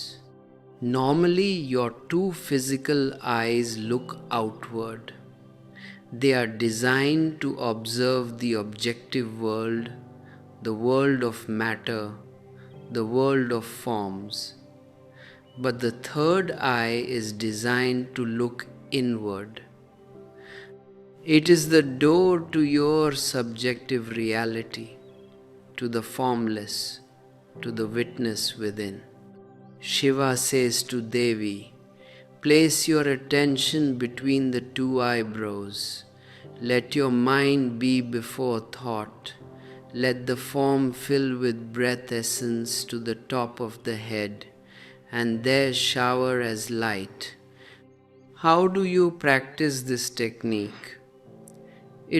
Speaker 1: Normally, your two physical eyes look outward. They are designed to observe the objective world, the world of matter, the world of forms. But the third eye is designed to look inward. It is the door to your subjective reality, to the formless, to the witness within. Shiva says to Devi, "Place your attention between the two eyebrows. Let your mind be before thought. Let the form fill with breath essence to the top of the head, and there shower as light." How do you practice this technique?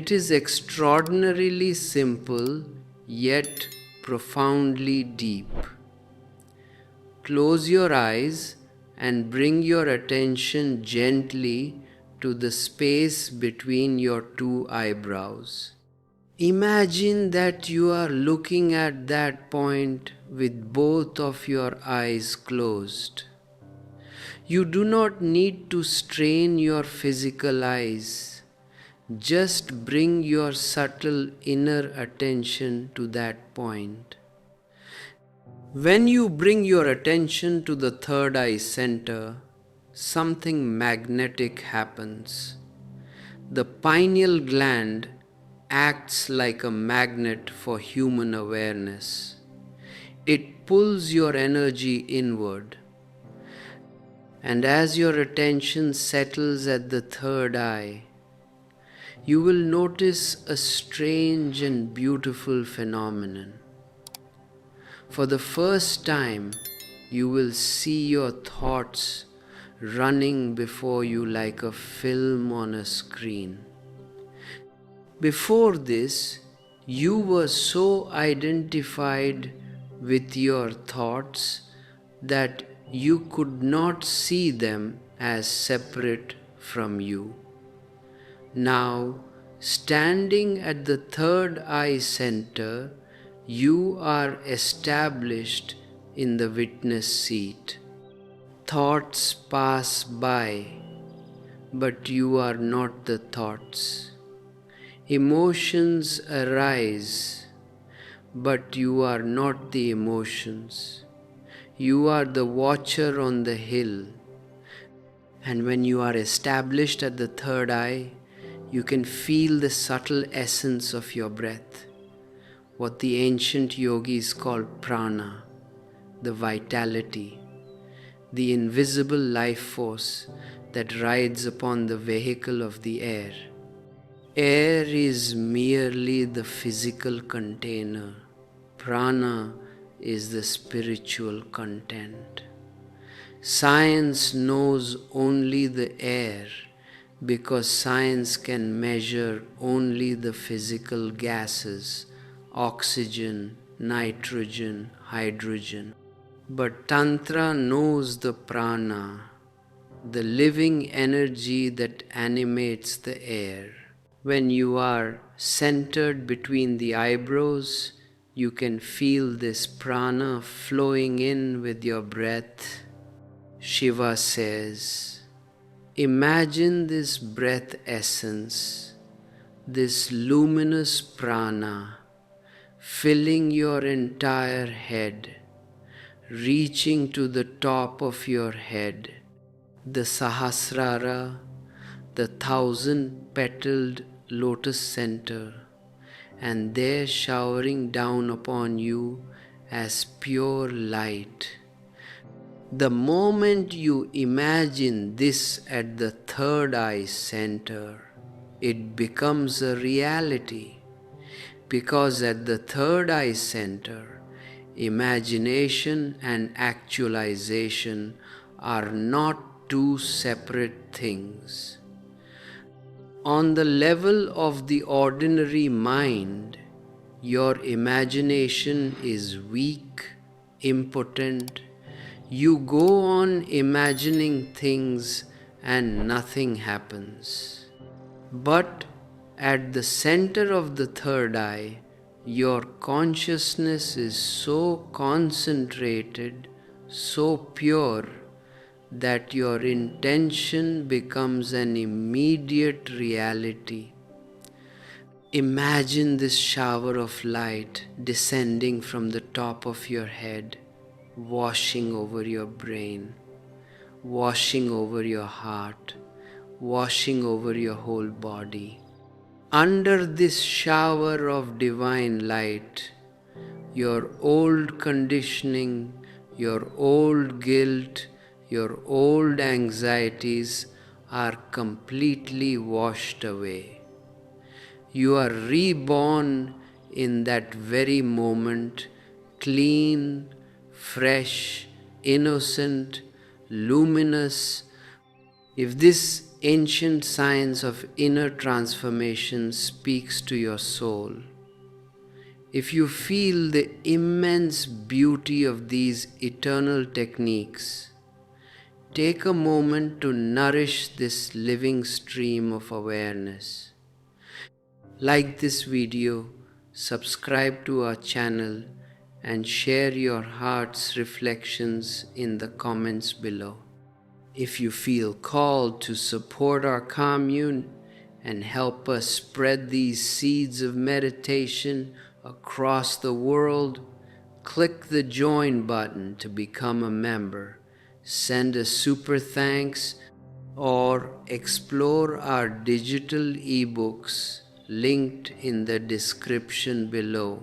Speaker 1: It is extraordinarily simple, yet profoundly deep. Close your eyes and bring your attention gently to the space between your two eyebrows. Imagine that you are looking at that point with both of your eyes closed. You do not need to strain your physical eyes. Just bring your subtle inner attention to that point. When you bring your attention to the third eye center, something magnetic happens. The pineal gland acts like a magnet for human awareness. It pulls your energy inward. And as your attention settles at the third eye, you will notice a strange and beautiful phenomenon. For the first time, you will see your thoughts running before you like a film on a screen. Before this, you were so identified with your thoughts that you could not see them as separate from you. Now, standing at the third eye center, you are established in the witness seat. Thoughts pass by, but you are not the thoughts. Emotions arise, but you are not the emotions. You are the watcher on the hill. And when you are established at the third eye, you can feel the subtle essence of your breath, what the ancient yogis called prana, the vitality, the invisible life force that rides upon the vehicle of the air. Air is merely the physical container. Prana is the spiritual content. Science knows only the air because science can measure only the physical gases, oxygen, nitrogen, hydrogen. But Tantra knows the prana, the living energy that animates the air. When you are centered between the eyebrows, you can feel this prana flowing in with your breath. Shiva says, imagine this breath essence, this luminous prana, filling your entire head, reaching to the top of your head, the Sahasrara, the 1,000-petaled lotus center, and there showering down upon you as pure light. The moment you imagine this at the third eye center, it becomes a reality, because at the third eye center, imagination and actualization are not two separate things. On the level of the ordinary mind, your imagination is weak, impotent. You go on imagining things and nothing happens. But at the center of the third eye, your consciousness is so concentrated, so pure, that your intention becomes an immediate reality. Imagine this shower of light descending from the top of your head, washing over your brain, washing over your heart, washing over your whole body. Under this shower of divine light, your old conditioning, your old guilt, your old anxieties are completely washed away. You are reborn in that very moment, clean, fresh, innocent, luminous. If this ancient science of inner transformation speaks to your soul, if you feel the immense beauty of these eternal techniques, take a moment to nourish this living stream of awareness. Like this video, subscribe to our channel, and share your heart's reflections in the comments below. If you feel called to support our commune and help us spread these seeds of meditation across the world, click the join button to become a member, send a super thanks, or explore our digital ebooks linked in the description below.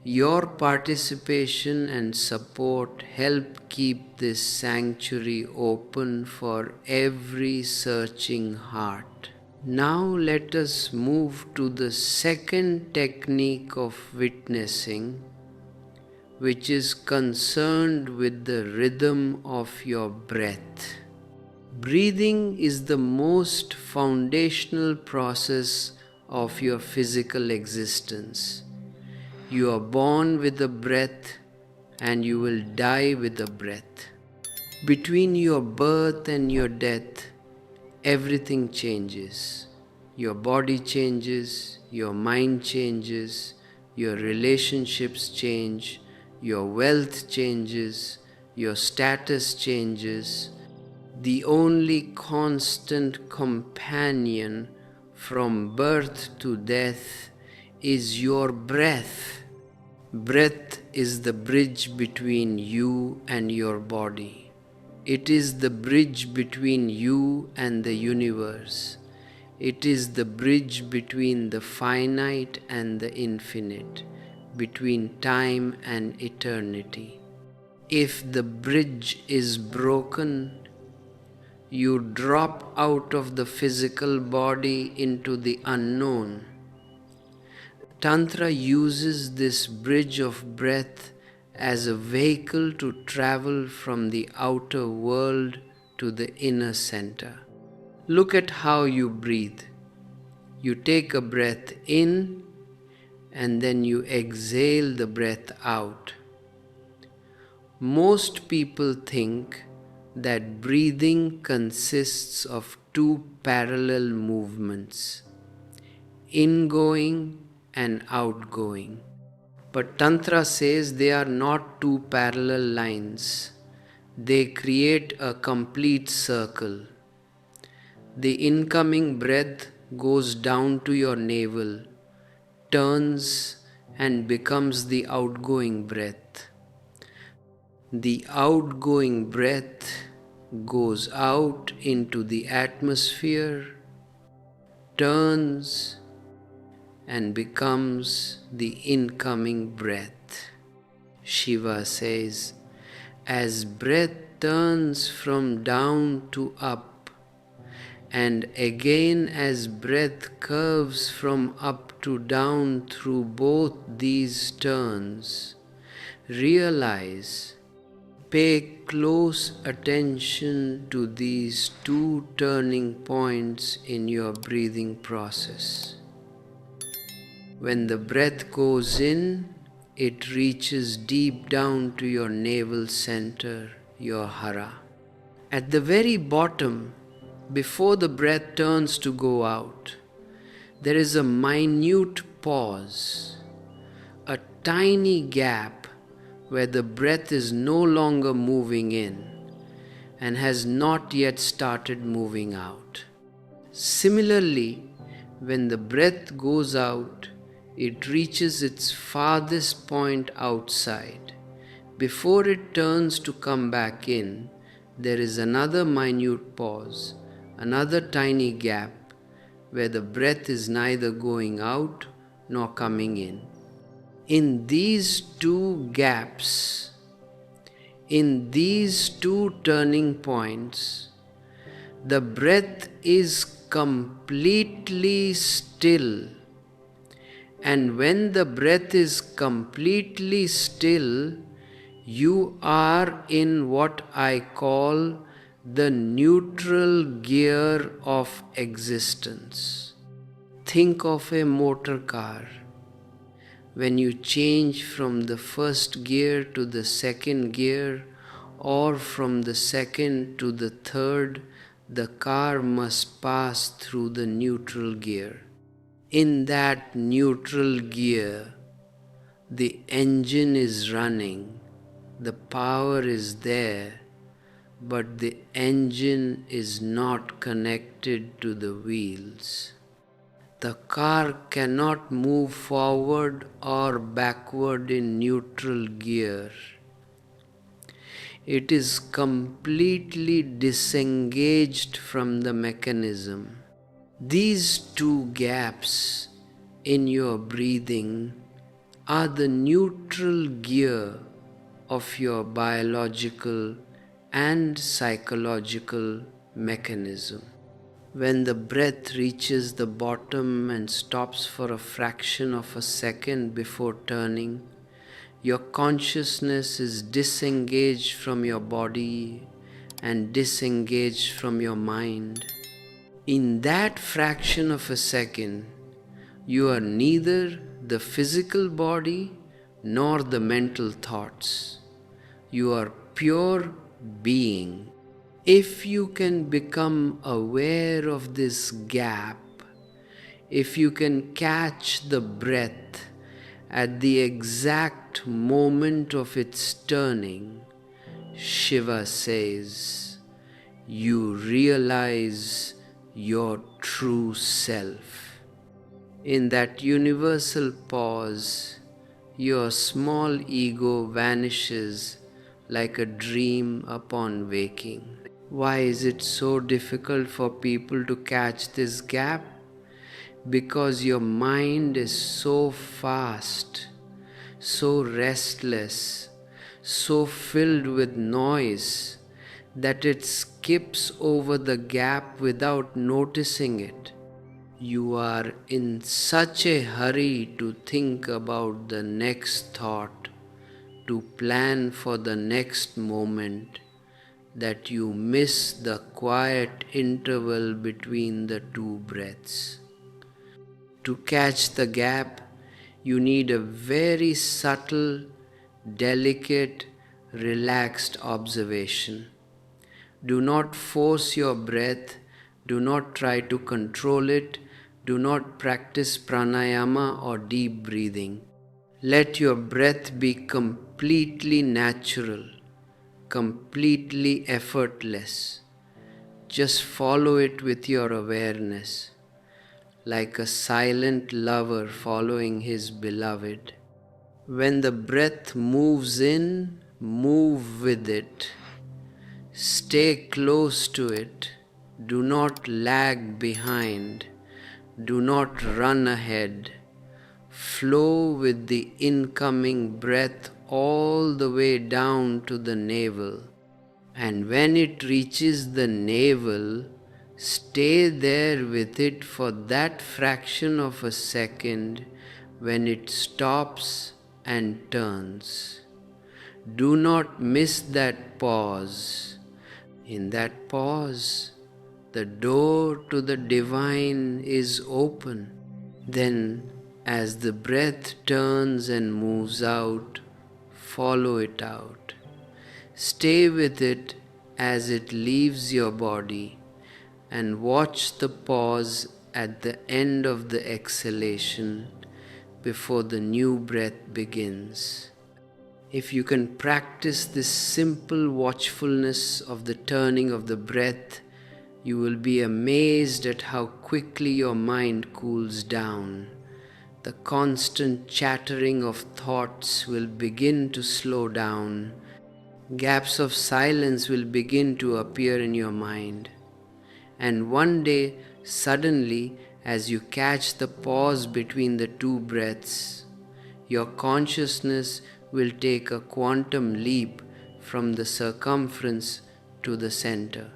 Speaker 1: Your participation and support help keep this sanctuary open for every searching heart. Now let us move to the second technique of witnessing, which is concerned with the rhythm of your breath. Breathing is the most foundational process of your physical existence. You are born with a breath and you will die with a breath. Between your birth and your death, everything changes. Your body changes, your mind changes, your relationships change, your wealth changes, your status changes. The only constant companion from birth to death is your breath. Breath is the bridge between you and your body. It is the bridge between you and the universe. It is the bridge between the finite and the infinite, between time and eternity. If the bridge is broken, you drop out of the physical body into the unknown. Tantra uses this bridge of breath as a vehicle to travel from the outer world to the inner center. Look at how you breathe. You take a breath in and then you exhale the breath out. Most people think that breathing consists of two parallel movements, ingoing and outgoing. But Tantra says they are not two parallel lines. They create a complete circle. The incoming breath goes down to your navel, turns and becomes the outgoing breath. The outgoing breath goes out into the atmosphere, turns and becomes the incoming breath. Shiva says, as breath turns from down to up, and again as breath curves from up to down through both these turns, realize, pay close attention to these two turning points in your breathing process. When the breath goes in, it reaches deep down to your navel center, your hara. At the very bottom, before the breath turns to go out, there is a minute pause, a tiny gap where the breath is no longer moving in and has not yet started moving out. Similarly, when the breath goes out, it reaches its farthest point outside. Before it turns to come back in, there is another minute pause, another tiny gap, where the breath is neither going out nor coming in. In these two gaps, in these two turning points, the breath is completely still. And when the breath is completely still, you are in what I call the neutral gear of existence. Think of a motor car. When you change from the first gear to the second gear, or from the second to the third, the car must pass through the neutral gear. In that neutral gear, the engine is running, the power is there, but the engine is not connected to the wheels. The car cannot move forward or backward in neutral gear. It is completely disengaged from the mechanism. These two gaps in your breathing are the neutral gear of your biological and psychological mechanism. When the breath reaches the bottom and stops for a fraction of a second before turning, your consciousness is disengaged from your body and disengaged from your mind. In that fraction of a second, you are neither the physical body nor the mental thoughts. You are pure being. If you can become aware of this gap, if you can catch the breath at the exact moment of its turning, Shiva says, you realize your true self. In that universal pause, your small ego vanishes like a dream upon waking. Why is it so difficult for people to catch this gap? Because your mind is so fast, so restless, so filled with noise that it skips over the gap without noticing it. You are in such a hurry to think about the next thought, to plan for the next moment, that you miss the quiet interval between the two breaths. To catch the gap, you need a very subtle, delicate, relaxed observation. Do not force your breath, do not try to control it, do not practice pranayama or deep breathing. Let your breath be completely natural, completely effortless. Just follow it with your awareness, like a silent lover following his beloved. When the breath moves in, move with it. Stay close to it. Do not lag behind. Do not run ahead. Flow with the incoming breath all the way down to the navel. And when it reaches the navel, stay there with it for that fraction of a second when it stops and turns. Do not miss that pause. In that pause, the door to the divine is open. Then, as the breath turns and moves out, follow it out. Stay with it as it leaves your body and watch the pause at the end of the exhalation before the new breath begins. If you can practice this simple watchfulness of the turning of the breath, you will be amazed at how quickly your mind cools down. The constant chattering of thoughts will begin to slow down. Gaps of silence will begin to appear in your mind. And one day, suddenly, as you catch the pause between the two breaths, your consciousness will take a quantum leap from the circumference to the center.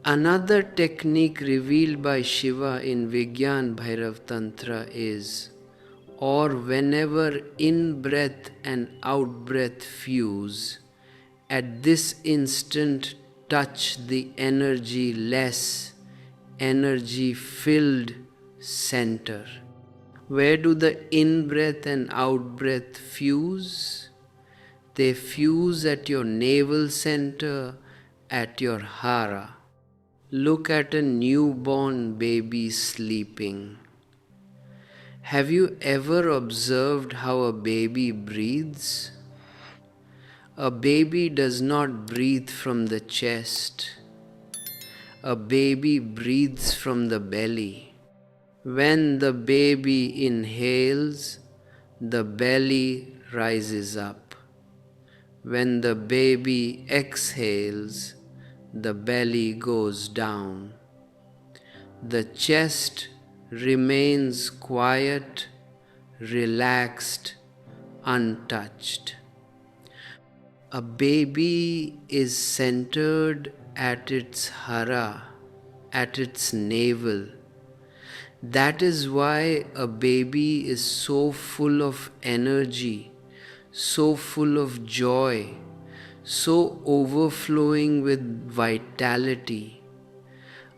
Speaker 1: Another technique revealed by Shiva in Vigyan Bhairav Tantra is, or whenever in-breath and out-breath fuse, at this instant touch the energy-less, energy-filled center. Where do the in-breath and out-breath fuse? They fuse at your navel center, at your hara. Look at a newborn baby sleeping. Have you ever observed how a baby breathes? A baby does not breathe from the chest. A baby breathes from the belly. When the baby inhales, the belly rises up. When the baby exhales, the belly goes down. The chest remains quiet, relaxed, untouched. A baby is centered at its hara, at its navel. That is why a baby is so full of energy, so full of joy, so overflowing with vitality.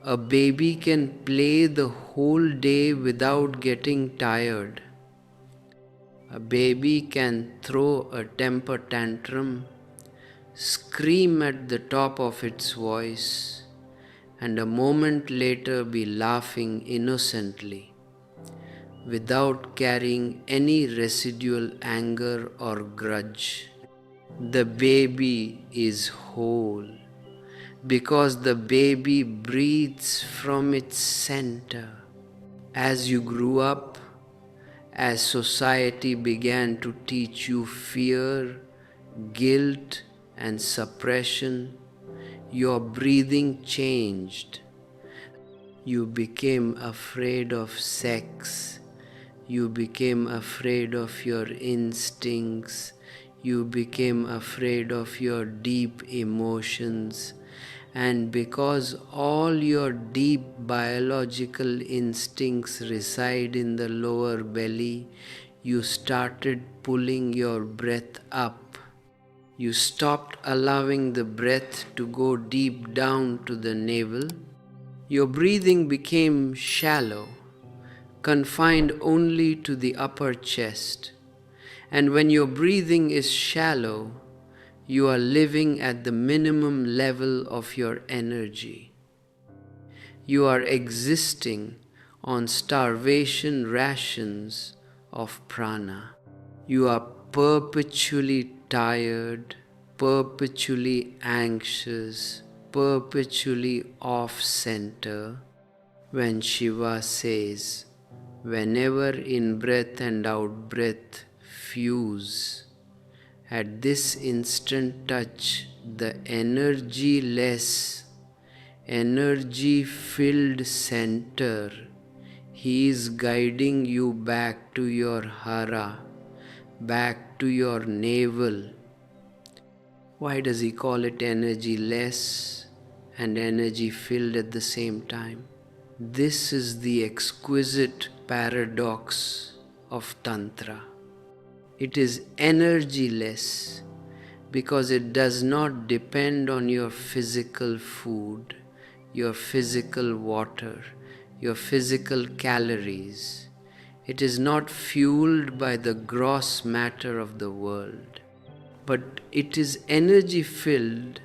Speaker 1: A baby can play the whole day without getting tired. A baby can throw a temper tantrum, scream at the top of its voice, and a moment later be laughing innocently, without carrying any residual anger or grudge. The baby is whole because the baby breathes from its center. As you grew up, as society began to teach you fear, guilt, and suppression, your breathing changed. You became afraid of sex. You became afraid of your instincts. You became afraid of your deep emotions. And because all your deep biological instincts reside in the lower belly, you started pulling your breath up. You stopped allowing the breath to go deep down to the navel. Your breathing became shallow, confined only to the upper chest. And when your breathing is shallow, you are living at the minimum level of your energy. You are existing on starvation rations of prana. You are perpetually tired, perpetually anxious, perpetually off-center. When Shiva says, whenever in-breath and out-breath fuse, at this instant touch, the energy-less, energy-filled center, he is guiding you back to your hara, back to your navel. Why does he call it energy-less and energy-filled at the same time? This is the exquisite paradox of Tantra. It is energyless because it does not depend on your physical food, your physical water, your physical calories. It is not fueled by the gross matter of the world, but it is energy filled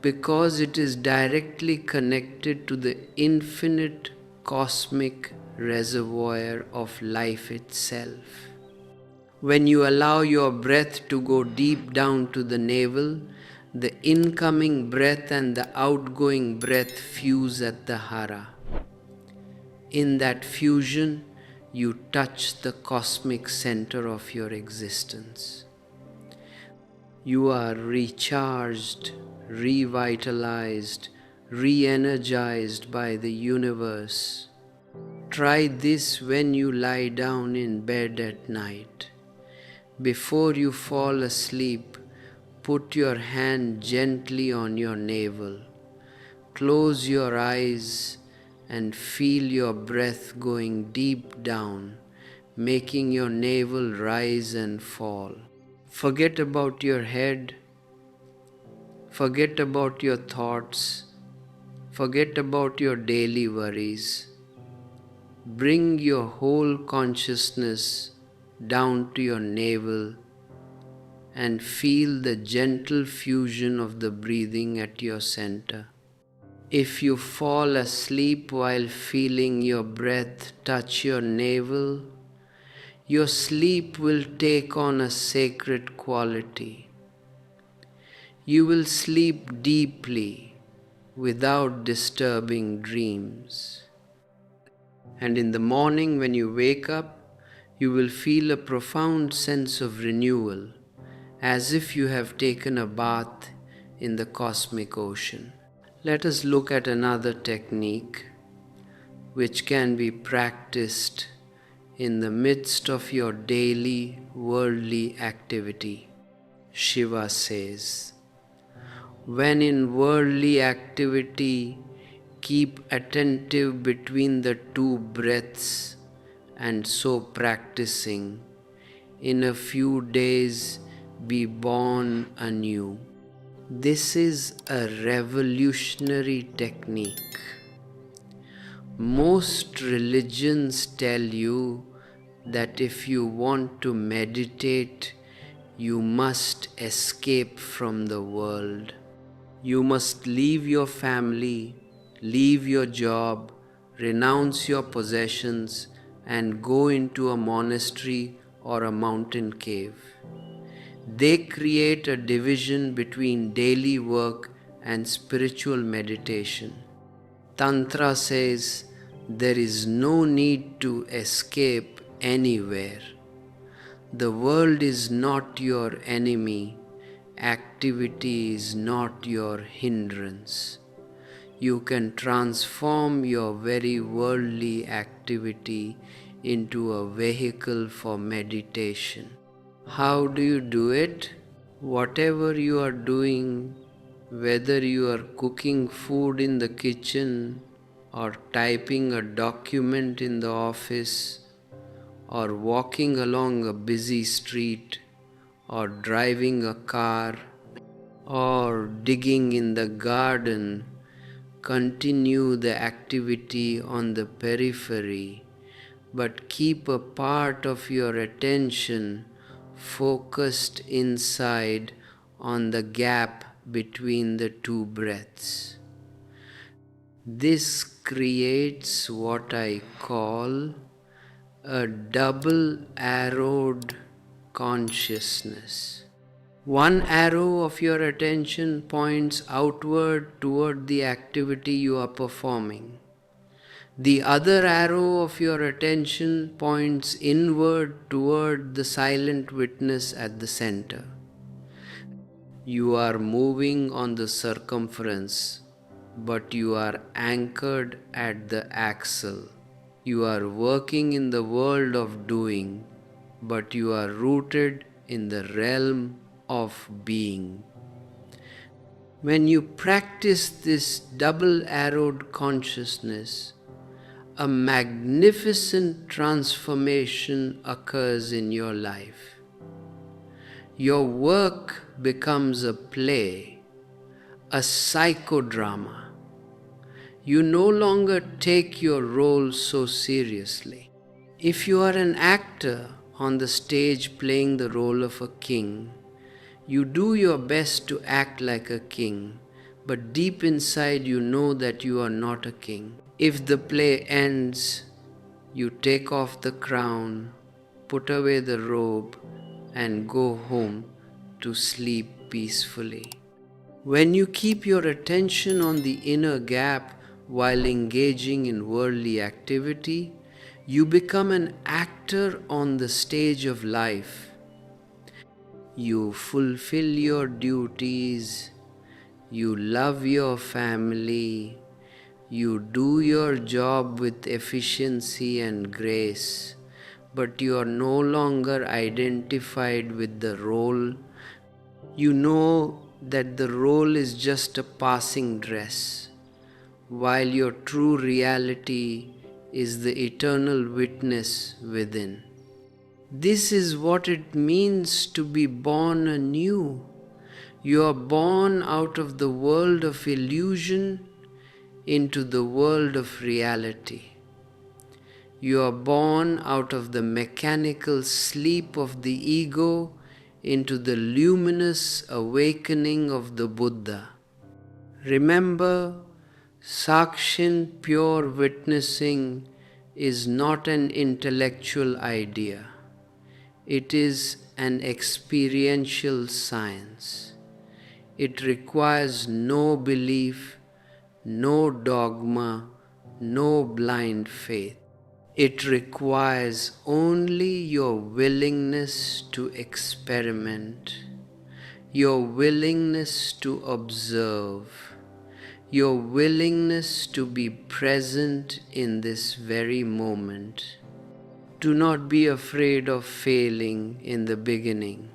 Speaker 1: because it is directly connected to the infinite cosmic reservoir of life itself. When you allow your breath to go deep down to the navel, the incoming breath and the outgoing breath fuse at the hara. In that fusion, you touch the cosmic center of your existence. You are recharged, revitalized, re-energized by the universe. Try this when you lie down in bed at night. Before you fall asleep, put your hand gently on your navel. Close your eyes and feel your breath going deep down, making your navel rise and fall. Forget about your head. Forget about your thoughts. Forget about your daily worries. Bring your whole consciousness down to your navel and feel the gentle fusion of the breathing at your center. If you fall asleep while feeling your breath touch your navel, your sleep will take on a sacred quality. You will sleep deeply without disturbing dreams. And in the morning when you wake up, you will feel a profound sense of renewal, as if you have taken a bath in the cosmic ocean. Let us look at another technique, which can be practiced in the midst of your daily worldly activity. Shiva says, when in worldly activity, keep attentive between the two breaths, and so practicing, in a few days be born anew. This is a revolutionary technique. Most religions tell you that if you want to meditate, you must escape from the world. You must leave your family, leave your job, renounce your possessions, and go into a monastery or a mountain cave. They create a division between daily work and spiritual meditation. Tantra says there is no need to escape anywhere. The world is not your enemy. Activity is not your hindrance. You can transform your very worldly activity into a vehicle for meditation. How do you do it? Whatever you are doing, whether you are cooking food in the kitchen or typing a document in the office or walking along a busy street or driving a car or digging in the garden, continue the activity on the periphery, but keep a part of your attention focused inside on the gap between the two breaths. This creates what I call a double-arrowed consciousness. One arrow of your attention points outward toward the activity you are performing. The other arrow of your attention points inward toward the silent witness at the center. You are moving on the circumference, but you are anchored at the axle. You are working in the world of doing, but you are rooted in the realm of being. When you practice this double-arrowed consciousness, a magnificent transformation occurs in your life. Your work becomes a play, a psychodrama. You no longer take your role so seriously. If you are an actor on the stage playing the role of a king, you do your best to act like a king, but deep inside you know that you are not a king. If the play ends, you take off the crown, put away the robe, and go home to sleep peacefully. When you keep your attention on the inner gap while engaging in worldly activity, you become an actor on the stage of life. You fulfill your duties, you love your family, you do your job with efficiency and grace, but you are no longer identified with the role. You know that the role is just a passing dress, while your true reality is the eternal witness within. This is what it means to be born anew. You are born out of the world of illusion into the world of reality. You are born out of the mechanical sleep of the ego into the luminous awakening of the Buddha. Remember, Sakshin pure witnessing is not an intellectual idea. It is an experiential science. It requires no belief, no dogma, no blind faith. It requires only your willingness to experiment, your willingness to observe, your willingness to be present in this very moment. Do not be afraid of failing in the beginning.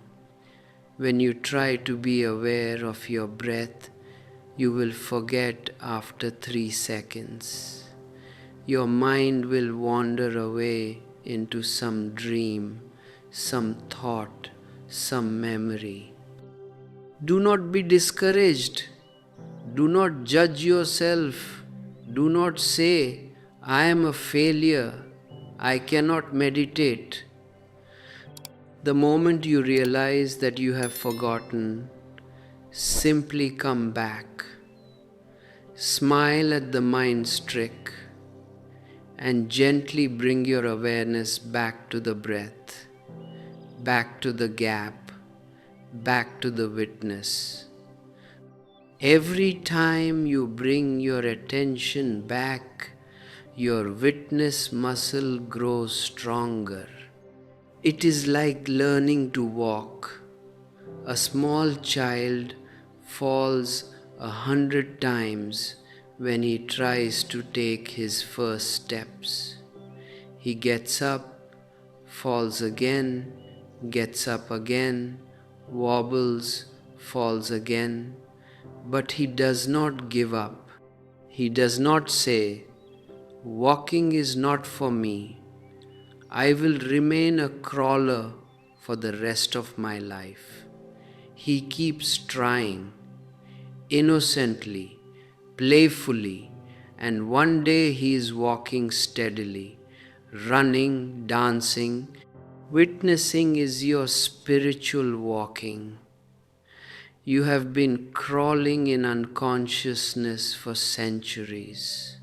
Speaker 1: When you try to be aware of your breath, you will forget after 3 seconds. Your mind will wander away into some dream, some thought, some memory. Do not be discouraged. Do not judge yourself. Do not say, I am a failure. I cannot meditate. The moment you realize that you have forgotten, simply come back. Smile at the mind's trick and gently bring your awareness back to the breath, back to the gap, back to the witness. Every time you bring your attention back, your witness muscle grows stronger. It is like learning to walk. A small child falls 100 times when he tries to take his first steps. He gets up, falls again, gets up again, wobbles, falls again, but he does not give up. He does not say, walking is not for me. I will remain a crawler for the rest of my life. He keeps trying, innocently, playfully, and one day he is walking steadily, running, dancing. Witnessing is your spiritual walking. You have been crawling in unconsciousness for centuries.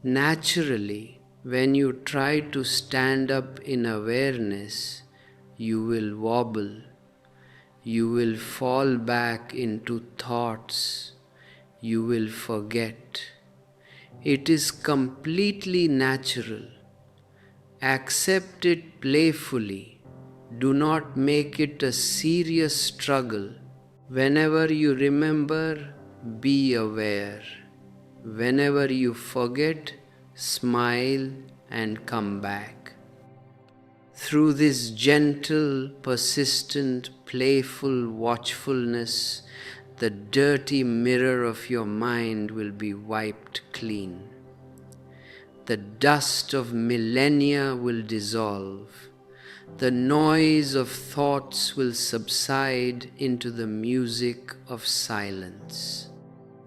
Speaker 1: Naturally, when you try to stand up in awareness, you will wobble. You will fall back into thoughts. You will forget. It is completely natural. Accept it playfully. Do not make it a serious struggle. Whenever you remember, be aware. Whenever you forget, smile and come back. Through this gentle, persistent, playful watchfulness, the dirty mirror of your mind will be wiped clean. The dust of millennia will dissolve. The noise of thoughts will subside into the music of silence.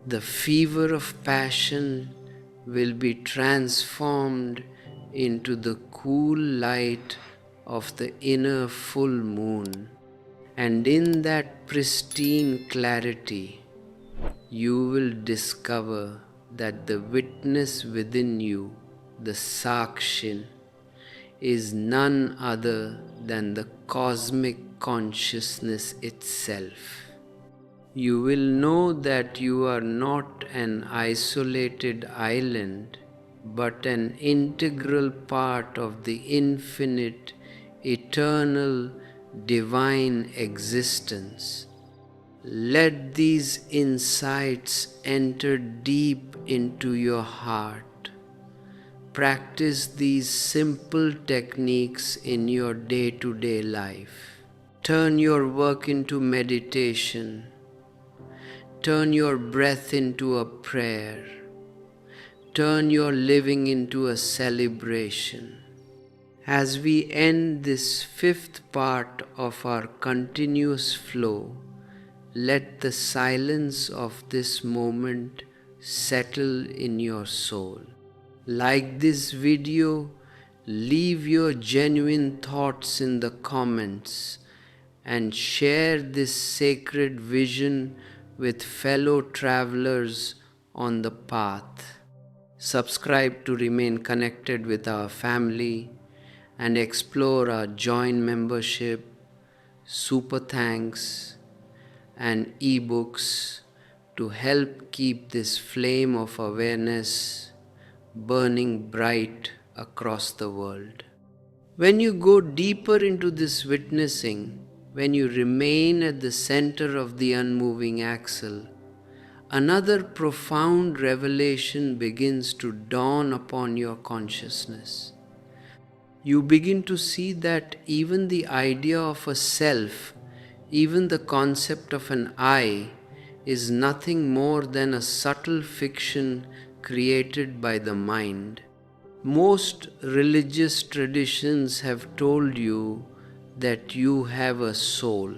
Speaker 1: The fever of passion will be transformed into the cool light of the inner full moon. And in that pristine clarity, you will discover that the witness within you, the Sakshin, is none other than the cosmic consciousness itself. You will know that you are not an isolated island, but an integral part of the infinite, eternal, divine existence. Let these insights enter deep into your heart. Practice these simple techniques in your day-to-day life. Turn your work into meditation. Turn your breath into a prayer. Turn your living into a celebration. As we end this 5th part of our continuous flow, let the silence of this moment settle in your soul. Like this video, leave your genuine thoughts in the comments and share this sacred vision with fellow travelers on the path. Subscribe to remain connected with our family and explore our join membership, super thanks, and ebooks to help keep this flame of awareness burning bright across the world. When you go deeper into this witnessing, when you remain at the center of the unmoving axle, another profound revelation begins to dawn upon your consciousness. You begin to see that even the idea of a self, even the concept of an I, is nothing more than a subtle fiction created by the mind. Most religious traditions have told you that you have a soul,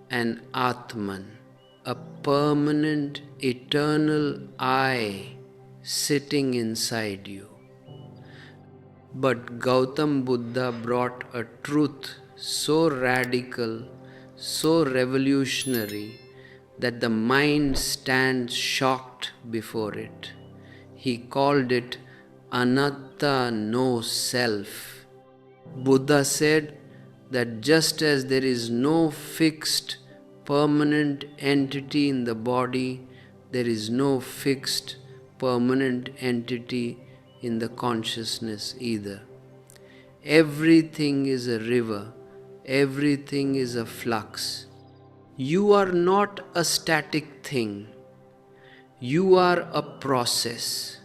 Speaker 1: an Atman, a permanent, eternal I sitting inside you. But Gautam Buddha brought a truth so radical, so revolutionary, that the mind stands shocked before it. He called it anatta, no self. Buddha said that just as there is no fixed, permanent entity in the body, there is no fixed, permanent entity in the consciousness either. Everything is a river, everything is a flux. You are not a static thing, you are a process.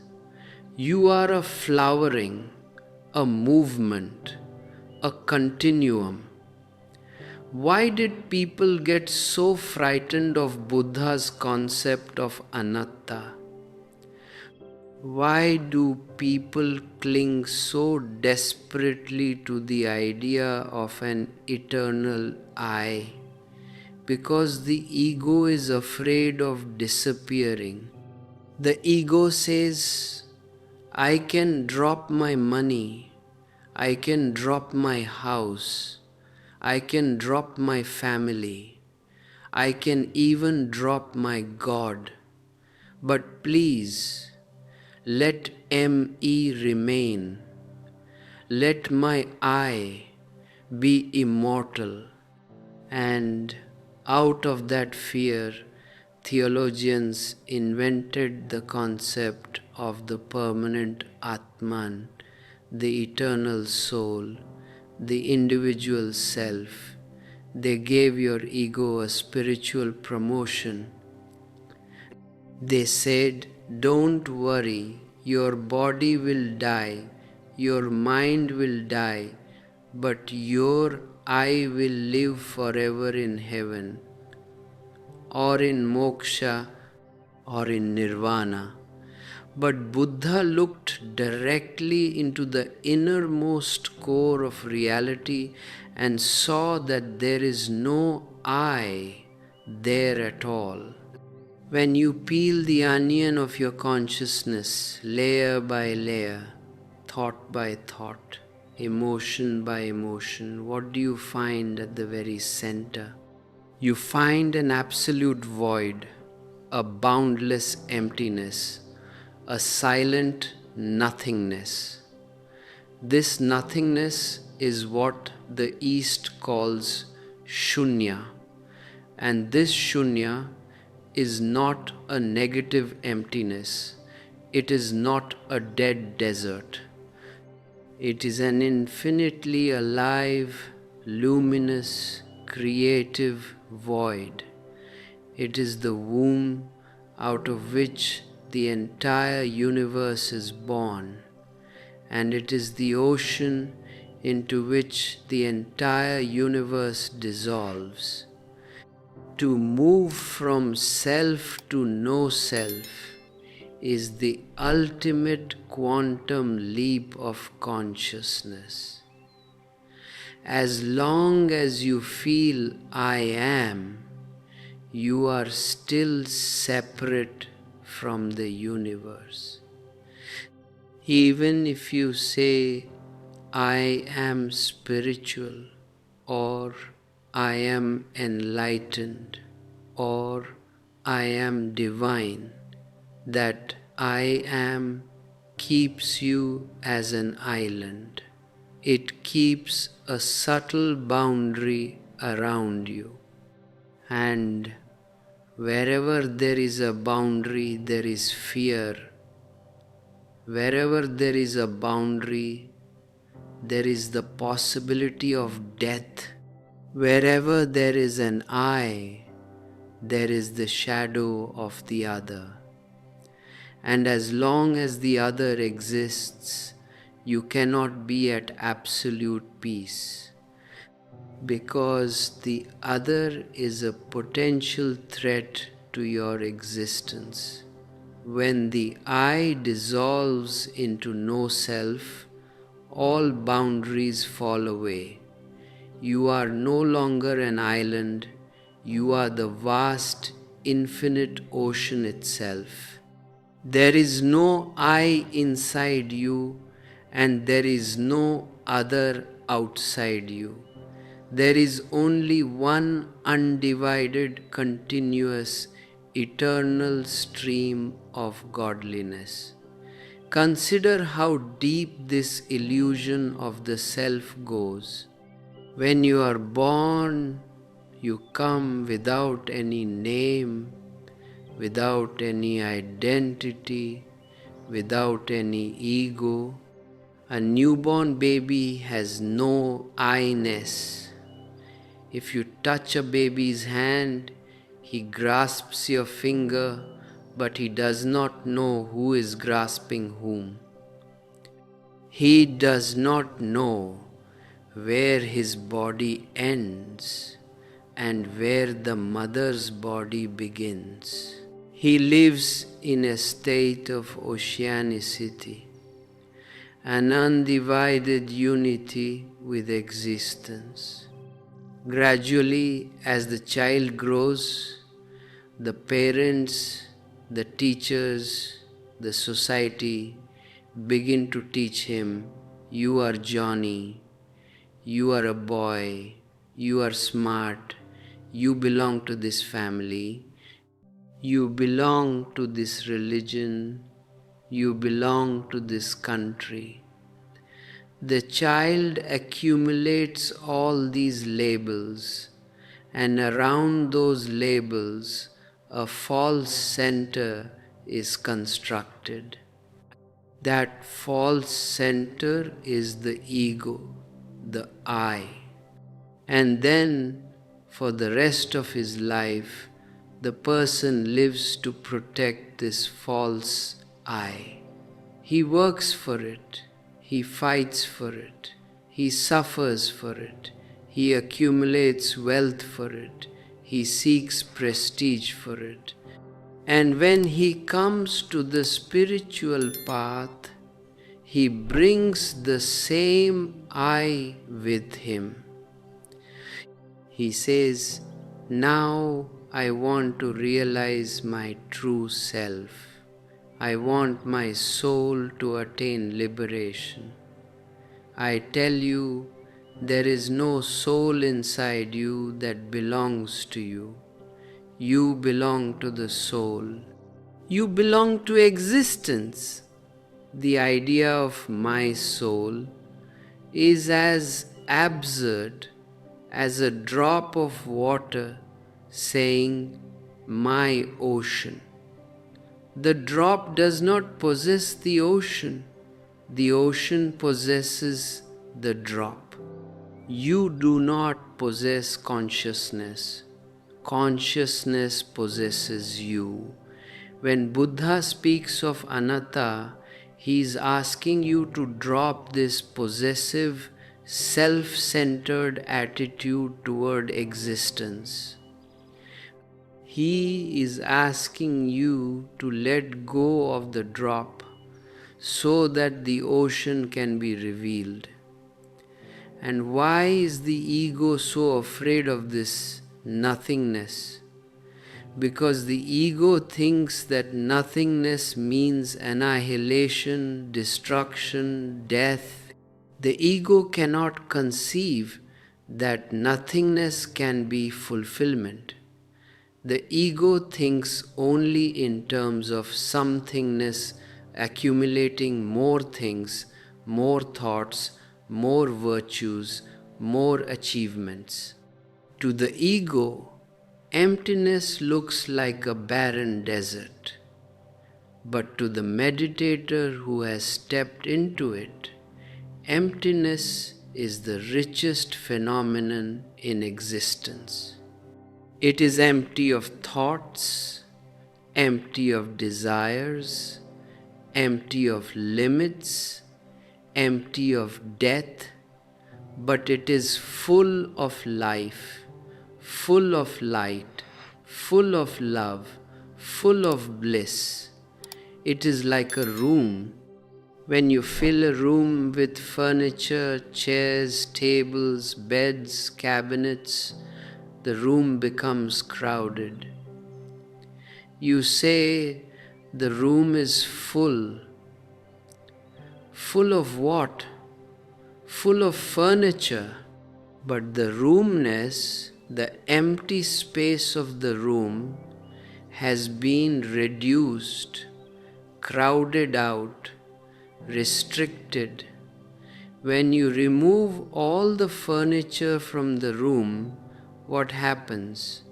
Speaker 1: You are a flowering, a movement, a continuum. Why did people get so frightened of Buddha's concept of anatta? Why do people cling so desperately to the idea of an eternal I? Because the ego is afraid of disappearing. The ego says, I can drop my money, I can drop my house, I can drop my family, I can even drop my God. But please, let me remain. Let my I be immortal. And out of that fear, theologians invented the concept of the permanent Atman, the eternal soul, the individual self. They gave your ego a spiritual promotion. They said, don't worry, your body will die, your mind will die, but your I will live forever in heaven, or in moksha, or in nirvana. But Buddha looked directly into the innermost core of reality and saw that there is no I there at all. When you peel the onion of your consciousness layer by layer, thought by thought, emotion by emotion, what do you find at the very center? You find an absolute void, a boundless emptiness, a silent nothingness. This nothingness is what the East calls shunya, and this shunya is not a negative emptiness. It is not a dead desert. It is an infinitely alive, luminous, creative void. It is the womb out of which the entire universe is born, and it is the ocean into which the entire universe dissolves. To move from self to no self is the ultimate quantum leap of consciousness. As long as you feel I am, you are still separate from the universe. Even if you say, I am spiritual, or I am enlightened, or I am divine, that I am keeps you as an island. It keeps a subtle boundary around you. And wherever there is a boundary, there is fear. Wherever there is a boundary, there is the possibility of death. Wherever there is an I, there is the shadow of the other. And as long as the other exists, you cannot be at absolute peace, because the other is a potential threat to your existence. When the I dissolves into no self, all boundaries fall away. You are no longer an island, you are the vast, infinite ocean itself. There is no I inside you, and there is no other outside you. There is only one undivided, continuous, eternal stream of godliness. Consider how deep this illusion of the self goes. When you are born, you come without any name, without any identity, without any ego. A newborn baby has no I-ness. If you touch a baby's hand, he grasps your finger, but he does not know who is grasping whom. He does not know where his body ends and where the mother's body begins. He lives in a state of oceanicity, an undivided unity with existence. Gradually, as the child grows, the parents, the teachers, the society begin to teach him, you are Johnny, you are a boy, you are smart, you belong to this family, you belong to this religion, you belong to this country. The child accumulates all these labels, and around those labels, a false center is constructed. That false center is the ego, the I. And then, for the rest of his life, the person lives to protect this false I. He works for it, he fights for it, he suffers for it, he accumulates wealth for it, he seeks prestige for it. And when he comes to the spiritual path, he brings the same I with him. He says, now I want to realize my true self. I want my soul to attain liberation. I tell you, there is no soul inside you that belongs to you. You belong to the soul. You belong to existence. The idea of my soul is as absurd as a drop of water saying, my ocean. The drop does not possess the ocean possesses the drop. You do not possess consciousness. Consciousness possesses you. When Buddha speaks of anatta, he is asking you to drop this possessive, self-centered attitude toward existence. He is asking you to let go of the drop so that the ocean can be revealed. And why is the ego so afraid of this nothingness? Because the ego thinks that nothingness means annihilation, destruction, death. The ego cannot conceive that nothingness can be fulfillment. The ego thinks only in terms of somethingness, accumulating more things, more thoughts, more virtues, more achievements. To the ego, emptiness looks like a barren desert. But to the meditator who has stepped into it, emptiness is the richest phenomenon in existence. It is empty of thoughts, empty of desires, empty of limits, empty of death, but it is full of life, full of light, full of love, full of bliss. It is like a room. When you fill a room with furniture, chairs, tables, beds, cabinets, the room becomes crowded. You say the room is full. Full of what? Full of furniture. But the roomness, the empty space of the room, has been reduced, crowded out, restricted. When you remove all the furniture from the room, what happens?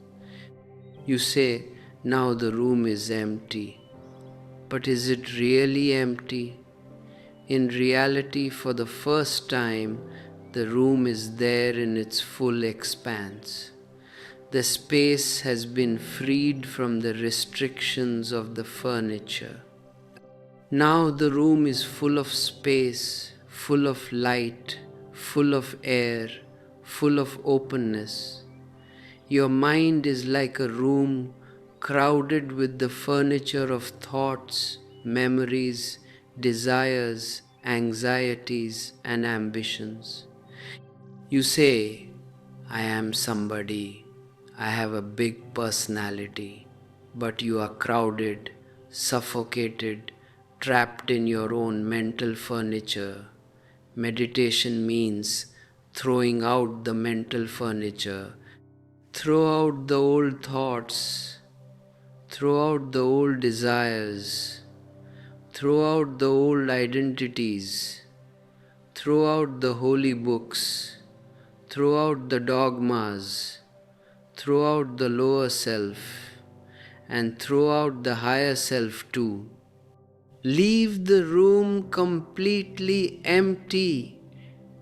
Speaker 1: You say, now the room is empty. But is it really empty? In reality, for the first time, the room is there in its full expanse. The space has been freed from the restrictions of the furniture. Now the room is full of space, full of light, full of air, full of openness. Your mind is like a room crowded with the furniture of thoughts, memories, desires, anxieties, and ambitions. You say, I am somebody, I have a big personality, but you are crowded, suffocated, trapped in your own mental furniture. Meditation means throwing out the mental furniture. Throw out the old thoughts, throw out the old desires, throw out the old identities, throw out the holy books, throw out the dogmas, throw out the lower self, and throw out the higher self too. Leave the room completely empty.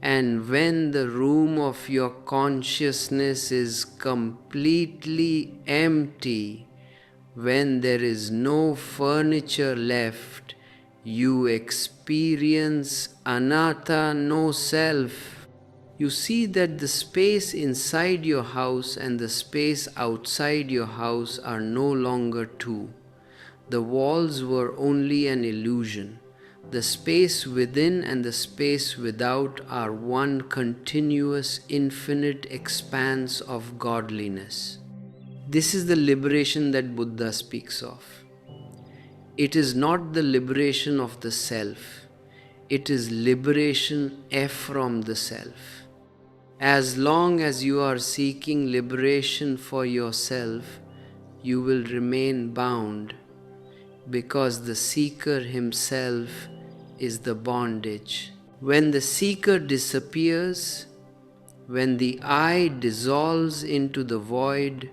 Speaker 1: And when the room of your consciousness is completely empty, when there is no furniture left, you experience anatta, no self. You see that the space inside your house and the space outside your house are no longer two. The walls were only an illusion. The space within and the space without are one continuous infinite expanse of godliness. This is the liberation that Buddha speaks of. It is not the liberation of the self. It is liberation from the self. As long as you are seeking liberation for yourself, you will remain bound, because the seeker himself is the bondage. When the seeker disappears, when the I dissolves into the void,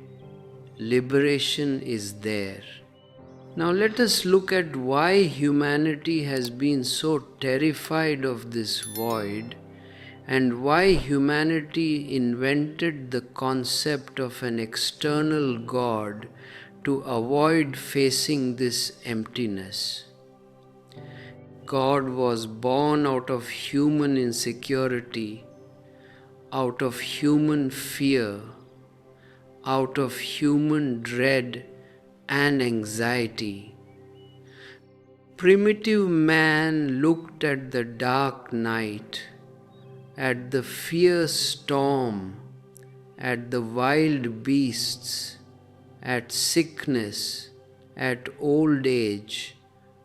Speaker 1: liberation is there. Now let us look at why humanity has been so terrified of this void, and why humanity invented the concept of an external God to avoid facing this emptiness. God was born out of human insecurity, out of human fear, out of human dread and anxiety. Primitive man looked at the dark night, at the fierce storm, at the wild beasts, at sickness, at old age,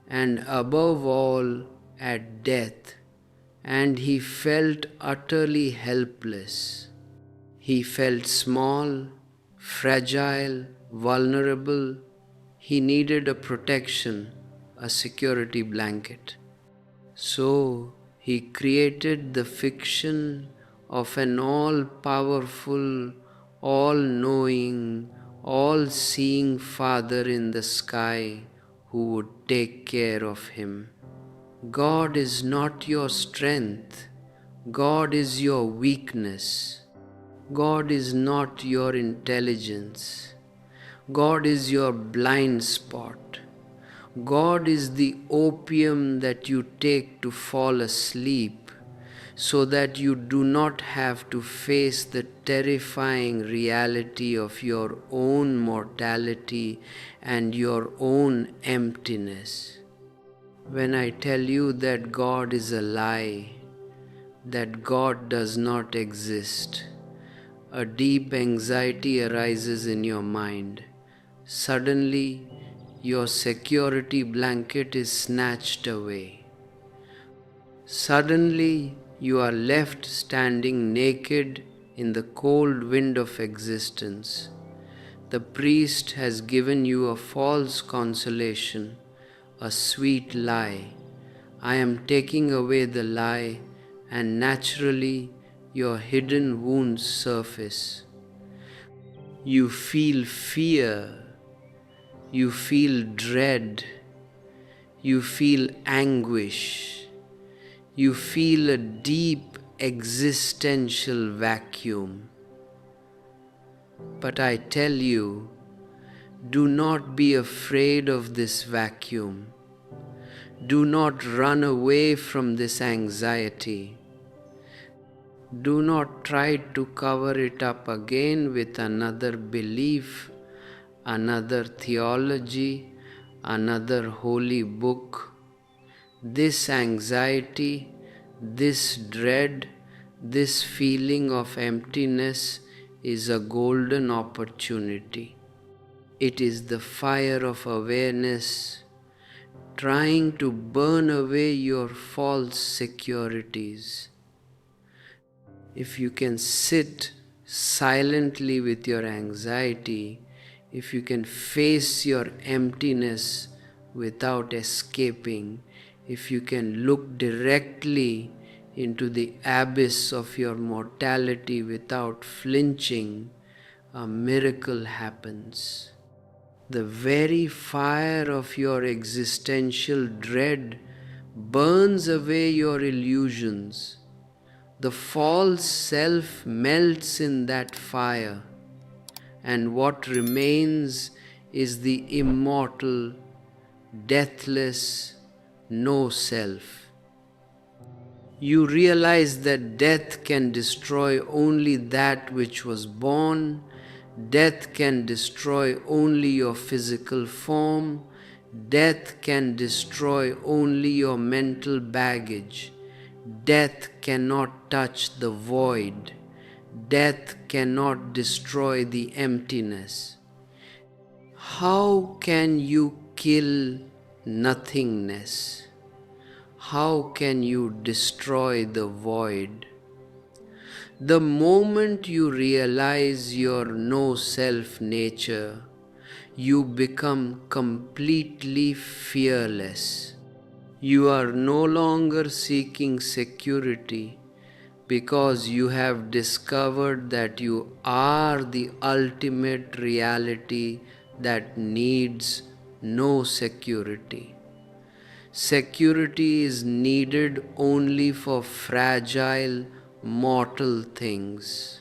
Speaker 1: and above all at death, and he felt utterly helpless. He felt small, fragile, vulnerable. He needed a protection, a security blanket. So he created the fiction of an all-powerful, all-knowing, all-seeing Father in the sky who would take care of him. God is not your strength. God is your weakness. God is not your intelligence. God is your blind spot. God is the opium that you take to fall asleep so that you do not have to face the terrifying reality of your own mortality and your own emptiness. When I tell you that God is a lie, that God does not exist, a deep anxiety arises in your mind. Suddenly, your security blanket is snatched away. Suddenly, you are left standing naked in the cold wind of existence. The priest has given you a false consolation, a sweet lie. I am taking away the lie, and naturally your hidden wounds surface. You feel fear, you feel dread, you feel anguish, you feel a deep existential vacuum. But I tell you, do not be afraid of this vacuum. Do not run away from this anxiety. Do not try to cover it up again with another belief, another theology, another holy book. This anxiety, this dread, this feeling of emptiness is a golden opportunity. It is the fire of awareness trying to burn away your false securities. If you can sit silently with your anxiety, if you can face your emptiness without escaping, if you can look directly into the abyss of your mortality without flinching, a miracle happens. The very fire of your existential dread burns away your illusions. The false self melts in that fire, and what remains is the immortal, deathless no self. You realize that death can destroy only that which was born. Death can destroy only your physical form. Death can destroy only your mental baggage. Death cannot touch the void. Death cannot destroy the emptiness. How can you kill nothingness? How can you destroy the void? The moment you realize your no-self nature, you become completely fearless. You are no longer seeking security because you have discovered that you are the ultimate reality that needs no security. Security is needed only for fragile, mortal things.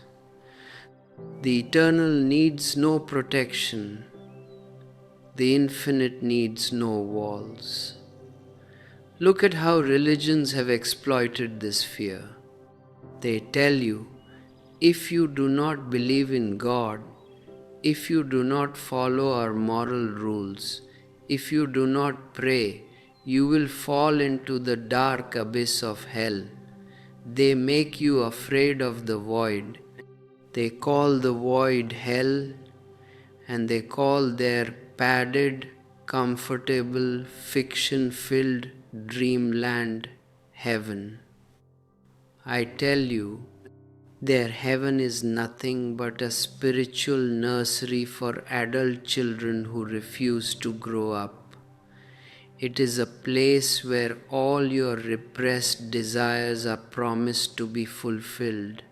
Speaker 1: The eternal needs no protection. The infinite needs no walls. Look at how religions have exploited this fear. They tell you, if you do not believe in God, if you do not follow our moral rules, if you do not pray, you will fall into the dark abyss of hell. They make you afraid of the void. They call the void hell, and they call their padded, comfortable, fiction-filled dreamland heaven. I tell you, their heaven is nothing but a spiritual nursery for adult children who refuse to grow up. It is a place where all your repressed desires are promised to be fulfilled.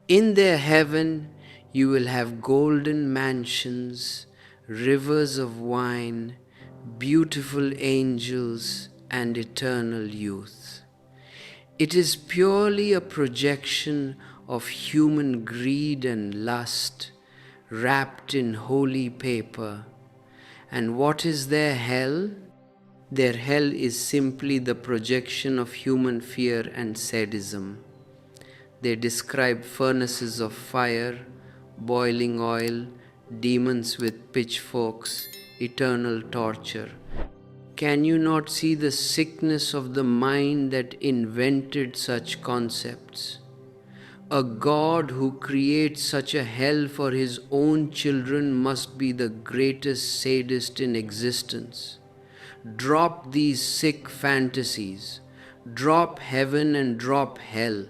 Speaker 1: In their heaven, you will have golden mansions, rivers of wine, beautiful angels, and eternal youth. It is purely a projection of human greed and lust, wrapped in holy paper. And what is their hell? Their hell is simply the projection of human fear and sadism. They describe furnaces of fire, boiling oil, demons with pitchforks, eternal torture. Can you not see the sickness of the mind that invented such concepts? A God who creates such a hell for his own children must be the greatest sadist in existence. Drop these sick fantasies. Drop heaven and drop hell.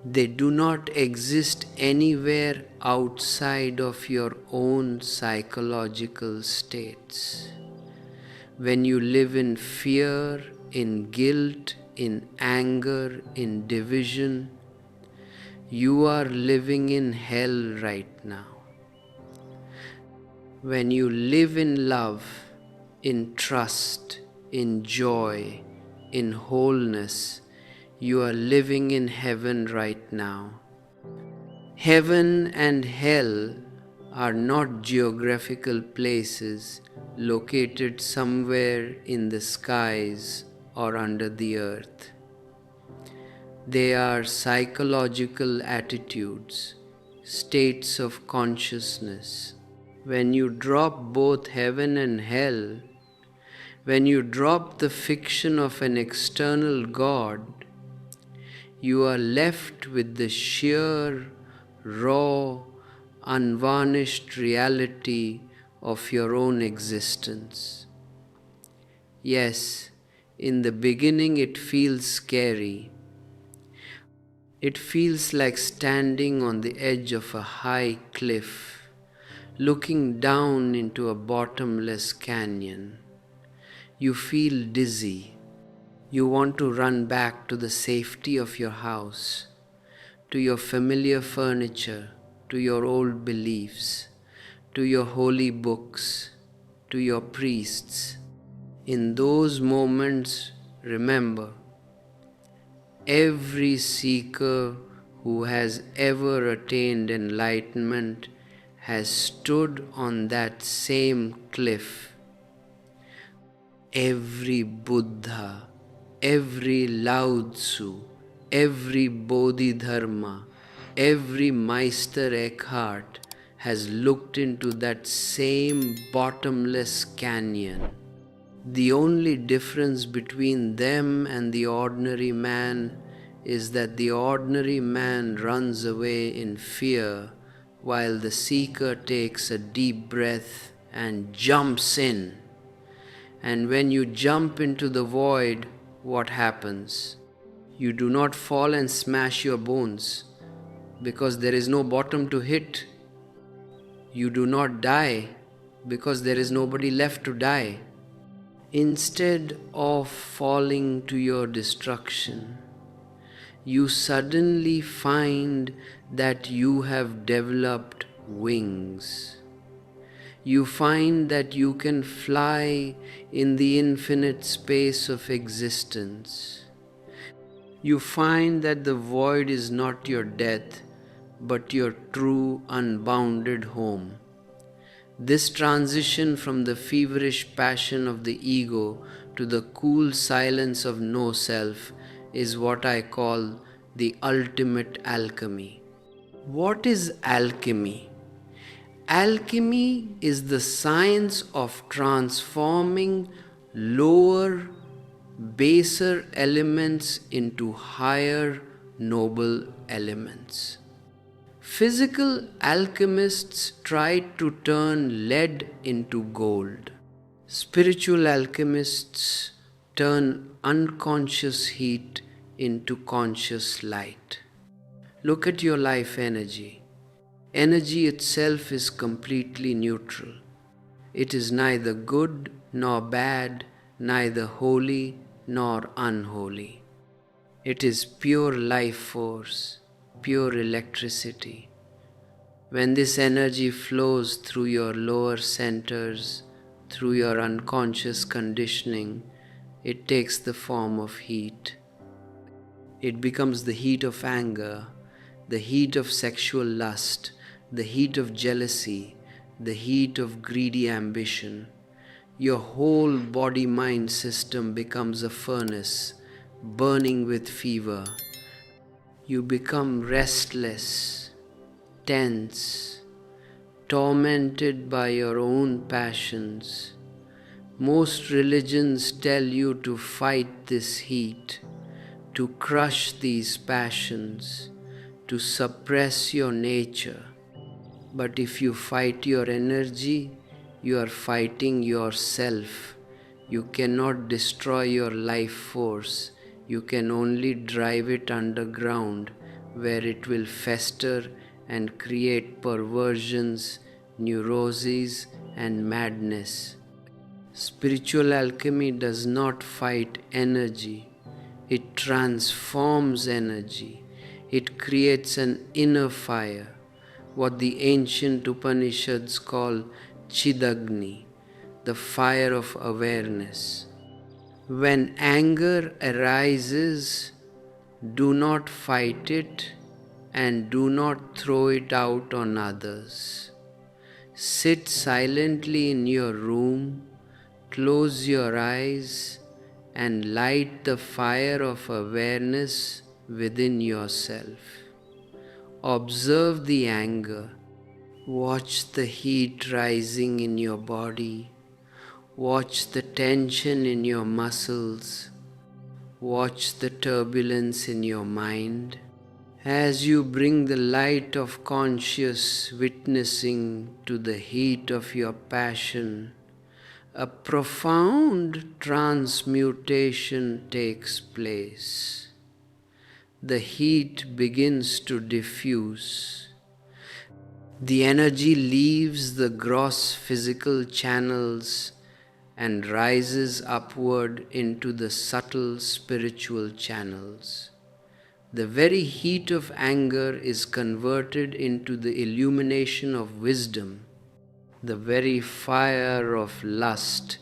Speaker 1: They do not exist anywhere outside of your own psychological states. When you live in fear, in guilt, in anger, in division, you are living in hell right now. When you live in love, in trust, in joy, in wholeness, you are living in heaven right now. Heaven and hell are not geographical places located somewhere in the skies or under the earth. They are psychological attitudes, states of consciousness. When you drop both heaven and hell, when you drop the fiction of an external God, you are left with the sheer, raw, unvarnished reality of your own existence. Yes, in the beginning it feels scary. It feels like standing on the edge of a high cliff, looking down into a bottomless canyon. You feel dizzy. You want to run back to the safety of your house, to your familiar furniture, to your old beliefs, to your holy books, to your priests. In those moments, remember, every seeker who has ever attained enlightenment has stood on that same cliff. Every Buddha, every Lao Tzu, every Bodhidharma, every Meister Eckhart has looked into that same bottomless canyon. The only difference between them and the ordinary man is that the ordinary man runs away in fear, while the seeker takes a deep breath and jumps in. And when you jump into the void, what happens? You do not fall and smash your bones, because there is no bottom to hit. You do not die, because there is nobody left to die. Instead of falling to your destruction, you suddenly find that you have developed wings. You find that you can fly in the infinite space of existence. You find that the void is not your death, but your true unbounded home. This transition from the feverish passion of the ego to the cool silence of no self is what I call the ultimate alchemy. What is alchemy? Alchemy is the science of transforming lower, baser elements into higher, noble elements. Physical alchemists tried to turn lead into gold. Spiritual alchemists turn unconscious heat into conscious light. Look at your life energy. Energy itself is completely neutral. It is neither good nor bad, neither holy nor unholy. It is pure life force, pure electricity. When this energy flows through your lower centers, through your unconscious conditioning, it takes the form of heat. It becomes the heat of anger, the heat of sexual lust, the heat of jealousy, the heat of greedy ambition. Your whole body-mind system becomes a furnace, burning with fever. You become restless, tense, tormented by your own passions. Most religions tell you to fight this heat, to crush these passions, to suppress your nature. But if you fight your energy, you are fighting yourself. You cannot destroy your life force. You can only drive it underground, where it will fester and create perversions, neuroses, and madness. Spiritual alchemy does not fight energy, it transforms energy. It creates an inner fire, what the ancient Upanishads call Chidagni, the fire of awareness. When anger arises, do not fight it and do not throw it out on others. Sit silently in your room, close your eyes, and light the fire of awareness within yourself. Observe the anger. Watch the heat rising in your body. Watch the tension in your muscles. Watch the turbulence in your mind. As you bring the light of conscious witnessing to the heat of your passion, a profound transmutation takes place. The heat begins to diffuse. The energy leaves the gross physical channels and rises upward into the subtle spiritual channels. The very heat of anger is converted into the illumination of wisdom. The very fire of lust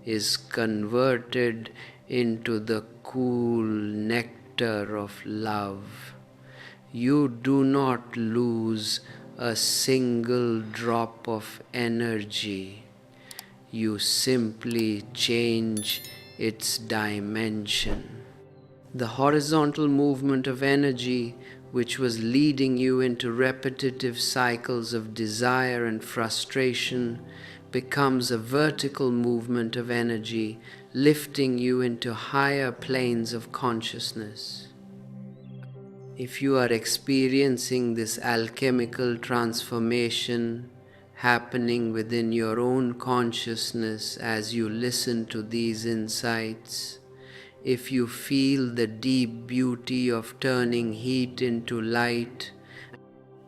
Speaker 1: is converted into the cool nectar of love. You do not lose a single drop of energy. You simply change its dimension. The horizontal movement of energy, which was leading you into repetitive cycles of desire and frustration, becomes a vertical movement of energy, lifting you into higher planes of consciousness. If you are experiencing this alchemical transformation happening within your own consciousness as you listen to these insights, if you feel the deep beauty of turning heat into light,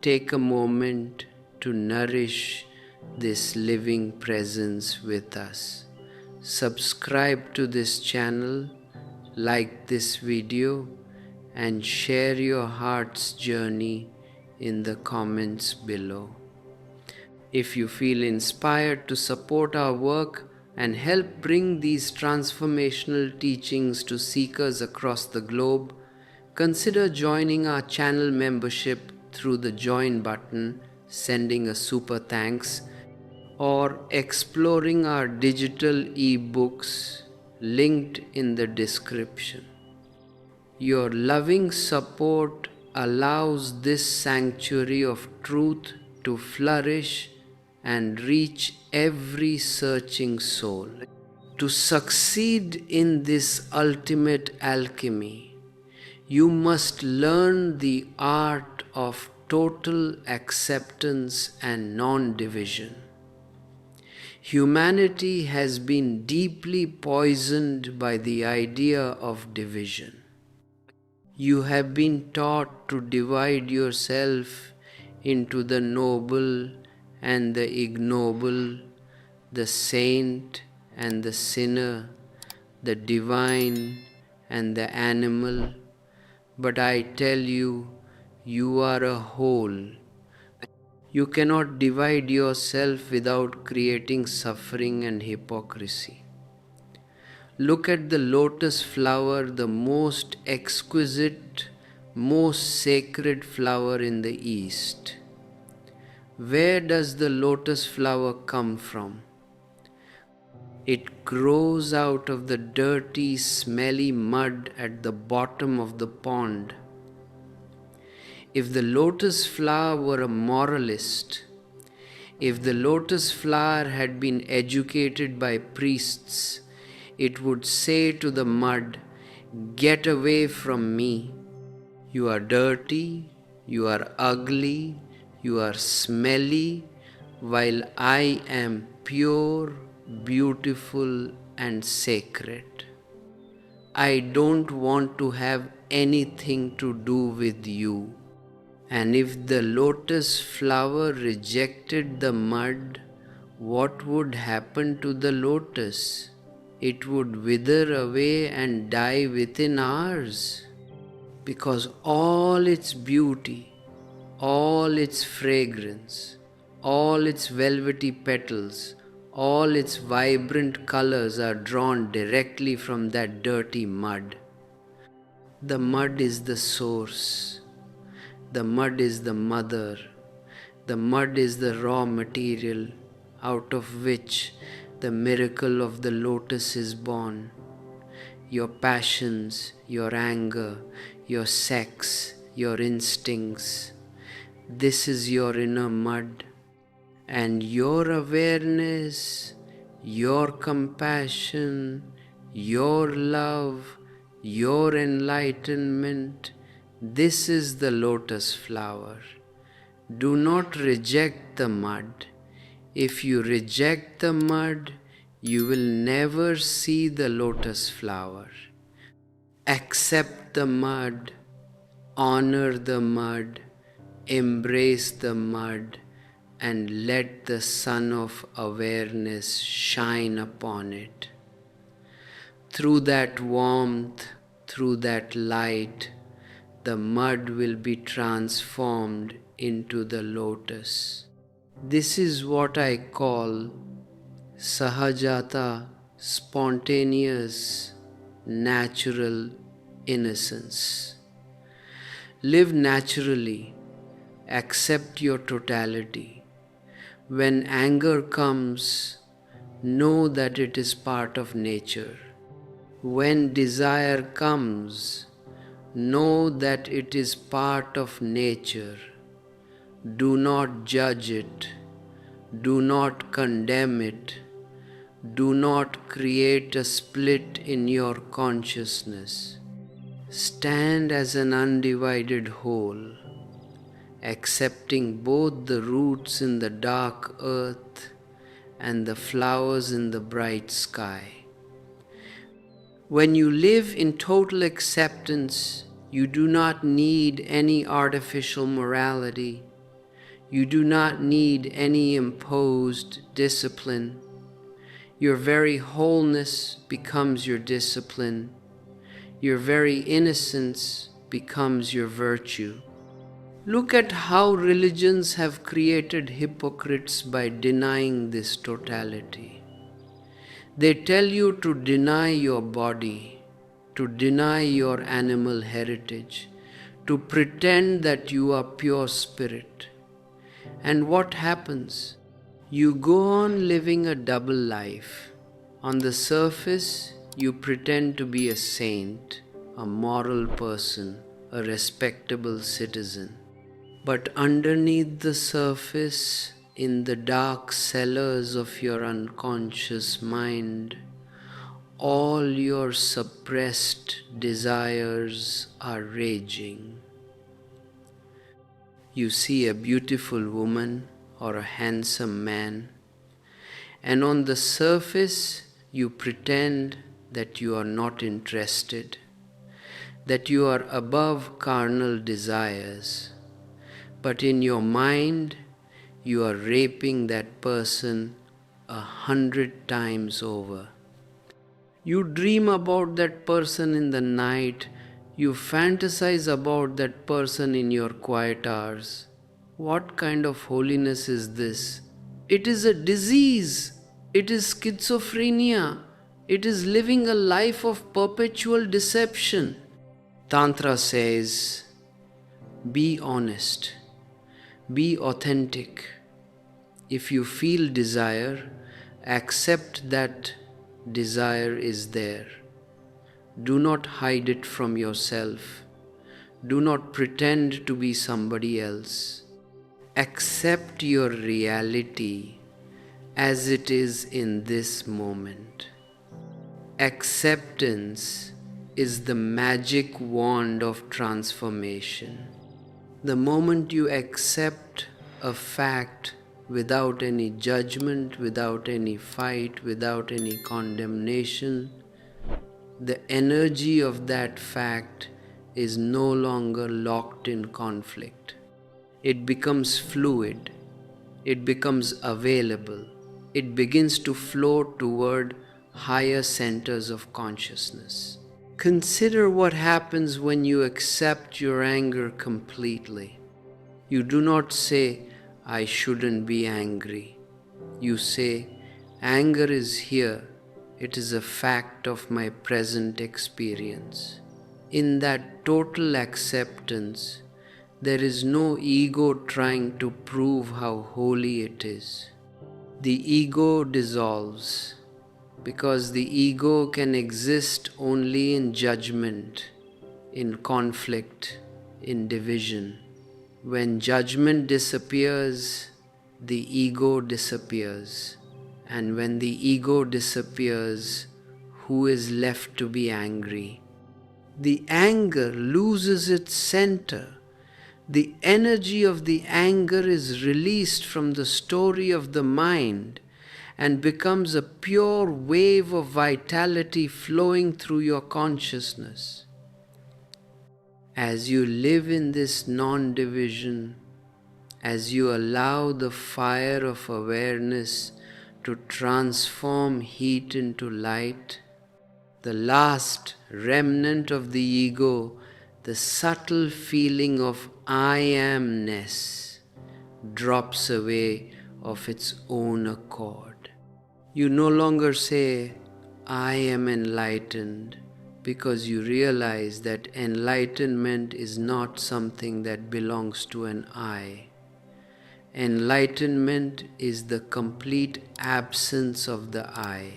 Speaker 1: take a moment to nourish this living presence with us. Subscribe to this channel, like this video, and share your heart's journey in the comments below. If you feel inspired to support our work and help bring these transformational teachings to seekers across the globe, consider joining our channel membership through the join button, sending a super thanks, or exploring our digital ebooks linked in the description. Your loving support allows this sanctuary of truth to flourish and reach every searching soul. To succeed in this ultimate alchemy, you must learn the art of total acceptance and non-division. Humanity has been deeply poisoned by the idea of division. You have been taught to divide yourself into the noble and the ignoble, the saint and the sinner, the divine and the animal. But I tell you, you are a whole. You cannot divide yourself without creating suffering and hypocrisy. Look at the lotus flower, the most exquisite, most sacred flower in the East. Where does the lotus flower come from? It grows out of the dirty, smelly mud at the bottom of the pond. If the lotus flower were a moralist, if the lotus flower had been educated by priests, it would say to the mud, "Get away from me. You are dirty, you are ugly, you are smelly, while I am pure, beautiful, and sacred. I don't want to have anything to do with you." And if the lotus flower rejected the mud, what would happen to the lotus? It would wither away and die within hours, because all its beauty, all its fragrance, all its velvety petals, all its vibrant colors are drawn directly from that dirty mud. The mud is the source. The mud is the mother. The mud is the raw material out of which the miracle of the lotus is born. Your passions, your anger, your sex, your instincts. This is your inner mud. And your awareness, your compassion, your love, your enlightenment, this is the lotus flower. Do not reject the mud. If you reject the mud, you will never see the lotus flower. Accept the mud, honor the mud, embrace the mud, and let the sun of awareness shine upon it. Through that warmth, through that light, the mud will be transformed into the lotus. This is what I call sahajata, spontaneous, natural innocence. Live naturally, accept your totality. When anger comes, know that it is part of nature. When desire comes, know that it is part of nature. Do not judge it. Do not condemn it. Do not create a split in your consciousness. Stand as an undivided whole, accepting both the roots in the dark earth and the flowers in the bright sky. When you live in total acceptance, you do not need any artificial morality. You do not need any imposed discipline. Your very wholeness becomes your discipline. Your very innocence becomes your virtue. Look at how religions have created hypocrites by denying this totality. They tell you to deny your body, to deny your animal heritage, to pretend that you are pure spirit. And what happens? You go on living a double life. On the surface, you pretend to be a saint, a moral person, a respectable citizen. But underneath the surface, in the dark cellars of your unconscious mind, all your suppressed desires are raging. You see a beautiful woman or a handsome man, and on the surface you pretend that you are not interested, that you are above carnal desires, but in your mind you are raping that person 100 times over. You dream about that person in the night. You fantasize about that person in your quiet hours. What kind of holiness is this? It is a disease. It is schizophrenia. It is living a life of perpetual deception. Tantra says, Be honest. Be authentic. If you feel desire, accept that desire is there. Do not hide it from yourself. Do not pretend to be somebody else. Accept your reality as it is in this moment. Acceptance is the magic wand of transformation. The moment you accept a fact without any judgment, without any fight, without any condemnation, the energy of that fact is no longer locked in conflict. It becomes fluid. It becomes available. It begins to flow toward higher centers of consciousness. Consider what happens when you accept your anger completely. You do not say, I shouldn't be angry. You say, anger is here. It is a fact of my present experience. In that total acceptance, there is no ego trying to prove how holy it is. The ego dissolves because the ego can exist only in judgment, in conflict, in division. When judgment disappears, the ego disappears. And when the ego disappears, who is left to be angry? The anger loses its center. The energy of the anger is released from the story of the mind and becomes a pure wave of vitality flowing through your consciousness. As you live in this non-division, as you allow the fire of awareness to transform heat into light, the last remnant of the ego, the subtle feeling of I amness, drops away of its own accord. You no longer say, I am enlightened, because you realize that enlightenment is not something that belongs to an I. Enlightenment is the complete absence of the I.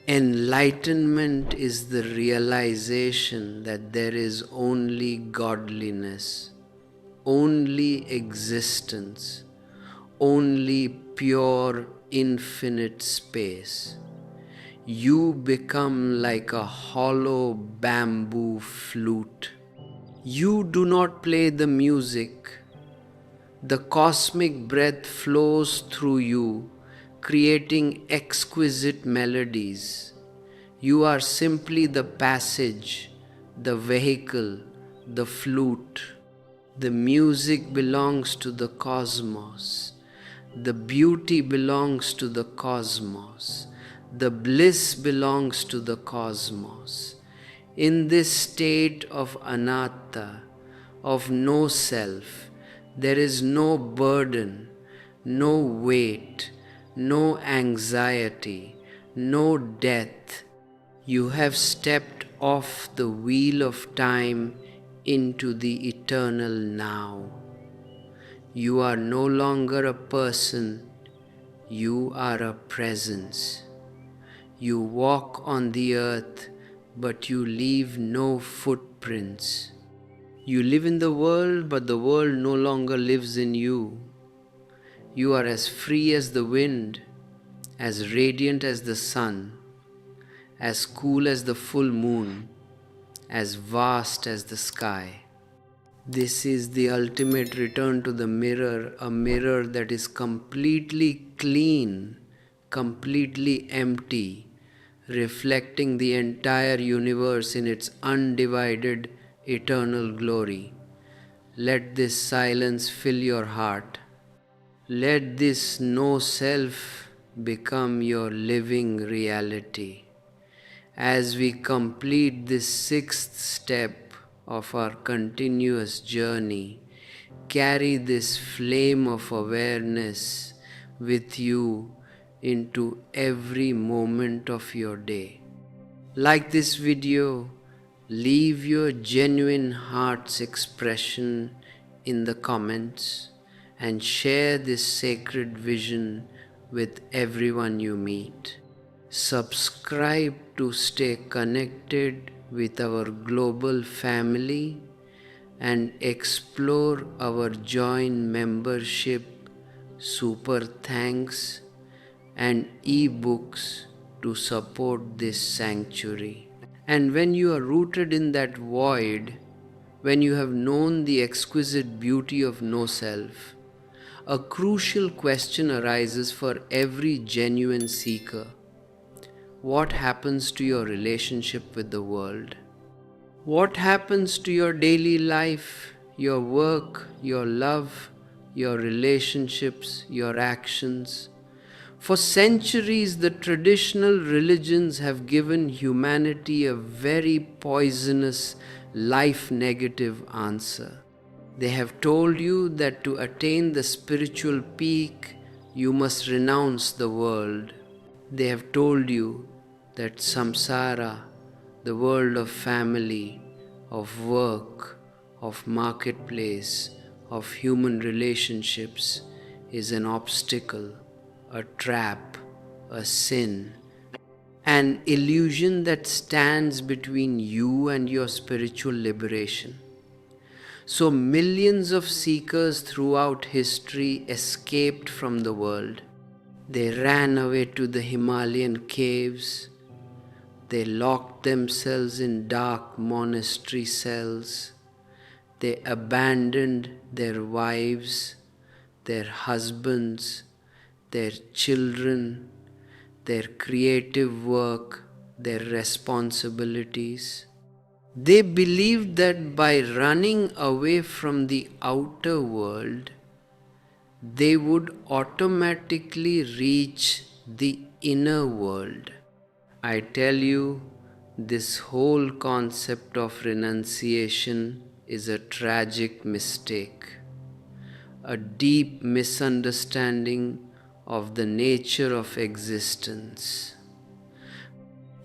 Speaker 1: Enlightenment is the realization that there is only godliness, only existence, only pure infinite space. You become like a hollow bamboo flute. You do not play the music. The cosmic breath flows through you, creating exquisite melodies. You are simply the passage, the vehicle, the flute. The music belongs to the cosmos. The beauty belongs to the cosmos. The bliss belongs to the cosmos. In this state of anatta, of no self, there is no burden, no weight, no anxiety, no death. You have stepped off the wheel of time into the eternal now. You are no longer a person, you are a presence. You walk on the earth, but you leave no footprints. You live in the world, but the world no longer lives in you. You are as free as the wind, as radiant as the sun, as cool as the full moon, as vast as the sky. This is the ultimate return to the mirror, a mirror that is completely clean, completely empty, reflecting the entire universe in its undivided eternal glory. Let this silence fill your heart. Let this no self become your living reality. As we complete this sixth step of our continuous journey, carry this flame of awareness with you into every moment of your day. Like this video, Leave your genuine heart's expression in the comments and share this sacred vision with everyone you meet. Subscribe to stay connected with our global family and explore our join membership, super thanks, and ebooks to support this sanctuary. And when you are rooted in that void, when you have known the exquisite beauty of no self, a crucial question arises for every genuine seeker. What happens to your relationship with the world? What happens to your daily life, your work, your love, your relationships, your actions? For centuries, the traditional religions have given humanity a very poisonous, life-negative answer. They have told you that to attain the spiritual peak, you must renounce the world. They have told you that samsara, the world of family, of work, of marketplace, of human relationships, is an obstacle, a trap, a sin, an illusion that stands between you and your spiritual liberation. So millions of seekers throughout history escaped from the world. They ran away to the Himalayan caves. They locked themselves in dark monastery cells. They abandoned their wives, their husbands, their children, their creative work, their responsibilities. They believed that by running away from the outer world, they would automatically reach the inner world. I tell you, this whole concept of renunciation is a tragic mistake, a deep misunderstanding of the nature of existence.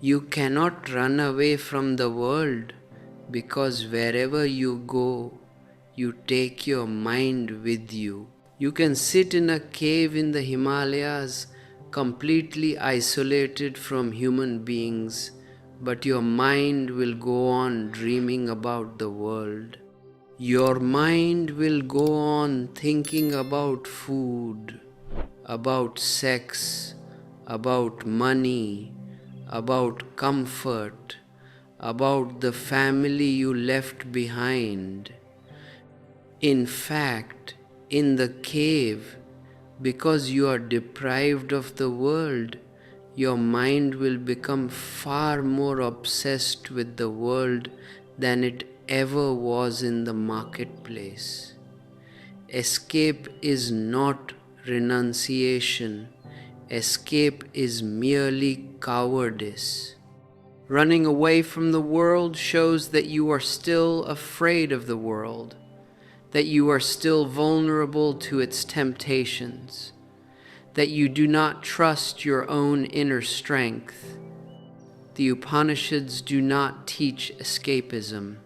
Speaker 1: You cannot run away from the world because wherever you go, you take your mind with you. You can sit in a cave in the Himalayas, completely isolated from human beings, but your mind will go on dreaming about the world. Your mind will go on thinking about food, about sex, about money, about comfort, about the family you left behind. In fact, in the cave, because you are deprived of the world, your mind will become far more obsessed with the world than it ever was in the marketplace. Escape is not renunciation. Escape is merely cowardice. Running away from the world shows that you are still afraid of the world, that you are still vulnerable to its temptations, that you do not trust your own inner strength. The Upanishads do not teach escapism.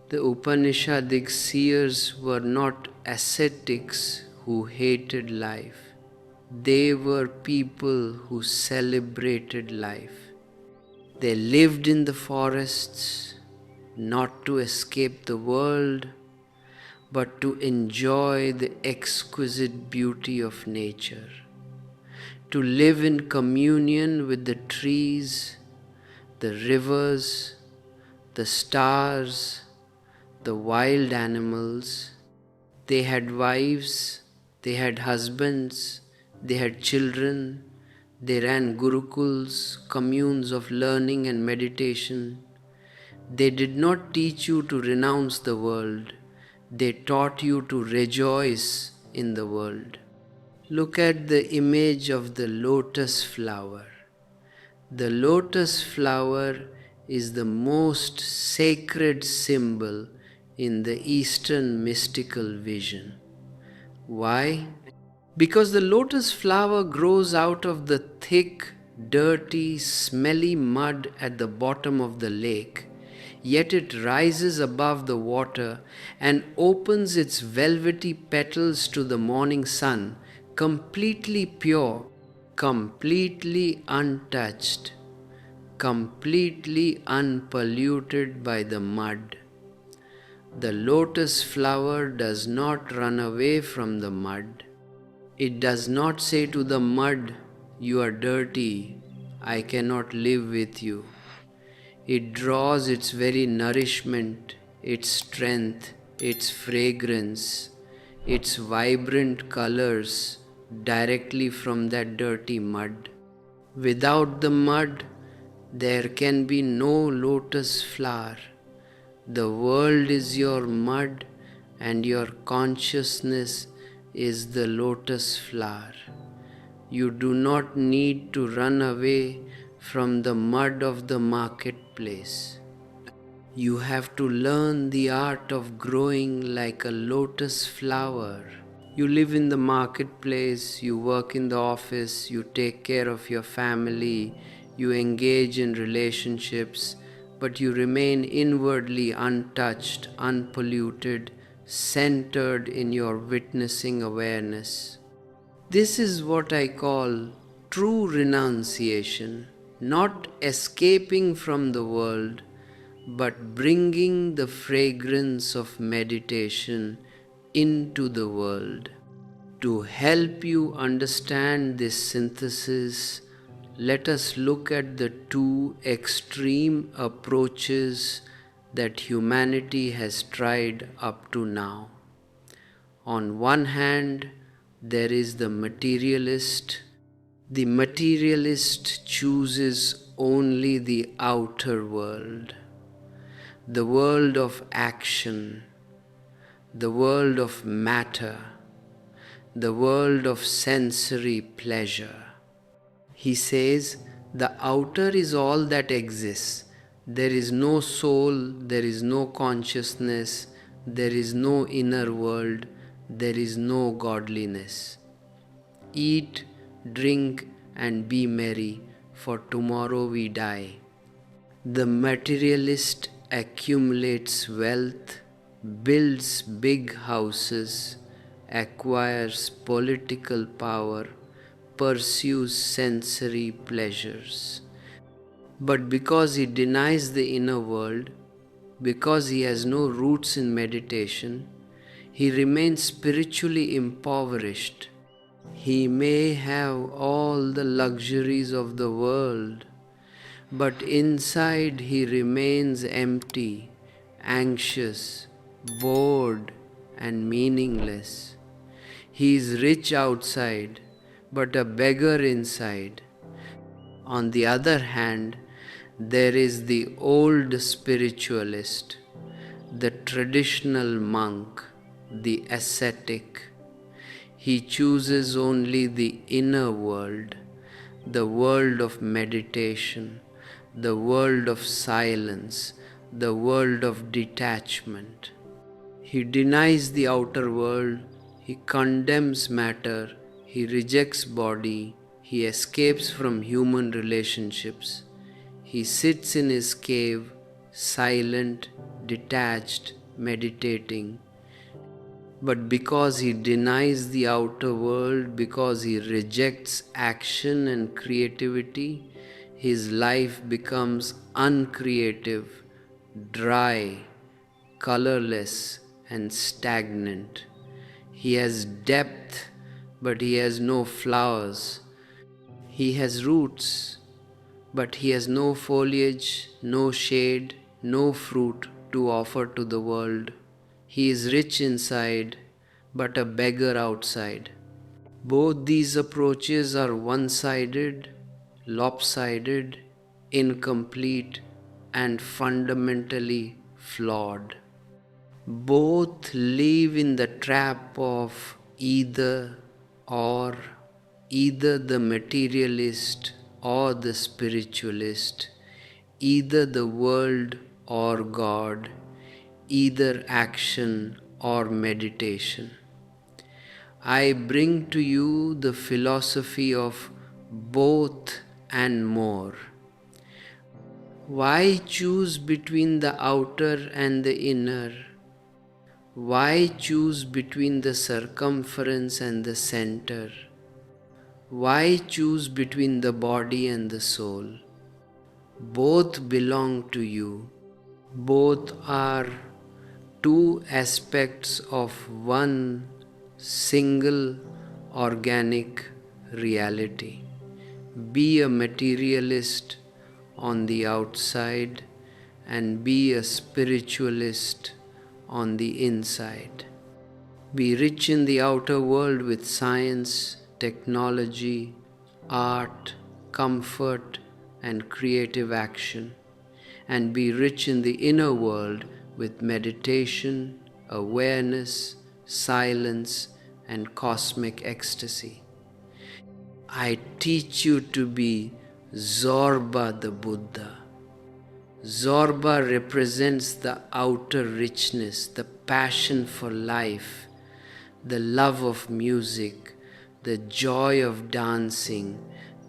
Speaker 1: The Upanishadic seers were not ascetics who hated life. They were people who celebrated life. They lived in the forests, not to escape the world, but to enjoy the exquisite beauty of nature, to live in communion with the trees, the rivers, the stars, the wild animals. They had wives, they had husbands, they had children, they ran gurukuls, communes of learning and meditation. They did not teach you to renounce the world. They taught you to rejoice in the world. Look at the image of the lotus flower. The lotus flower is the most sacred symbol in the Eastern mystical vision. Why? Because the lotus flower grows out of the thick, dirty, smelly mud at the bottom of the lake. yet it rises above the water and opens its velvety petals to the morning sun, completely pure, completely untouched, completely unpolluted by the mud. The lotus flower does not run away from the mud. It does not say to the mud, "You are dirty, I cannot live with you." It draws its very nourishment, its strength, its fragrance, its vibrant colors directly from that dirty mud. Without the mud, there can be no lotus flower. The world is your mud, and your consciousness is the lotus flower. You do not need to run away from the mud of the marketplace. You have to learn the art of growing like a lotus flower. You live in the marketplace, you work in the office, you take care of your family, you engage in relationships, but you remain inwardly untouched, unpolluted, centered in your witnessing awareness. This is what I call true renunciation, not escaping from the world, but bringing the fragrance of meditation into the world. To help you understand this synthesis, let us look at the two extreme approaches that humanity has tried up to now. On one hand, there is the materialist. The materialist chooses only the outer world, the world of action, the world of matter, the world of sensory pleasure. He says the outer is all that exists. There is no soul, there is no consciousness, there is no inner world, there is no godliness. Eat, drink, and be merry, for tomorrow we die. The materialist accumulates wealth, builds big houses, acquires political power, pursues sensory pleasures. But because he denies the inner world, because he has no roots in meditation, he remains spiritually impoverished. He may have all the luxuries of the world, but inside he remains empty, anxious, bored, and meaningless. He is rich outside, but a beggar inside. On the other hand, there is the old spiritualist, the traditional monk, the ascetic. He chooses only the inner world, the world of meditation, the world of silence, the world of detachment. He denies the outer world, he condemns matter, he rejects body, he escapes from human relationships. He sits in his cave, silent, detached, meditating. But because he denies the outer world, because he rejects action and creativity, his life becomes uncreative, dry, colorless, and stagnant. He has depth, but he has no flowers. He has roots, but he has no foliage, no shade, no fruit to offer to the world. He is rich inside, but a beggar outside. Both these approaches are one-sided, lopsided, incomplete, and fundamentally flawed. Both live in the trap of either or, either the materialist or the spiritualist, either the world or God, either action or meditation. I bring to you the philosophy of both and more. Why choose between the outer and the inner? Why choose between the circumference and the center? Why choose between the body and the soul? Both belong to you. Both are two aspects of one single organic reality. Be a materialist on the outside and be a spiritualist on the inside. Be rich in the outer world with science, technology, art, comfort, and creative action. And be rich in the inner world with meditation, awareness, silence, and cosmic ecstasy. I teach you to be Zorba the Buddha. Zorba represents the outer richness, the passion for life, the love of music, the joy of dancing,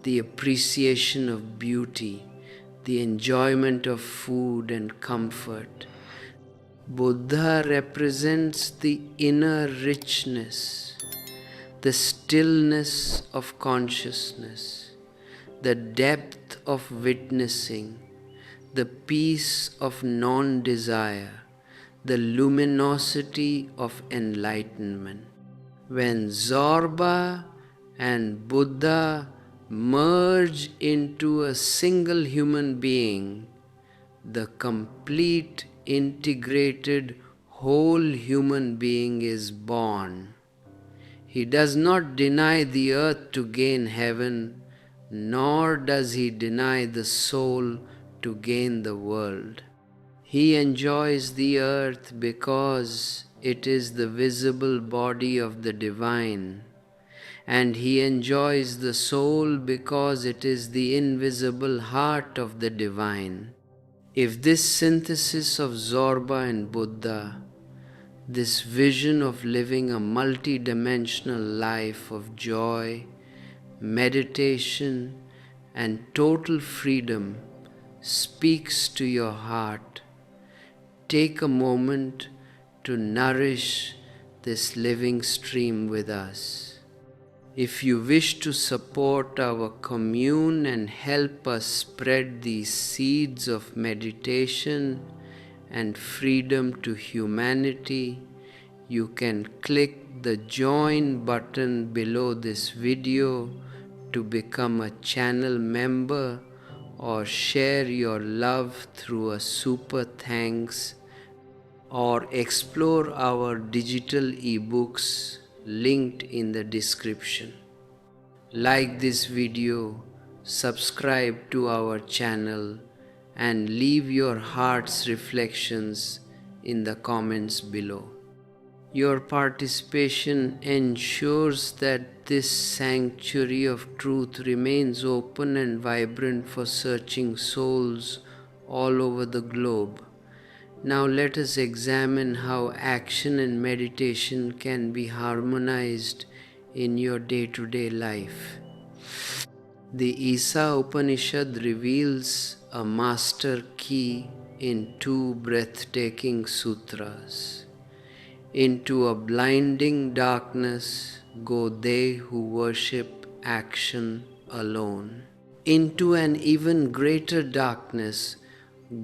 Speaker 1: the appreciation of beauty, the enjoyment of food and comfort. Buddha represents the inner richness, the stillness of consciousness, the depth of witnessing, the peace of non-desire, the luminosity of enlightenment. When Zorba and Buddha merge into a single human being, the complete, integrated, whole human being is born. He does not deny the earth to gain heaven, nor does he deny the soul to gain the world. He enjoys the earth because it is the visible body of the divine, and he enjoys the soul because it is the invisible heart of the divine. If this synthesis of Zorba and Buddha, this vision of living a multi-dimensional life of joy, meditation, and total freedom speaks to your heart, take a moment to nourish this living stream with us. If you wish to support our commune and help us spread these seeds of meditation and freedom to humanity, you can click the join button below this video to become a channel member or share your love through a super thanks or explore our digital ebooks linked in the description. Like this video, subscribe to our channel, and leave your heart's reflections in the comments below. Your participation ensures that this sanctuary of truth remains open and vibrant for searching souls all over the globe. Now let us examine how action and meditation can be harmonized in your day-to-day life. The Isa Upanishad reveals a master key in two breathtaking sutras. Into a blinding darkness go they who worship action alone. Into an even greater darkness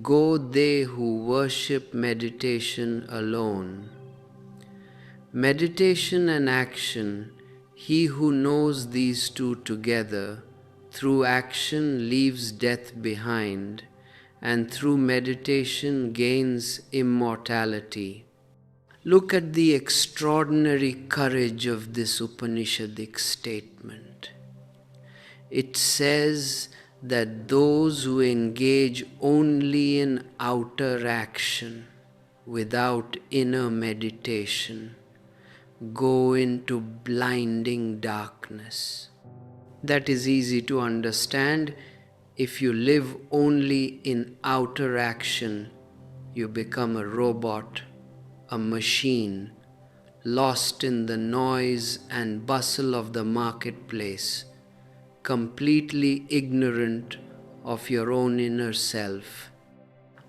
Speaker 1: go they who worship meditation alone. Meditation and action, he who knows these two together, through action leaves death behind, and through meditation gains immortality. Look at the extraordinary courage of this Upanishadic statement. It says that those who engage only in outer action without inner meditation go into blinding darkness. That is easy to understand. If you live only in outer action, you become a robot, a machine, lost in the noise and bustle of the marketplace, completely ignorant of your own inner self.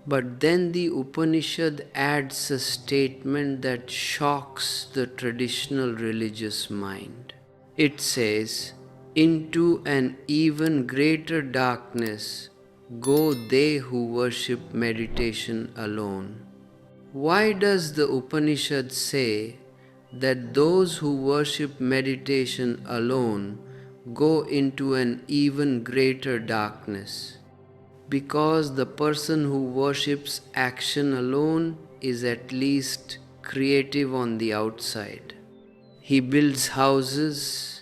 Speaker 1: But then the Upanishad adds a statement that shocks the traditional religious mind. It says, "Into an even greater darkness go they who worship meditation alone." Why does the Upanishad say that those who worship meditation alone go into an even greater darkness? Because the person who worships action alone is at least creative on the outside. He builds houses,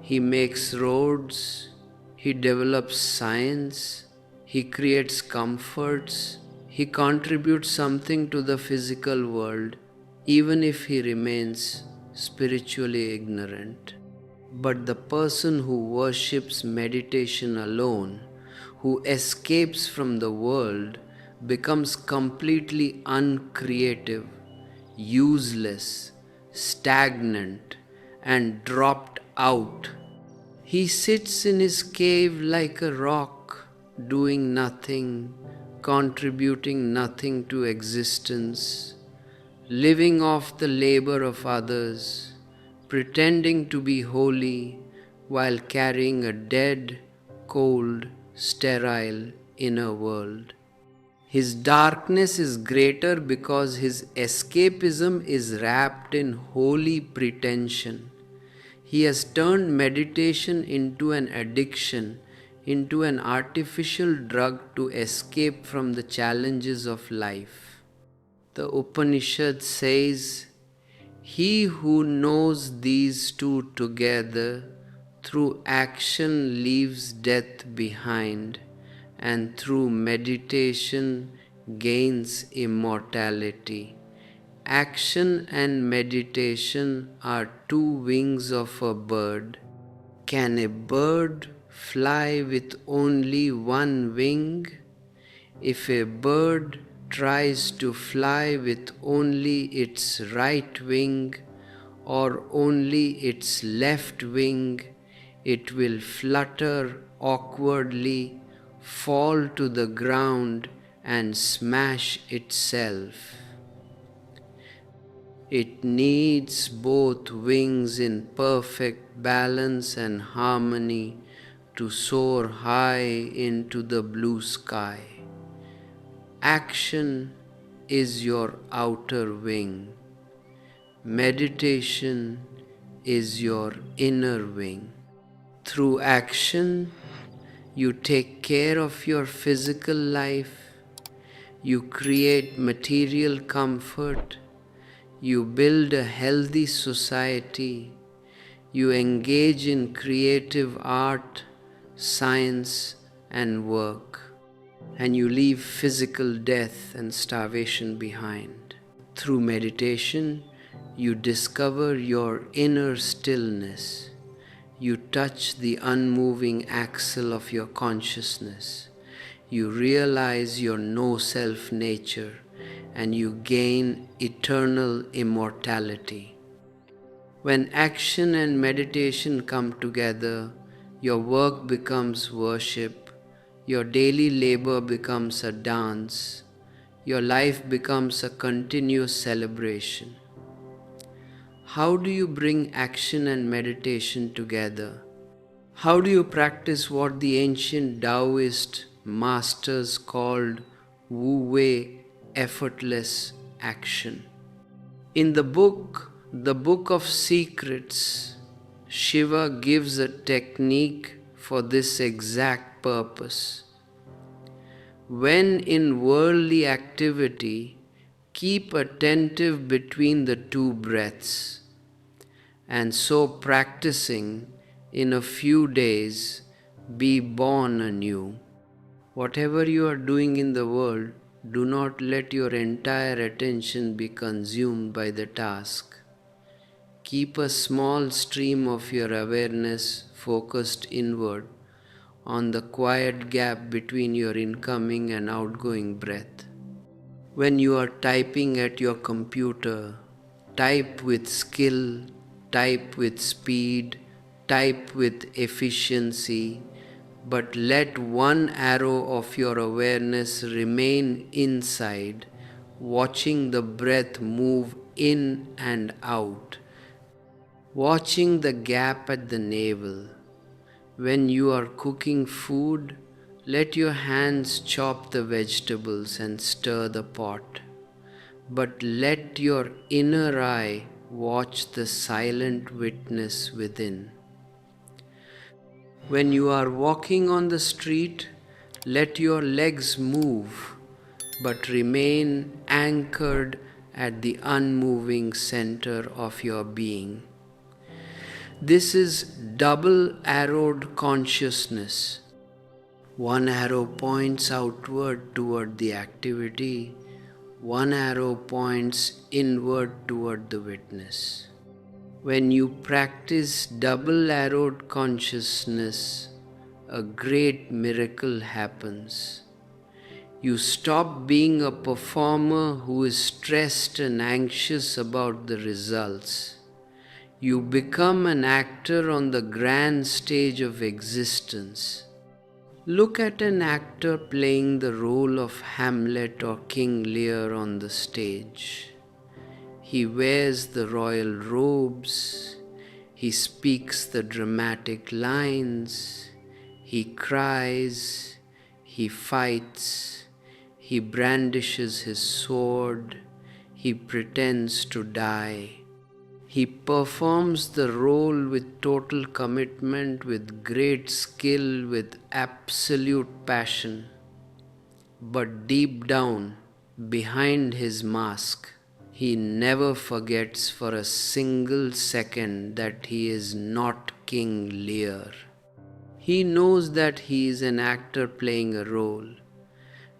Speaker 1: he makes roads, he develops science, he creates comforts, he contributes something to the physical world, even if he remains spiritually ignorant. But the person who worships meditation alone, who escapes from the world, becomes completely uncreative, useless, stagnant, and dropped out. He sits in his cave like a rock, doing nothing, contributing nothing to existence, living off the labor of others, pretending to be holy while carrying a dead, cold, sterile inner world. His darkness is greater because his escapism is wrapped in holy pretension. He has turned meditation into an addiction, into an artificial drug to escape from the challenges of life. The Upanishad says, "He who knows these two together through action leaves death behind, and through meditation gains immortality." Action and meditation are two wings of a bird. Can a bird fly with only one wing? If a bird tries to fly with only its right wing or only its left wing, it will flutter awkwardly, fall to the ground, and smash itself. It needs both wings in perfect balance and harmony to soar high into the blue sky. Action is your outer wing. Meditation is your inner wing. Through action, you take care of your physical life, you create material comfort, you build a healthy society, you engage in creative art, science, and work, and you leave physical death and starvation behind. Through meditation, you discover your inner stillness. You touch the unmoving axle of your consciousness. You realize your no-self nature, and you gain eternal immortality. When action and meditation come together, your work becomes worship, your daily labor becomes a dance, your life becomes a continuous celebration. How do you bring action and meditation together? How do you practice what the ancient Taoist masters called Wu-Wei, effortless action? In the Book of Secrets, Shiva gives a technique for this exact purpose. When in worldly activity, keep attentive between the two breaths, and so practicing, in a few days, be born anew. Whatever you are doing in the world, do not let your entire attention be consumed by the task. Keep a small stream of your awareness focused inward on the quiet gap between your incoming and outgoing breath. When you are typing at your computer, type with skill, type with speed, type with efficiency. but let one arrow of your awareness remain inside, watching the breath move in and out, watching the gap at the navel. When you are cooking food, let your hands chop the vegetables and stir the pot, but let your inner eye watch the silent witness within. When you are walking on the street, let your legs move, but remain anchored at the unmoving center of your being. This is double-arrowed consciousness. One arrow points outward toward the activity, one arrow points inward toward the witness. When you practice double-arrowed consciousness, a great miracle happens. You stop being a performer who is stressed and anxious about the results. You become an actor on the grand stage of existence. Look at an actor playing the role of Hamlet or King Lear on the stage. He wears the royal robes, he speaks the dramatic lines, he cries, he fights, he brandishes his sword, he pretends to die. He performs the role with total commitment, with great skill, with absolute passion. But deep down, behind his mask, he never forgets for a single second that he is not King Lear. He knows that he is an actor playing a role.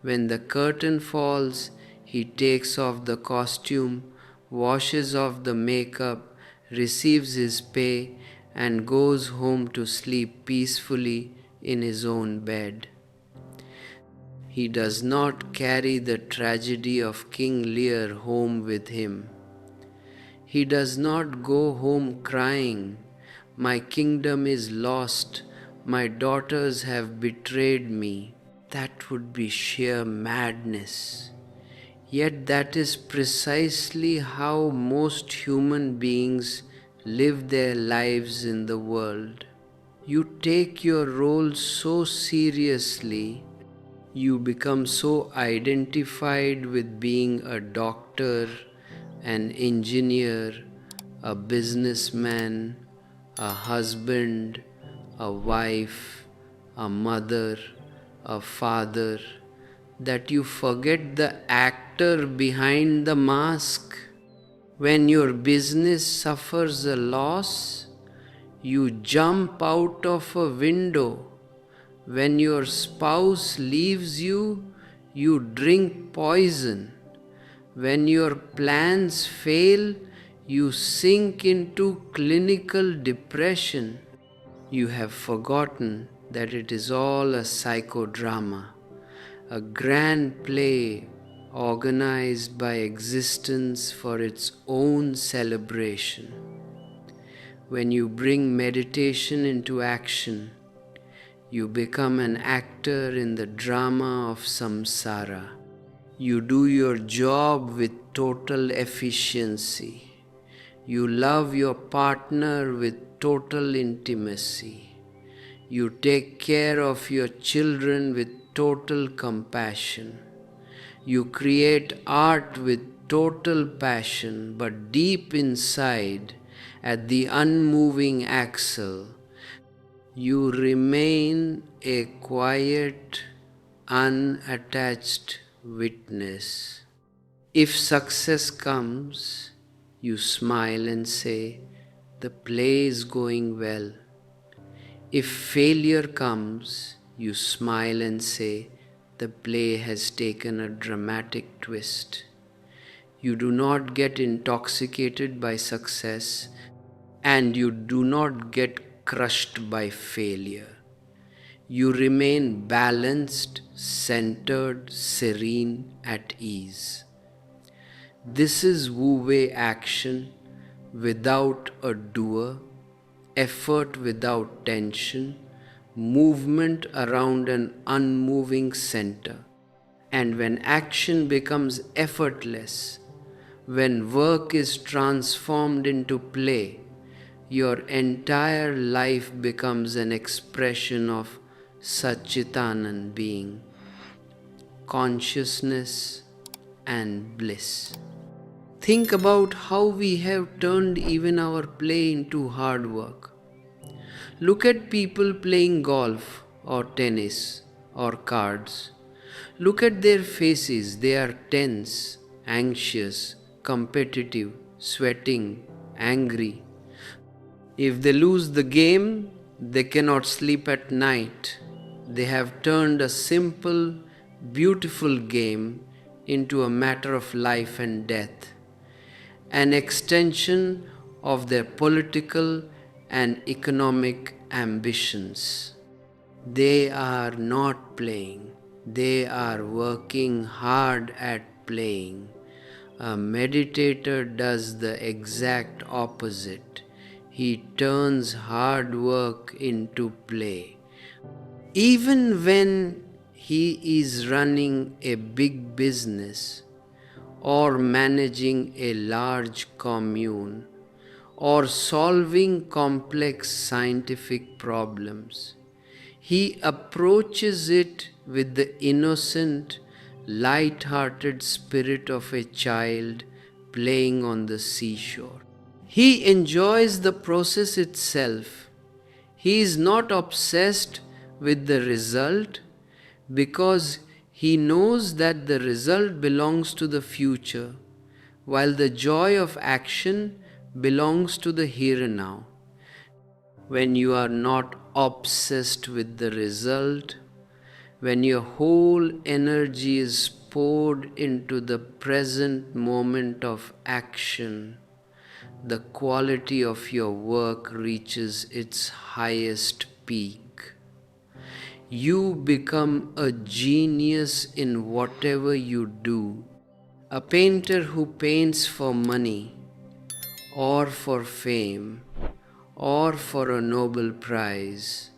Speaker 1: When the curtain falls, he takes off the costume, washes off the makeup, receives his pay, and goes home to sleep peacefully in his own bed. He does not carry the tragedy of King Lear home with him. He does not go home crying, "My kingdom is lost, my daughters have betrayed me." That would be sheer madness. Yet that is precisely how most human beings live their lives in the world. You take your role so seriously, you become so identified with being a doctor, an engineer, a businessman, a husband, a wife, a mother, a father, that you forget the actor behind the mask. When your business suffers a loss, you jump out of a window. When your spouse leaves you, you drink poison. When your plans fail, you sink into clinical depression. You have forgotten that it is all a psychodrama, a grand play organized by existence for its own celebration. When you bring meditation into action, you become an actor in the drama of samsara. You do your job with total efficiency. You love your partner with total intimacy. You take care of your children with total compassion. You create art with total passion, but deep inside, at the unmoving axle, you remain a quiet, unattached witness. If success comes, you smile and say, "The play is going well." If failure comes, you smile and say, "The play has taken a dramatic twist." You do not get intoxicated by success, and you do not get crushed by failure. You remain balanced, centered, serene, at ease. This is Wu-Wei action without a doer, effort without tension, movement around an unmoving center. And when action becomes effortless, when work is transformed into play, your entire life becomes an expression of Satchitanand being, consciousness, and bliss. Think about how we have turned even our play into hard work. Look at people playing golf or tennis or cards. Look at their faces. They are tense, anxious, competitive, sweating, angry. If they lose the game, they cannot sleep at night. They have turned a simple, beautiful game into a matter of life and death, an extension of their political and economic ambitions. They are not playing, they are working hard at playing. A meditator does the exact opposite. He turns hard work into play. Even when he is running a big business, or managing a large commune, or solving complex scientific problems, he approaches it with the innocent, light-hearted spirit of a child playing on the seashore. He enjoys the process itself. He is not obsessed with the result because he knows that the result belongs to the future, while the joy of action belongs to the here and now. When you are not obsessed with the result, when your whole energy is poured into the present moment of action, the quality of your work reaches its highest peak. You become a genius in whatever you do. A painter who paints for money, or for fame, or for a Nobel Prize,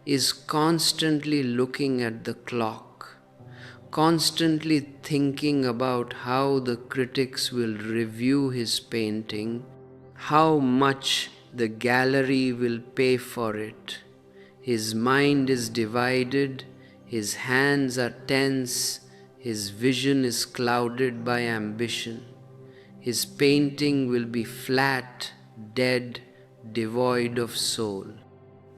Speaker 1: is constantly looking at the clock, constantly thinking about how the critics will review his painting, how much the gallery will pay for it. His mind is divided, his hands are tense, his vision is clouded by ambition. His painting will be flat, dead, devoid of soul.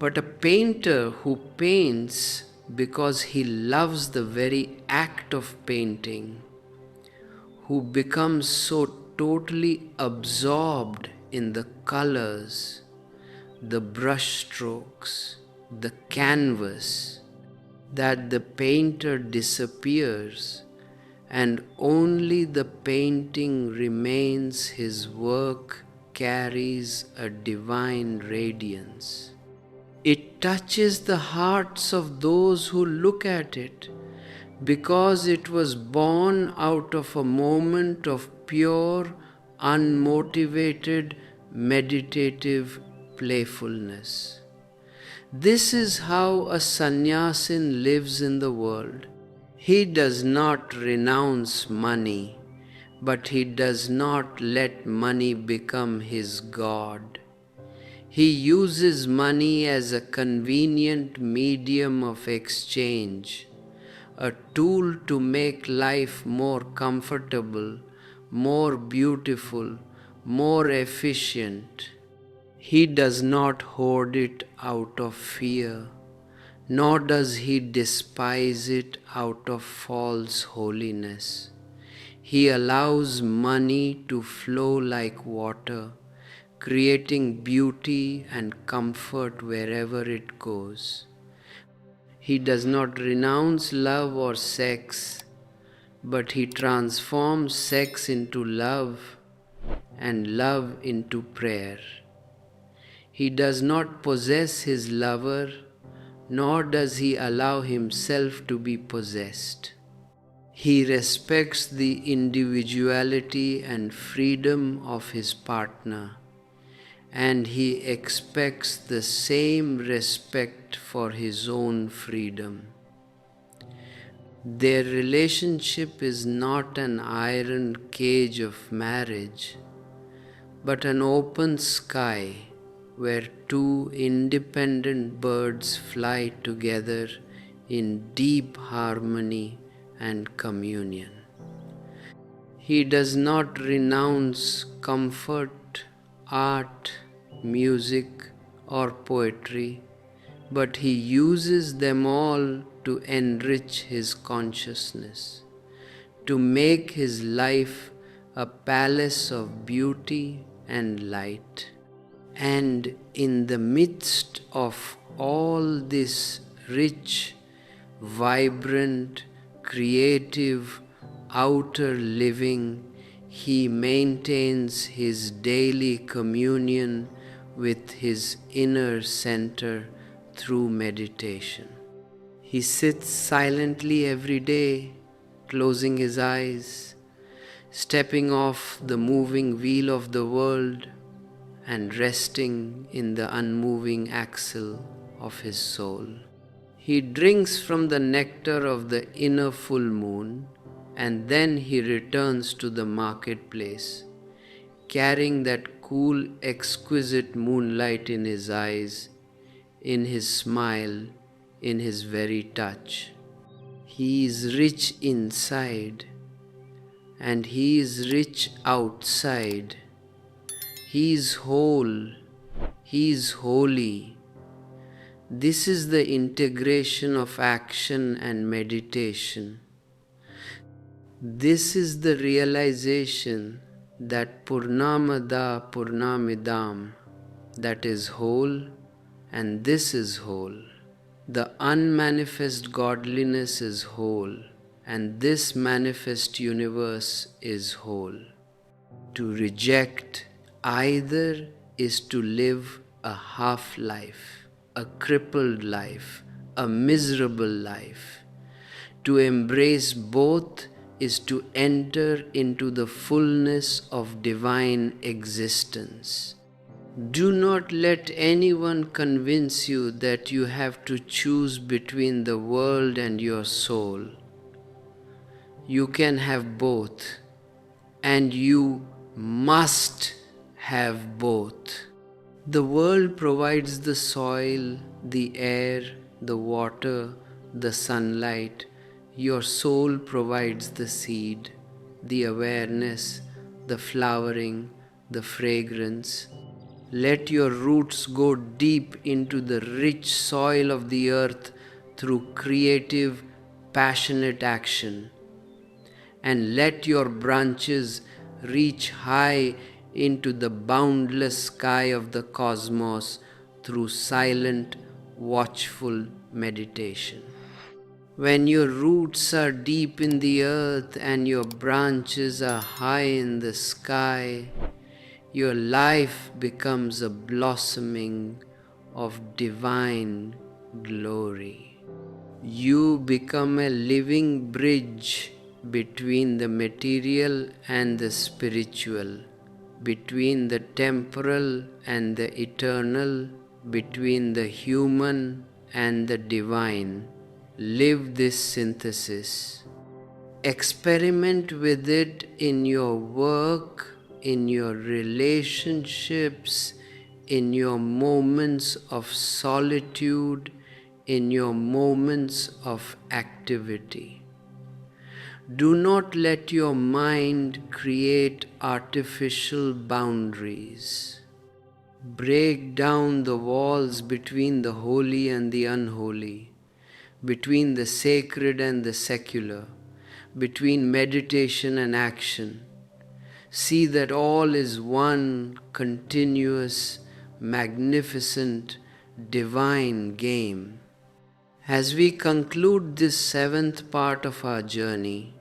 Speaker 1: But a painter who paints because he loves the very act of painting, who becomes so totally absorbed in the colors, the brush strokes, the canvas, that the painter disappears and only the painting remains. His work carries a divine radiance. It touches the hearts of those who look at it because it was born out of a moment of pure, unmotivated, meditative playfulness. This is how a sannyasin lives in the world. He does not renounce money, but he does not let money become his god. He uses money as a convenient medium of exchange, a tool to make life more comfortable, more beautiful, more efficient. He does not hoard it out of fear, nor does he despise it out of false holiness. He allows money to flow like water, creating beauty and comfort wherever it goes. He does not renounce love or sex, but he transforms sex into love and love into prayer. He does not possess his lover, nor does he allow himself to be possessed. He respects the individuality and freedom of his partner, and he expects the same respect for his own freedom. Their relationship is not an iron cage of marriage, but an open sky where two independent birds fly together in deep harmony and communion. He does not renounce comfort, art, music, or poetry, but he uses them all to enrich his consciousness, to make his life a palace of beauty and light. And in the midst of all this rich, vibrant, creative, outer living, he maintains his daily communion with his inner center through meditation. He sits silently every day, closing his eyes, stepping off the moving wheel of the world, and resting in the unmoving axle of his soul. He drinks from the nectar of the inner full moon, and then he returns to the marketplace, carrying that cool, exquisite moonlight in his eyes, in his smile, in his very touch. He is rich inside, and he is rich outside. He is whole, he is holy. This is the integration of action and meditation. This is the realization that Purnamada Purnamidam, that is whole, and this is whole. The unmanifest godliness is whole, and this manifest universe is whole. To reject either is to live a half life, a crippled life, a miserable life. To embrace both is to enter into the fullness of divine existence. Do not let anyone convince you that you have to choose between the world and your soul. You can have both, and you must have both. The world provides the soil, the air, the water, the sunlight. Your soul provides the seed, the awareness, the flowering, the fragrance. Let your roots go deep into the rich soil of the earth through creative, passionate action. And let your branches reach high into the boundless sky of the cosmos through silent, watchful meditation. When your roots are deep in the earth and your branches are high in the sky, your life becomes a blossoming of divine glory. You become a living bridge between the material and the spiritual, between the temporal and the eternal, between the human and the divine. Live this synthesis. Experiment with it in your work, in your relationships, in your moments of solitude, in your moments of activity. Do not let your mind create artificial boundaries. Break down the walls between the holy and the unholy, between the sacred and the secular, between meditation and action. See that all is one continuous, magnificent, divine game. As we conclude this seventh part of our journey,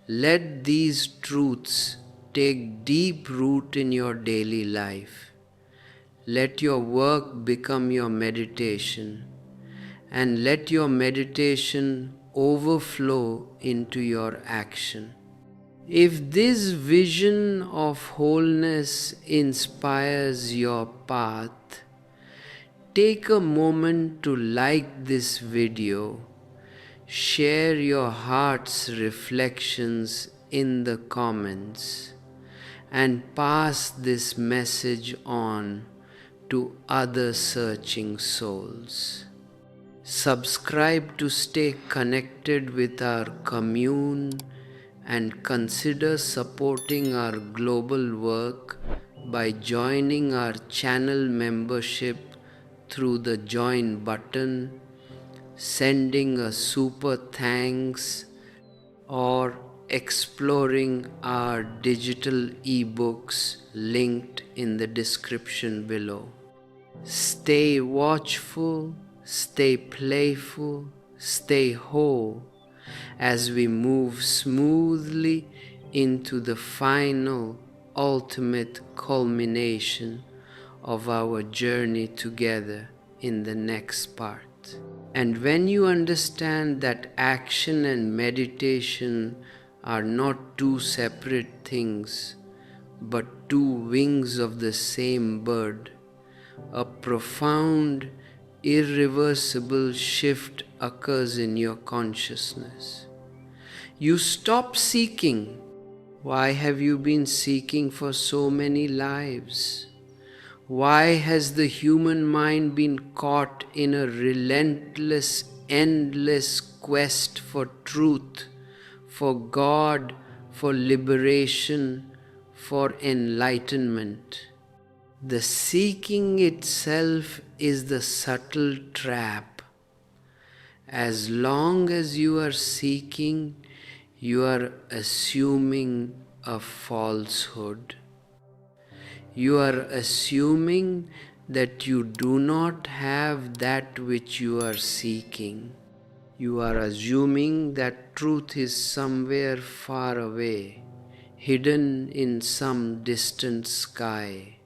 Speaker 1: let these truths take deep root in your daily life. Let your work become your meditation, and let your meditation overflow into your action. If this vision of wholeness inspires your path, take a moment to like this video, share your heart's reflections in the comments, and pass this message on to other searching souls. Subscribe to stay connected with our commune and consider supporting our global work by joining our channel membership through the join button, sending a super thanks, or exploring our digital ebooks linked in the description below. Stay watchful, stay playful, stay whole as we move smoothly into the final, ultimate culmination of our journey together in the next part. And when you understand that action and meditation are not two separate things, but two wings of the same bird, a profound, irreversible shift occurs in your consciousness. You stop seeking. Why have you been seeking for so many lives? Why has the human mind been caught in a relentless, endless quest for truth, for God, for liberation, for enlightenment? The seeking itself is the subtle trap. As long as you are seeking, you are assuming a falsehood. You are assuming that you do not have that which you are seeking. You are assuming that truth is somewhere far away, hidden in some distant sky,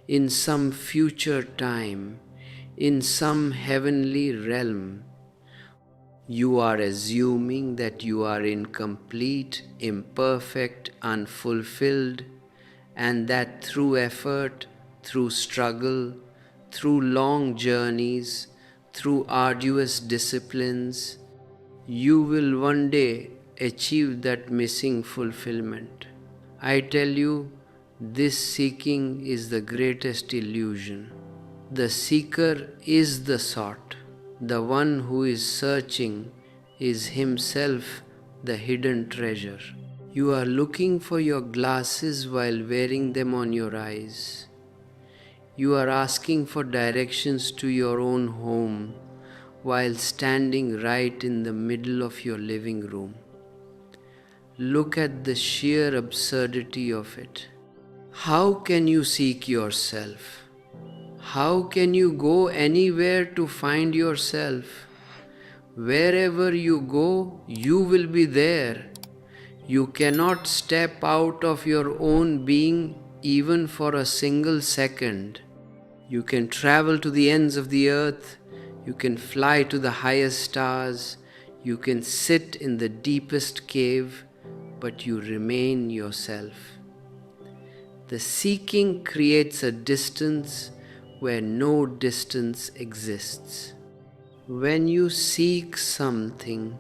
Speaker 1: in some future time, in some heavenly realm. You are assuming that you are incomplete, imperfect, unfulfilled, and that through effort, through struggle, through long journeys, through arduous disciplines, you will one day achieve that missing fulfillment. I tell you, this seeking is the greatest illusion. The seeker is the sought. The one who is searching is himself the hidden treasure. You are looking for your glasses while wearing them on your eyes. You are asking for directions to your own home while standing right in the middle of your living room. Look at the sheer absurdity of it. How can you seek yourself? How can you go anywhere to find yourself? Wherever you go, you will be there. You cannot step out of your own being even for a single second. You can travel to the ends of the earth. You can fly to the highest stars. You can sit in the deepest cave, but you remain yourself. The seeking creates a distance where no distance exists. When you seek something,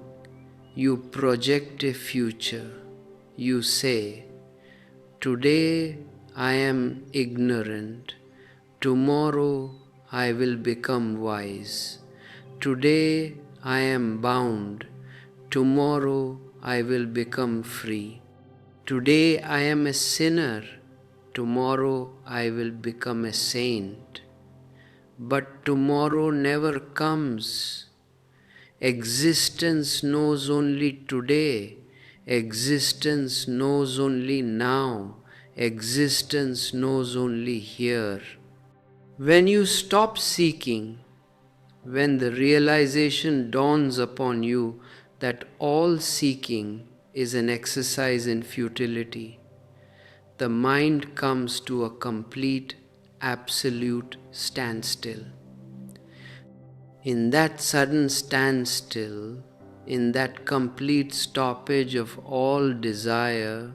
Speaker 1: you project a future. You say, "Today I am ignorant. Tomorrow I will become wise. Today I am bound. Tomorrow I will become free. Today I am a sinner. Tomorrow I will become a saint." But tomorrow never comes. Existence knows only today. Existence knows only now. Existence knows only here. When you stop seeking, when the realization dawns upon you that all seeking is an exercise in futility, the mind comes to a complete, absolute standstill. In that sudden standstill, in that complete stoppage of all desire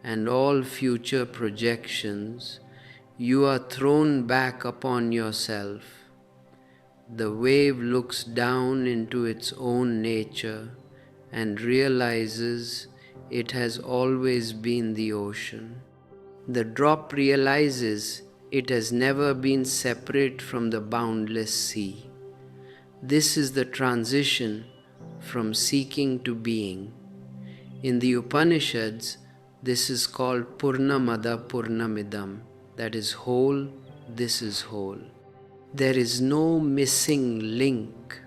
Speaker 1: and all future projections, you are thrown back upon yourself. The wave looks down into its own nature and realizes it has always been the ocean. The drop realizes it has never been separate from the boundless sea. This is the transition from seeking to being. In the Upanishads, this is called Purnamada Purnamidam, that is whole, this is whole. There is no missing link.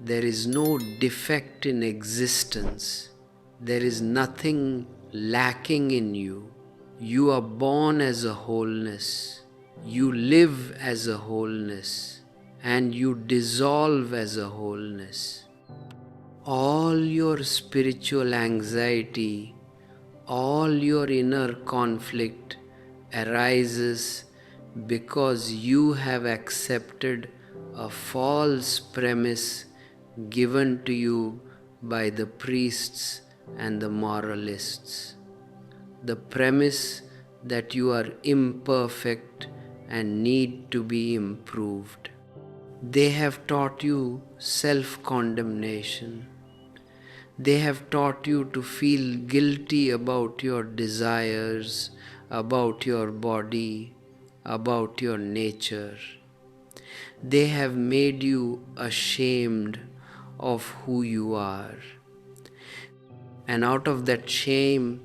Speaker 1: There is no defect in existence. There is nothing lacking in you. You are born as a wholeness. You live as a wholeness. And you dissolve as a wholeness. All your spiritual anxiety, all your inner conflict arises because you have accepted a false premise given to you by the priests and the moralists. The premise that you are imperfect and need to be improved. They have taught you self-condemnation. They have taught you to feel guilty about your desires, about your body, about your nature. They have made you ashamed of who you are. And out of that shame,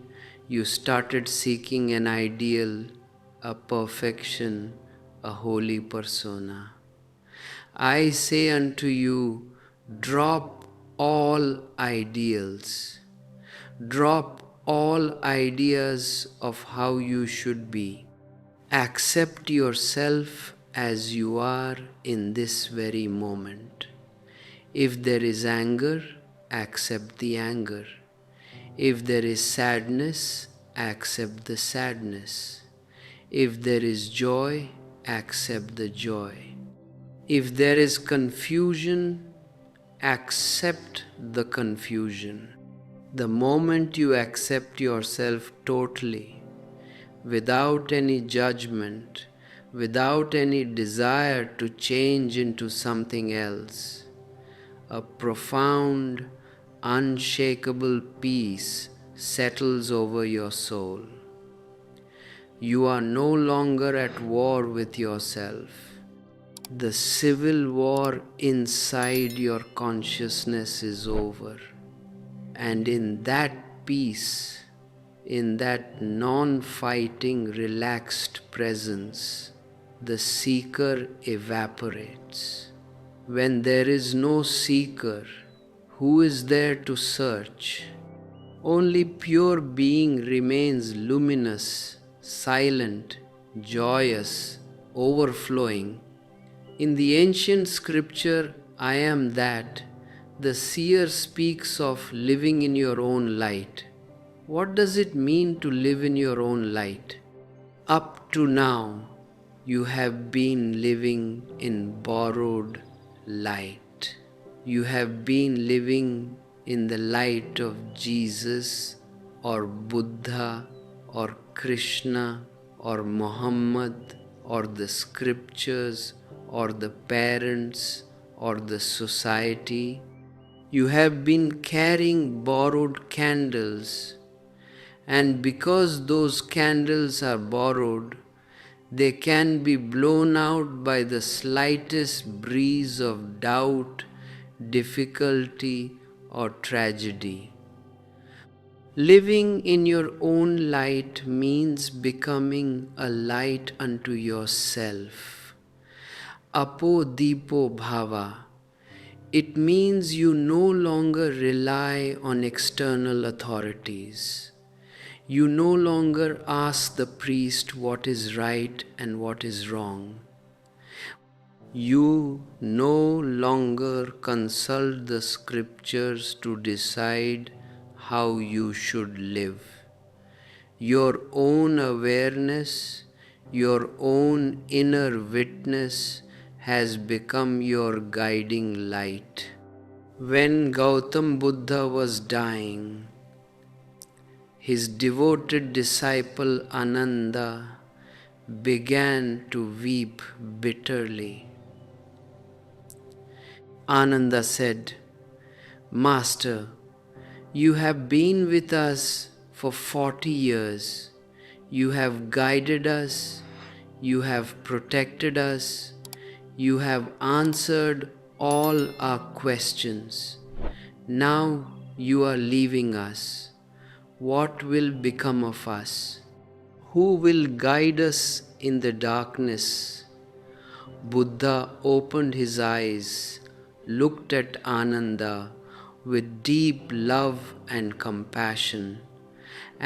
Speaker 1: you started seeking an ideal, a perfection, a holy persona. I say unto you, drop all ideals. Drop all ideas of how you should be. Accept yourself as you are in this very moment. If there is anger, accept the anger. If there is sadness, accept the sadness. If there is joy, accept the joy. If there is confusion, accept the confusion. The moment you accept yourself totally, without any judgment, without any desire to change into something else, a profound, unshakable peace settles over your soul. You are no longer at war with yourself. The civil war inside your consciousness is over. And in that peace, in that non-fighting, relaxed presence, the seeker evaporates. When there is no seeker, who is there to search? Only pure being remains luminous, silent, joyous, overflowing. In the ancient scripture, I am that, the seer speaks of living in your own light. What does it mean to live in your own light? Up to now, you have been living in borrowed light. You have been living in the light of Jesus or Buddha or Krishna or Muhammad or the scriptures or the parents or the society. You have been carrying borrowed candles, and because those candles are borrowed, they can be blown out by the slightest breeze of doubt, difficulty, or tragedy. Living in your own light means becoming a light unto yourself. Apo Dipo Bhava. It means you no longer rely on external authorities. You no longer ask the priest what is right and what is wrong. You no longer consult the scriptures to decide how you should live. Your own awareness, your own inner witness has become your guiding light. When Gautam Buddha was dying, his devoted disciple Ananda began to weep bitterly. Ananda said, "Master, you have been with us for 40 years. You have guided us. You have protected us. You have answered all our questions. Now you are leaving us. What will become of us? Who will guide us in the darkness?" Buddha opened his eyes, looked at Ananda with deep love and compassion,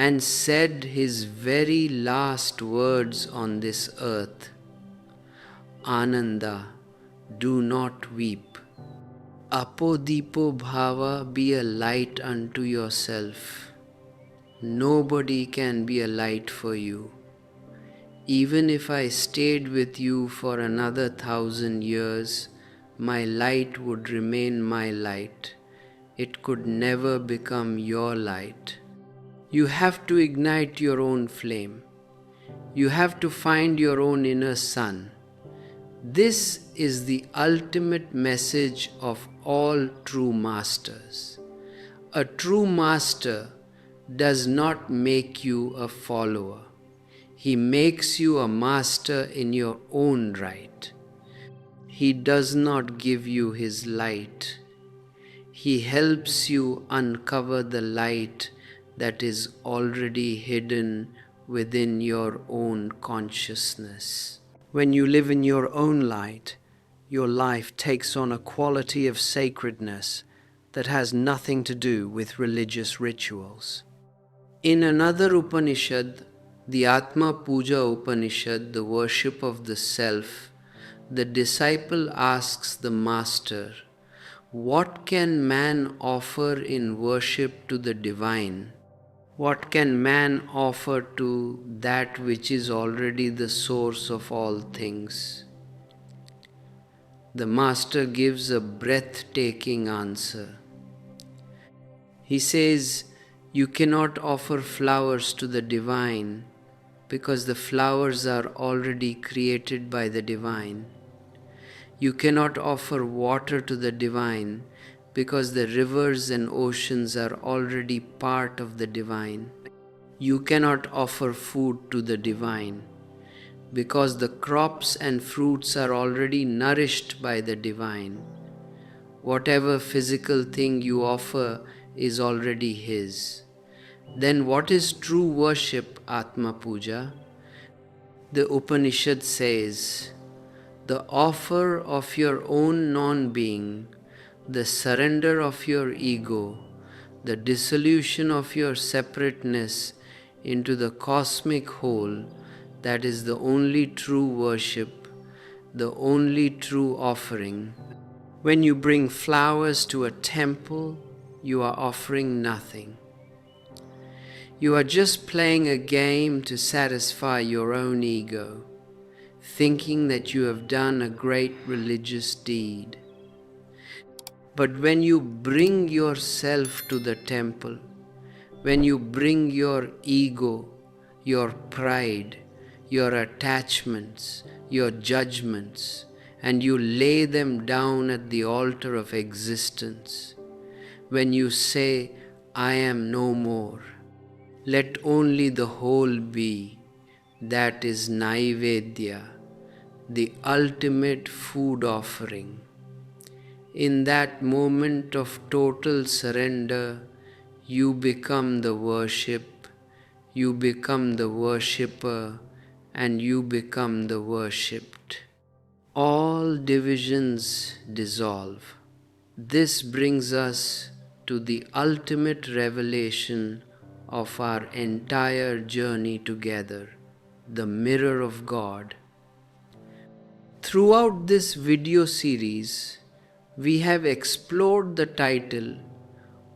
Speaker 1: and said his very last words on this earth: "Ananda, do not weep. Apodipo bhava, be a light unto yourself. Nobody can be a light for you. Even if I stayed with you for another 1,000 years, my light would remain my light. It could never become your light. You have to ignite your own flame. You have to find your own inner sun. This is the ultimate message of all true masters. A true master does not make you a follower. He makes you a master in your own right. He does not give you his light. He helps you uncover the light that is already hidden within your own consciousness. When you live in your own light, your life takes on a quality of sacredness that has nothing to do with religious rituals. In another Upanishad, the Atma Puja Upanishad, the worship of the self, the disciple asks the master, "What can man offer in worship to the divine? What can man offer to that which is already the source of all things?" The master gives a breathtaking answer. He says, "You cannot offer flowers to the divine because the flowers are already created by the divine. You cannot offer water to the divine because the rivers and oceans are already part of the divine. You cannot offer food to the divine because the crops and fruits are already nourished by the divine. Whatever physical thing you offer is already His. Then what is true worship, Atma Puja? The Upanishad says, the offer of your own non-being, the surrender of your ego, the dissolution of your separateness into the cosmic whole, that is the only true worship, the only true offering. When you bring flowers to a temple, you are offering nothing. You are just playing a game to satisfy your own ego, thinking that you have done a great religious deed. But when you bring yourself to the temple, when you bring your ego, your pride, your attachments, your judgments, and you lay them down at the altar of existence, when you say, "I am no more, let only the whole be," that is Naivedya, the ultimate food offering. In that moment of total surrender, you become the worship, you become the worshipper, and you become the worshipped. All divisions dissolve. This brings us to the ultimate revelation of our entire journey together, the mirror of God. Throughout this video series, we have explored the title,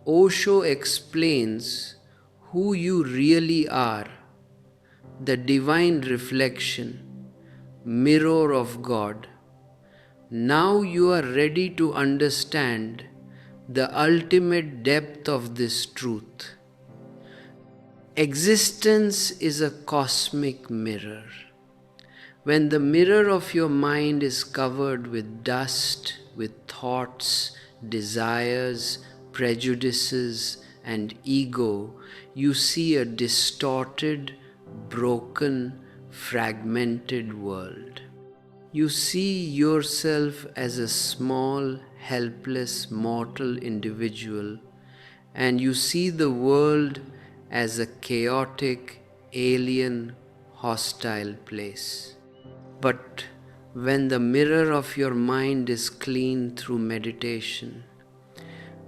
Speaker 1: Osho Explains Who You Really Are, the Divine Reflection, Mirror of God. Now you are ready to understand the ultimate depth of this truth. Existence is a cosmic mirror. When the mirror of your mind is covered with dust, with thoughts, desires, prejudices, and ego, you see a distorted, broken, fragmented world. You see yourself as a small, helpless, mortal individual, and you see the world as a chaotic, alien, hostile place. But when the mirror of your mind is cleaned through meditation,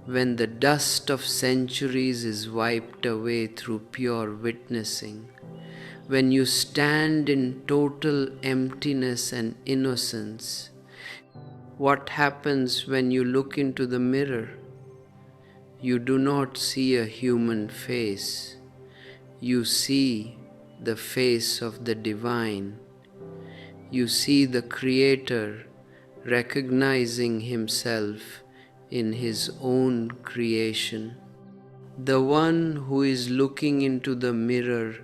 Speaker 1: when the dust of centuries is wiped away through pure witnessing, when you stand in total emptiness and innocence, what happens when you look into the mirror? You do not see a human face. You see the face of the divine. You see the Creator recognizing Himself in His own creation. The one who is looking into the mirror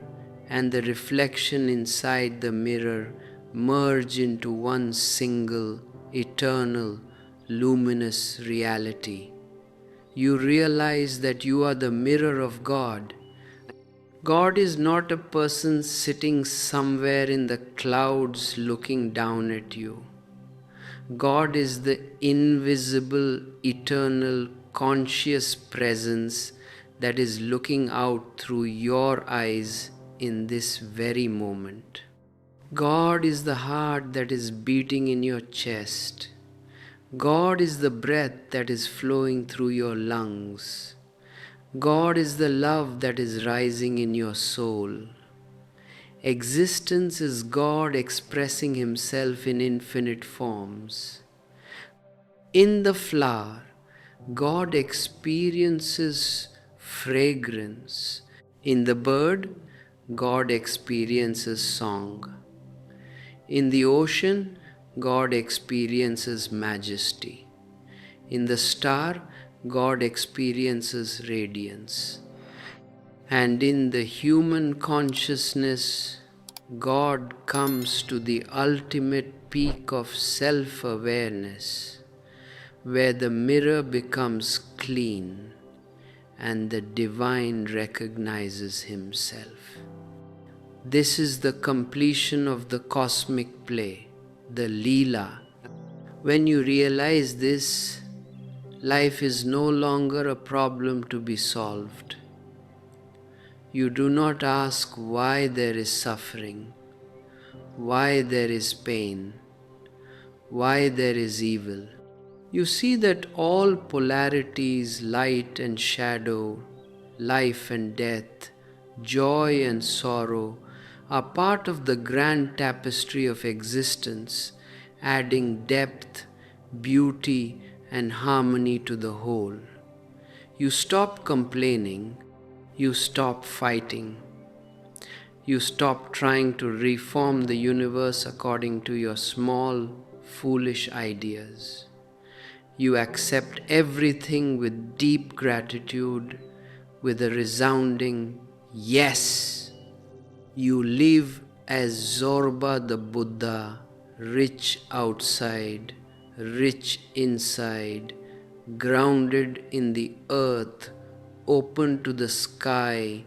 Speaker 1: and the reflection inside the mirror merge into one single, eternal, luminous reality. You realize that you are the mirror of God. God is not a person sitting somewhere in the clouds looking down at you. God is the invisible, eternal, conscious presence that is looking out through your eyes in this very moment. God is the heart that is beating in your chest. God is the breath that is flowing through your lungs. God is the love that is rising in your soul. Existence is God expressing Himself in infinite forms. In the flower, God experiences fragrance. In the bird, God experiences song. In the ocean, God experiences majesty. In the star, God experiences radiance. And in the human consciousness, God comes to the ultimate peak of self-awareness, where the mirror becomes clean and the divine recognizes Himself. This is the completion of the cosmic play, the Leela. When you realize this, life is no longer a problem to be solved. You do not ask why there is suffering, why there is pain, why there is evil. You see that all polarities, light and shadow, life and death, joy and sorrow, are part of the grand tapestry of existence, adding depth, beauty, and harmony to the whole. You stop complaining, you stop fighting, you stop trying to reform the universe according to your small, foolish ideas. You accept everything with deep gratitude, with a resounding yes. You live as Zorba the Buddha, rich outside, rich inside, grounded in the earth, open to the sky,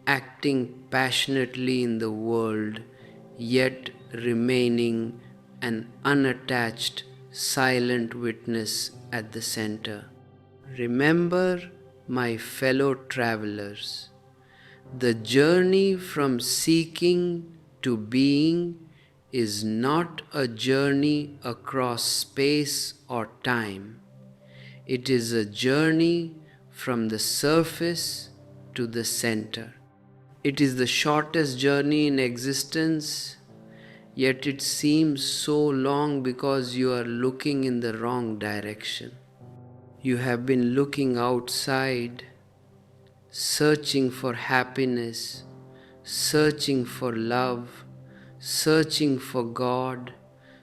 Speaker 1: acting passionately in the world, yet remaining an unattached, silent witness at the center. Remember, my fellow travelers, the journey from seeking to being is not a journey across space or time. It is a journey from the surface to the center. It is the shortest journey in existence, yet it seems so long because you are looking in the wrong direction. You have been looking outside, searching for happiness, searching for love, searching for God,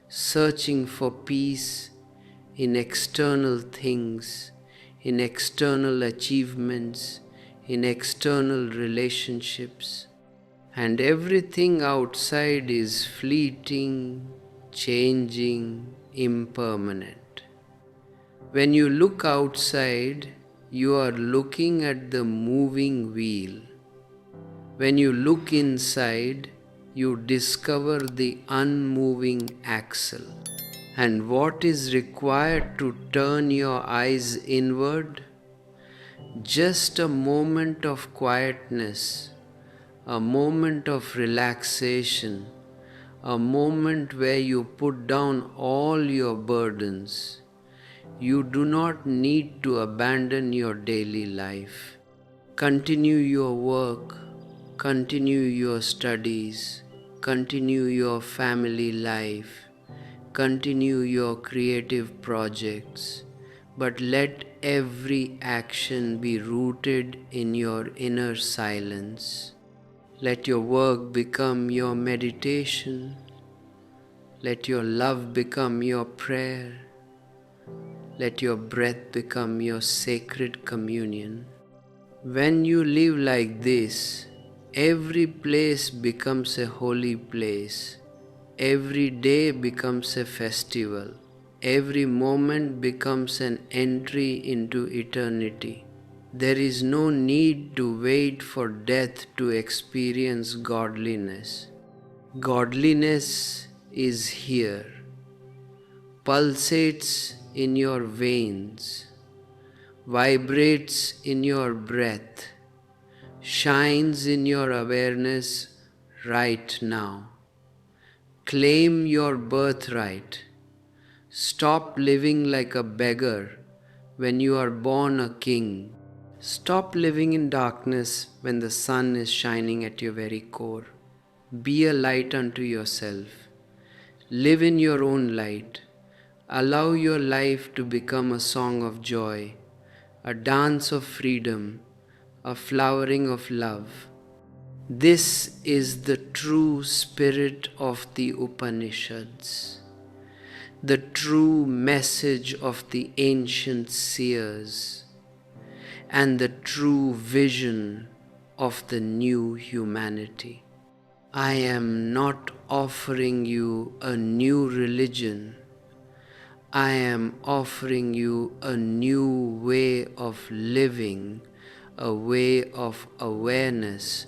Speaker 1: searching for peace in external things, in external achievements, in external relationships, and everything outside is fleeting, changing, impermanent. When you look outside, you are looking at the moving wheel. When you look inside, you discover the unmoving axle. And what is required to turn your eyes inward? Just a moment of quietness, a moment of relaxation, a moment where you put down all your burdens. You do not need to abandon your daily life. Continue your work, continue your studies, continue your family life, continue your creative projects, but let every action be rooted in your inner silence. Let your work become your meditation. Let your love become your prayer. Let your breath become your sacred communion. When you live like this, every place becomes a holy place. Every day becomes a festival. Every moment becomes an entry into eternity. There is no need to wait for death to experience godliness. Godliness is here, pulsates in your veins, vibrates in your breath, shines in your awareness right now. Claim your birthright. Stop living like a beggar when you are born a king. Stop living in darkness when the sun is shining at your very core. Be a light unto yourself. Live in your own light. Allow your life to become a song of joy, a dance of freedom, a flowering of love. This is the true spirit of the Upanishads, the true message of the ancient seers, and the true vision of the new humanity. I am not offering you a new religion. I am offering you a new way of living, a way of awareness,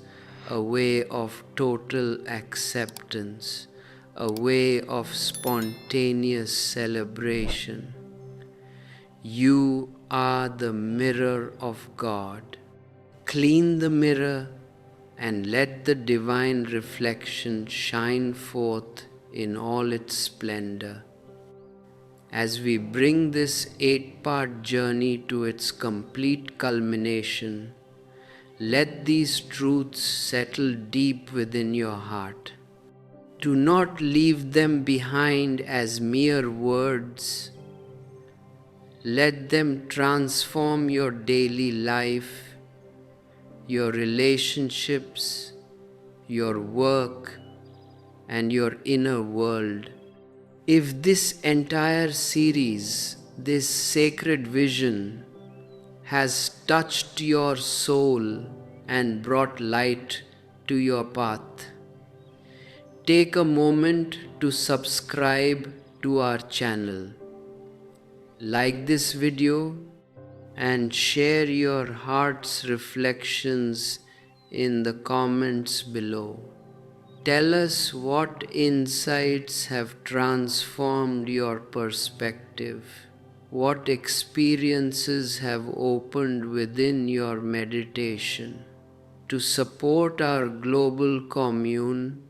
Speaker 1: a way of total acceptance, a way of spontaneous celebration. You are the mirror of God. Clean the mirror and let the divine reflection shine forth in all its splendor. As we bring this 8-part journey to its complete culmination, let these truths settle deep within your heart. Do not leave them behind as mere words. Let them transform your daily life, your relationships, your work, and your inner world. If this entire series, this sacred vision, has touched your soul and brought light to your path, take a moment to subscribe to our channel. Like this video and share your heart's reflections in the comments below. Tell us what insights have transformed your perspective. What experiences have opened within your meditation. To support our global commune,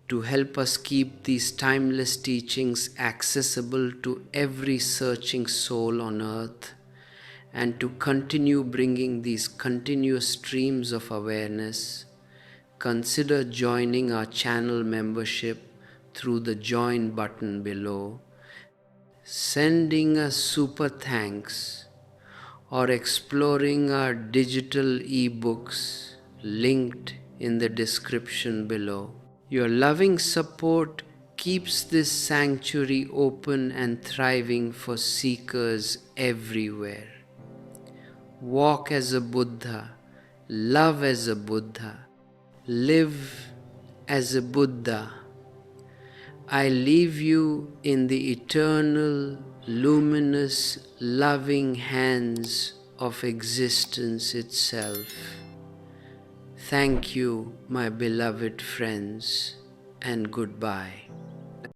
Speaker 1: to help us keep these timeless teachings accessible to every searching soul on earth, and to continue bringing these continuous streams of awareness, consider joining our channel membership through the join button below, sending a super thanks, or exploring our digital ebooks linked in the description below. Your loving support keeps this sanctuary open and thriving for seekers everywhere. walk as a Buddha, love as a Buddha, live as a Buddha. I leave you in the eternal, luminous, loving hands of existence itself. Thank you, my beloved friends, and goodbye.